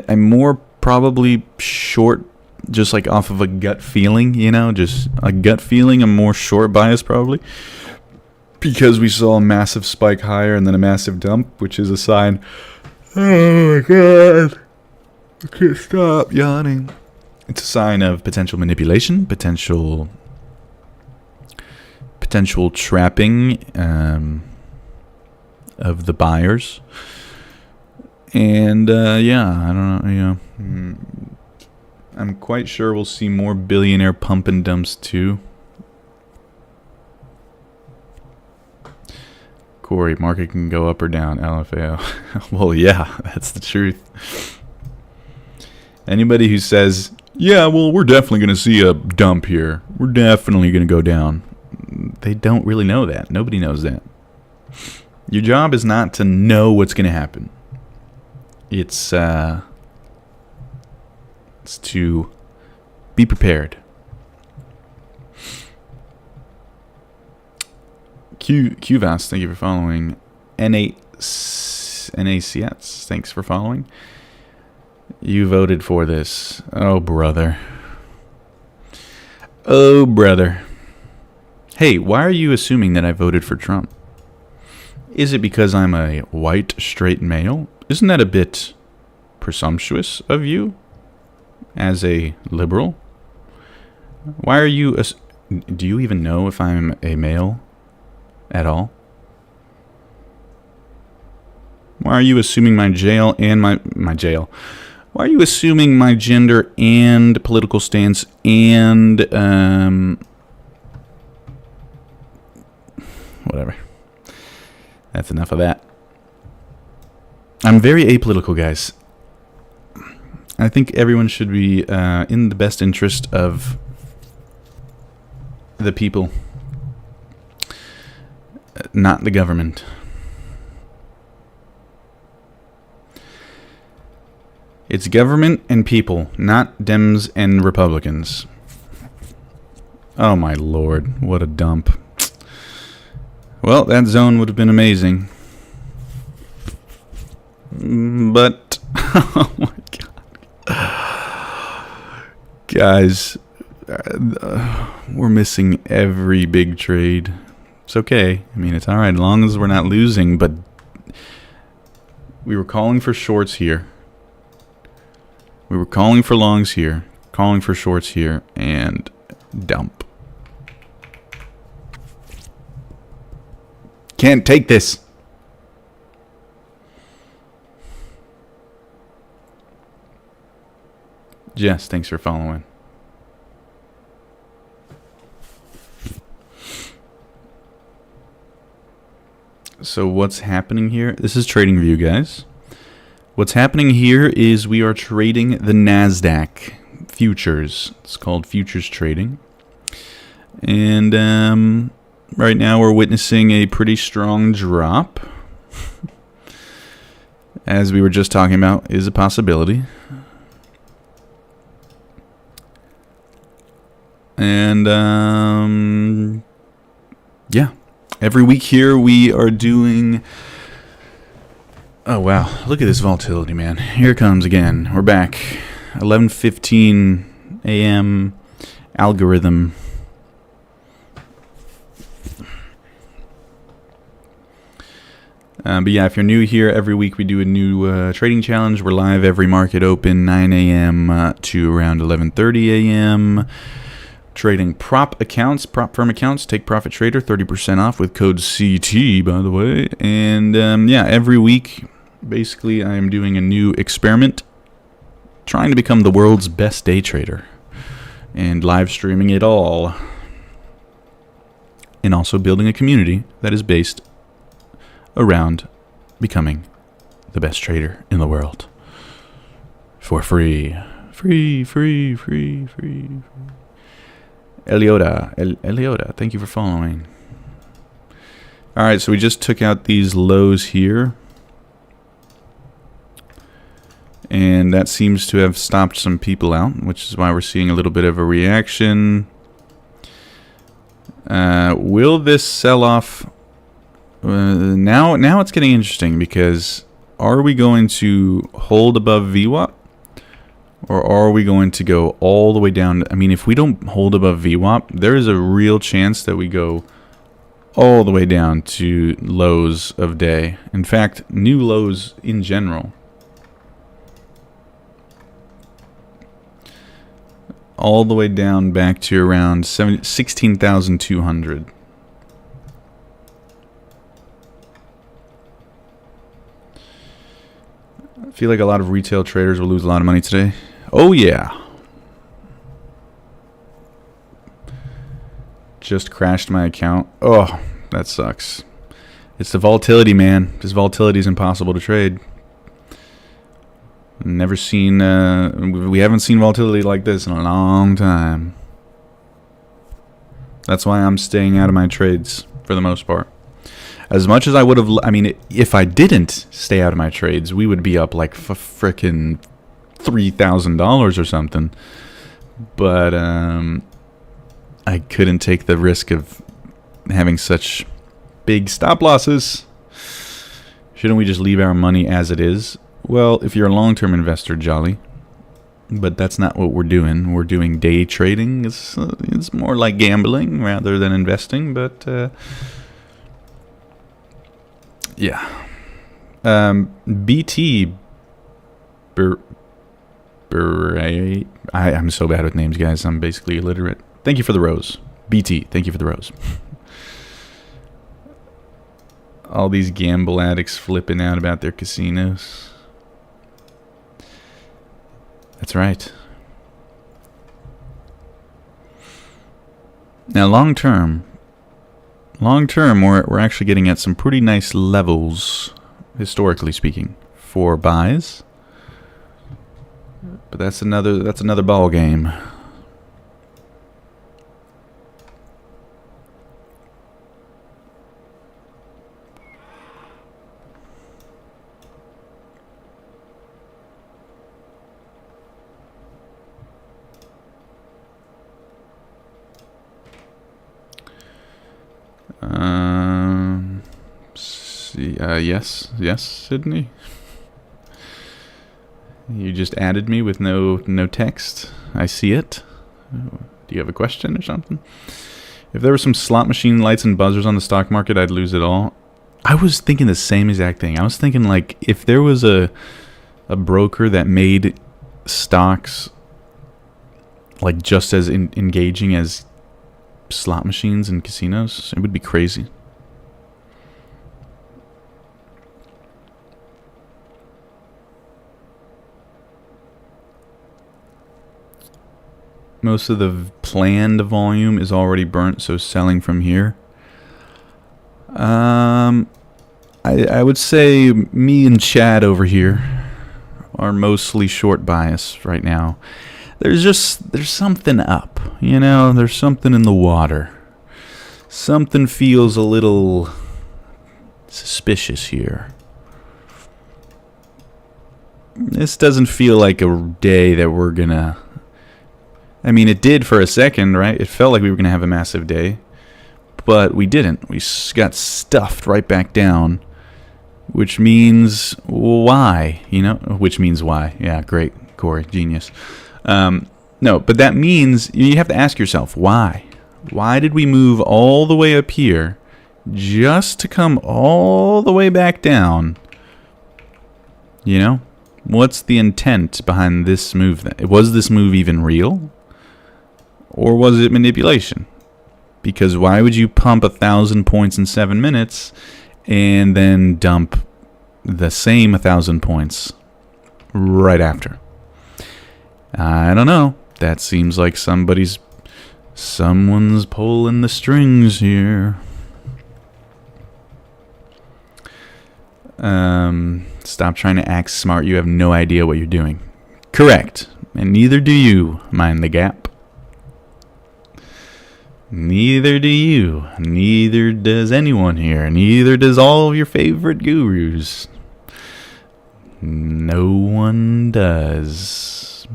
I'm more probably short, just like off of a gut feeling, you know, just a gut feeling. I'm more short bias probably because we saw a massive spike higher and then a massive dump, which is a sign. Oh my god, I can't stop yawning. It's a sign of potential manipulation, potential trapping of the buyers. And, yeah, I don't know, you know, I'm quite sure we'll see more billionaire pump and dumps, too. Corey, market can go up or down, LFAO. Well, yeah, that's the truth. Anybody who says, yeah, well, we're definitely going to see a dump here. We're definitely going to go down. They don't really know that. Nobody knows that. Your job is not to know what's going to happen. It's to be prepared. QVAS, thank you for following. NACS, thanks for following. You voted for this. Oh, brother. Oh, brother. Hey, why are you assuming that I voted for Trump? Is it because I'm a white, straight male? Isn't that a bit presumptuous of you as a liberal? Why are you... do you even know if I'm a male at all? Why are you assuming my jail and my jail? Why are you assuming my gender and political stance and... whatever. That's enough of that. I'm very apolitical, guys. I think everyone should be in the best interest of the people, not the government. It's government and people, not Dems and Republicans. Oh my lord, what a dump. Well, that zone would have been amazing. But, oh my god. Guys, we're missing every big trade. It's okay. I mean, it's alright as long as we're not losing, but we were calling for shorts here. We were calling for longs here, calling for shorts here, and dump. Can't take this. Jess, thanks for following. So what's happening here? This is TradingView, guys. What's happening here is we are trading the NASDAQ futures. It's called futures trading. And right now we're witnessing a pretty strong drop. As we were just talking about, is a possibility. And yeah, every week here we are doing... Oh wow, look at this volatility, man. Here it comes again. We're back. 11:15 a.m. algorithm. But yeah, if you're new here, every week we do a new trading challenge. We're live every market open, 9 a.m. To around 11:30 a.m. Trading prop firm accounts. Take Profit Trader, 30% off with code CT, by the way. And yeah, every week, basically, I am doing a new experiment, trying to become the world's best day trader, and live streaming it all, and also building a community that is based around becoming the best trader in the world for free. Free. Eliota, thank you for following. Alright, so we just took out these lows here, and that seems to have stopped some people out, which is why we're seeing a little bit of a reaction. Will this sell off? Now it's getting interesting, because are we going to hold above VWAP, or are we going to go all the way down? I mean, if we don't hold above VWAP, there is a real chance that we go all the way down to lows of day. In fact, new lows in general. All the way down back to around 16,200. I feel like a lot of retail traders will lose a lot of money today. Oh yeah. Just crashed my account. Oh, that sucks. It's the volatility, man. This volatility is impossible to trade. Never seen, we haven't seen volatility like this in a long time. That's why I'm staying out of my trades for the most part. As much as I would have, I mean, if I didn't stay out of my trades, we would be up like frickin' $3,000 or something. But I couldn't take the risk of having such big stop losses. Shouldn't we just leave our money as it is? Well, if you're a long-term investor, jolly. But that's not what we're doing. We're doing day trading. It's more like gambling rather than investing, but yeah. BT. I'm so bad with names, guys. I'm basically illiterate. Thank you for the rose. BT, thank you for the rose. All these gamble addicts flipping out about their casinos. That's right. Now, long term, we're actually getting at some pretty nice levels, historically speaking, for buys. But that's another ball game. Yes, Sydney. You just added me with no text. I see it. Do you have a question or something? If there were some slot machine lights and buzzers on the stock market, I'd lose it all. I was thinking the same exact thing. I was thinking, like, if there was a broker that made stocks like just as engaging as slot machines and casinos, it would be crazy. Most of the planned volume is already burnt, so selling from here. I would say me and Chad over here are mostly short bias right now. There's something up, you know. There's something in the water. Something feels a little suspicious here. This doesn't feel like a day that we're gonna... I mean, it did for a second, right? It felt like we were going to have a massive day. But we didn't. We got stuffed right back down. Which means why? You know? Which means why. Yeah, great. Corey, genius. No, but that means you have to ask yourself, why? Why did we move all the way up here just to come all the way back down. You know? What's the intent behind this move then? Was this move even real? Or was it manipulation? Because why would you pump 1,000 points in 7 minutes and then dump the same 1,000 points right after? I don't know. That seems like someone's pulling the strings here. Stop trying to act smart. You have no idea what you're doing. Correct. And neither do you, mind the gap. Neither do you. Neither does anyone here. Neither does all of your favorite gurus. No one does.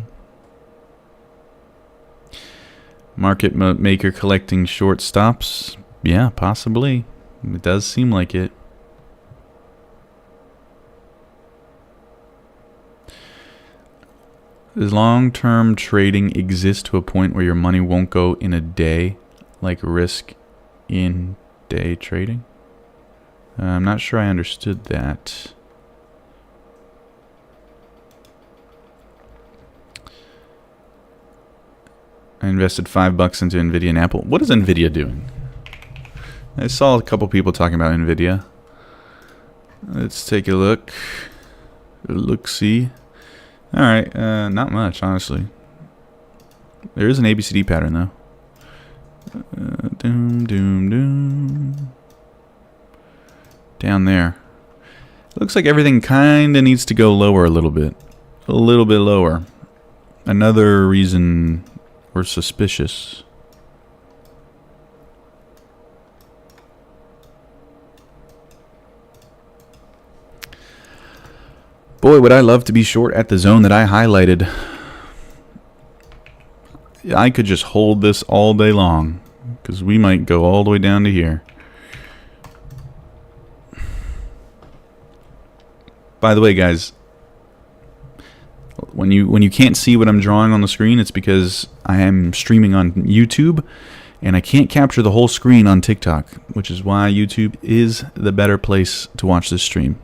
Market maker collecting short stops? Yeah, possibly. It does seem like it. Does long-term trading exist to a point where your money won't go in a day, like risk in day trading? I'm not sure I understood that. I invested $5 into Nvidia and Apple. What is Nvidia doing? I saw a couple people talking about Nvidia. Let's take a look. Look-see. Alright, not much, honestly. There is an ABCD pattern, though. Doom, doom, doom. Down there. Looks like everything kind of needs to go lower a little bit. A little bit lower. Another reason we're suspicious. Boy, would I love to be short at the zone that I highlighted. I could just hold this all day long, because we might go all the way down to here. By the way, guys, when you can't see what I'm drawing on the screen, it's because I am streaming on YouTube, and I can't capture the whole screen on TikTok, which is why YouTube is the better place to watch this stream.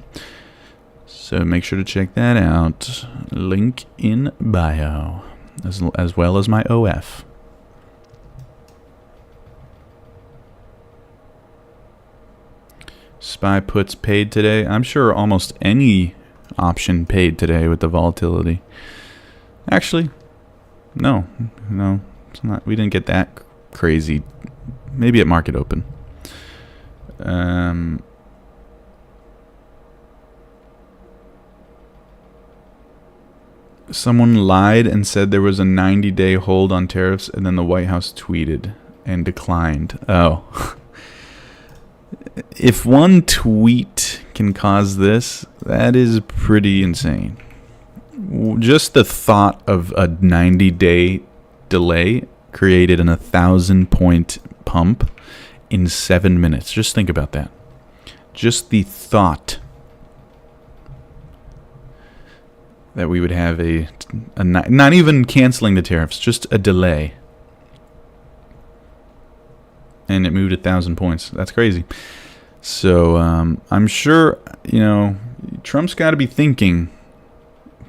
So make sure to check that out. Link in bio, as well as my OF. SPY puts paid today. I'm sure almost any option paid today with the volatility. Actually, no, it's not. We didn't get that crazy. Maybe at market open. Someone lied and said there was a 90-day hold on tariffs, and then the White House tweeted and declined. Oh. If one tweet can cause this, that is pretty insane. Just the thought of a 90-day delay created an 1,000-point pump in 7 minutes. Just think about that. Just the thought that we would have a not even canceling the tariffs, just a delay. And it moved 1,000 points. That's crazy. So I'm sure, Trump's got to be thinking,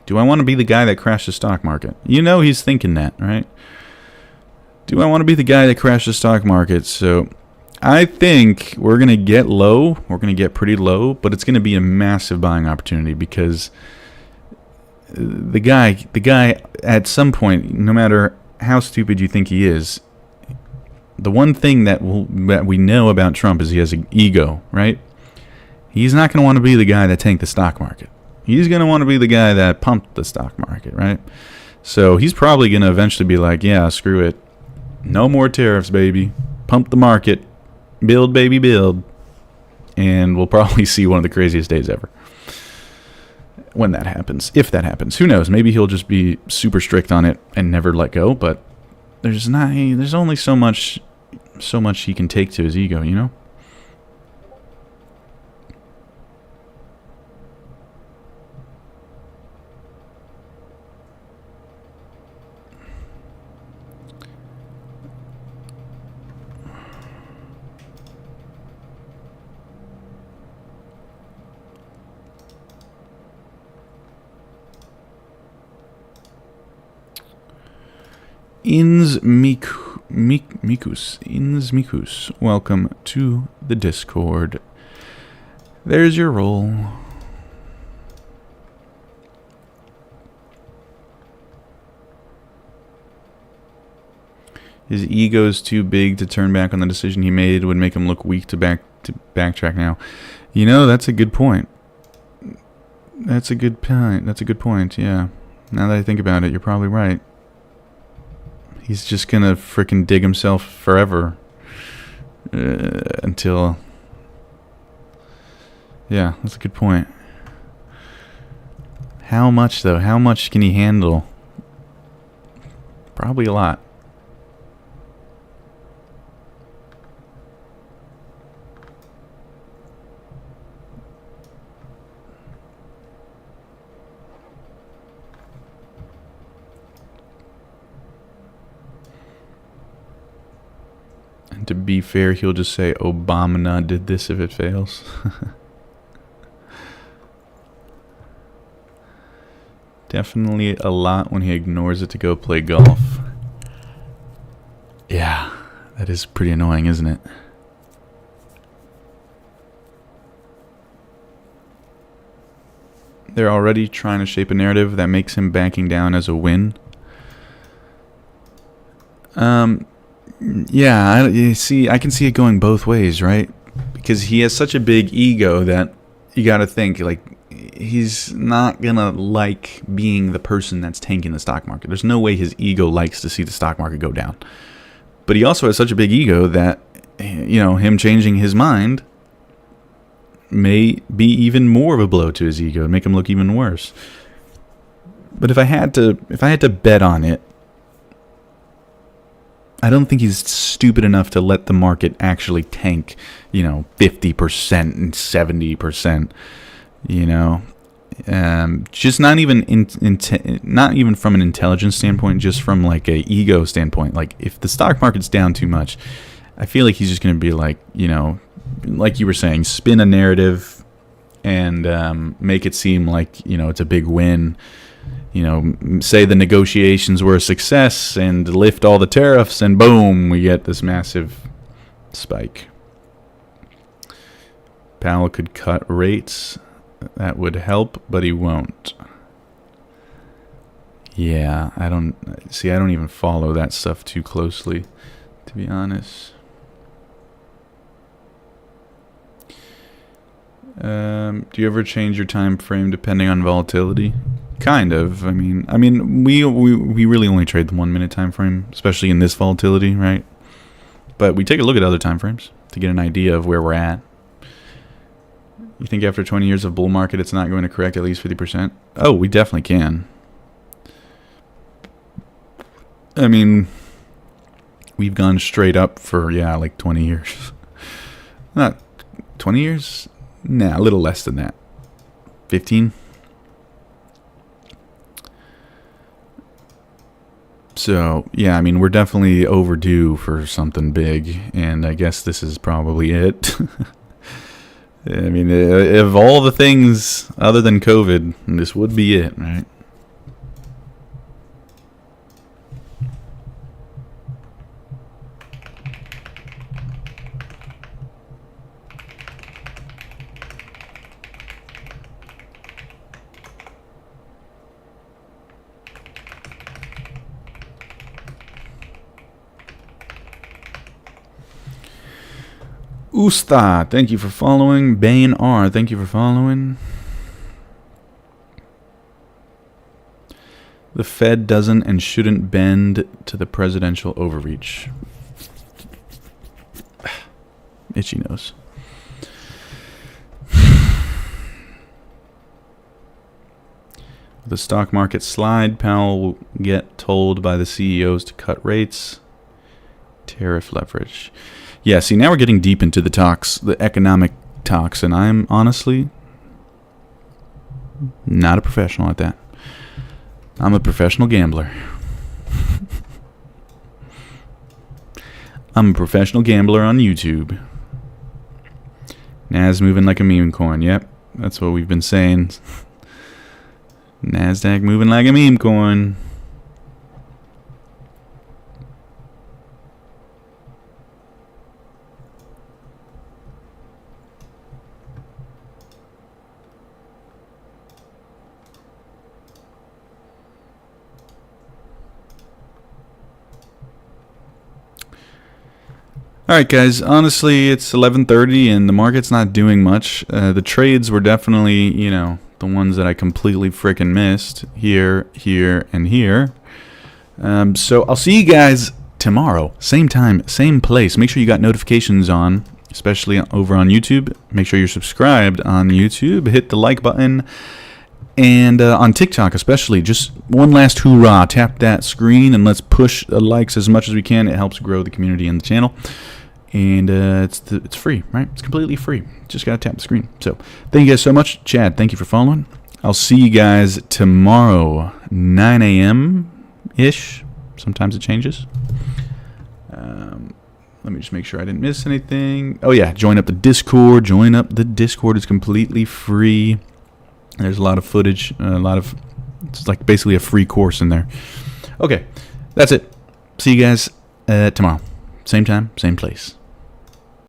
do I want to be the guy that crashed the stock market? He's thinking that, right? Do I want to be the guy that crashed the stock market? So I think we're going to get low. We're going to get pretty low, but it's going to be a massive buying opportunity because the guy at some point, no matter how stupid you think he is, the one thing that we know about Trump is he has an ego, right? He's not going to want to be the guy that tanked the stock market. He's going to want to be the guy that pumped the stock market, right? So he's probably going to eventually be like, yeah, screw it. No more tariffs, baby. Pump the market. Build, baby, build. And we'll probably see one of the craziest days ever. When that happens. If that happens. Who knows? Maybe he'll just be super strict on it and never let go, but there's only so much he can take to his ego, Mikus, welcome to the Discord. There's your roll. His ego's too big to turn back on the decision he made. Would make him look weak to backtrack now. You know, that's a good point. That's a good point. Yeah. Now that I think about it, you're probably right. He's just gonna frickin' dig himself forever until. Yeah, that's a good point. How much though? How much can he handle? Probably a lot. And to be fair, he'll just say Obama did this if it fails. Definitely a lot when he ignores it to go play golf. Yeah, that is pretty annoying, isn't it? They're already trying to shape a narrative that makes him backing down as a win. Yeah, I can see it going both ways, right? Because he has such a big ego that you got to think, like, he's not going to like being the person that's tanking the stock market. There's no way his ego likes to see the stock market go down. But he also has such a big ego that, you know, him changing his mind may be even more of a blow to his ego and make him look even worse. But if I had to bet on it, I don't think he's stupid enough to let the market actually tank, 50% and 70%, just not even from an intelligence standpoint, just from like a ego standpoint. Like if the stock market's down too much, I feel like he's just going to be like, like you were saying, spin a narrative and make it seem like, it's a big win. Say the negotiations were a success and lift all the tariffs, and boom, we get this massive spike. Powell could cut rates. That would help, but he won't. Yeah, I don't even follow that stuff too closely, to be honest. Do you ever change your time frame depending on volatility? Kind of. I mean, we really only trade the 1 minute time frame, especially in this volatility, right? But we take a look at other time frames to get an idea of where we're at. You think after 20 years of bull market, it's not going to correct at least 50%? Oh, we definitely can. I mean, we've gone straight up for, like 20 years. Not 20 years? Nah, a little less than that. 15? So, yeah, I mean, we're definitely overdue for something big, and I guess this is probably it. I mean, of all the things other than COVID, this would be it, right? Usta, thank you for following. Bane R, thank you for following. The Fed doesn't and shouldn't bend to the presidential overreach. Itchy nose. The stock market slide, Powell will get told by the CEOs to cut rates. Tariff leverage. Yeah, see, now we're getting deep into the talks, the economic talks, and I'm honestly not a professional at that. I'm a professional gambler. I'm a professional gambler on YouTube. Nas moving like a meme coin. Yep, that's what we've been saying. NASDAQ moving like a meme coin. All right, guys. Honestly, it's 11:30 and the market's not doing much. The trades were definitely, the ones that I completely freaking missed here, here, and here. So I'll see you guys tomorrow, same time, same place. Make sure you got notifications on, especially over on YouTube. Make sure you're subscribed on YouTube. Hit the like button. And on TikTok especially, just one last hoorah. Tap that screen and let's push the likes as much as we can. It helps grow the community and the channel. And it's free, right? It's completely free. Just got to tap the screen. So thank you guys so much. Chad, thank you for following. I'll see you guys tomorrow, 9 a.m.-ish. Sometimes it changes. Let me just make sure I didn't miss anything. Oh, yeah. Join up the Discord. Join up the Discord. It's completely free. There's a lot of footage. It's like basically a free course in there. Okay. That's it. See you guys tomorrow. Same time, same place.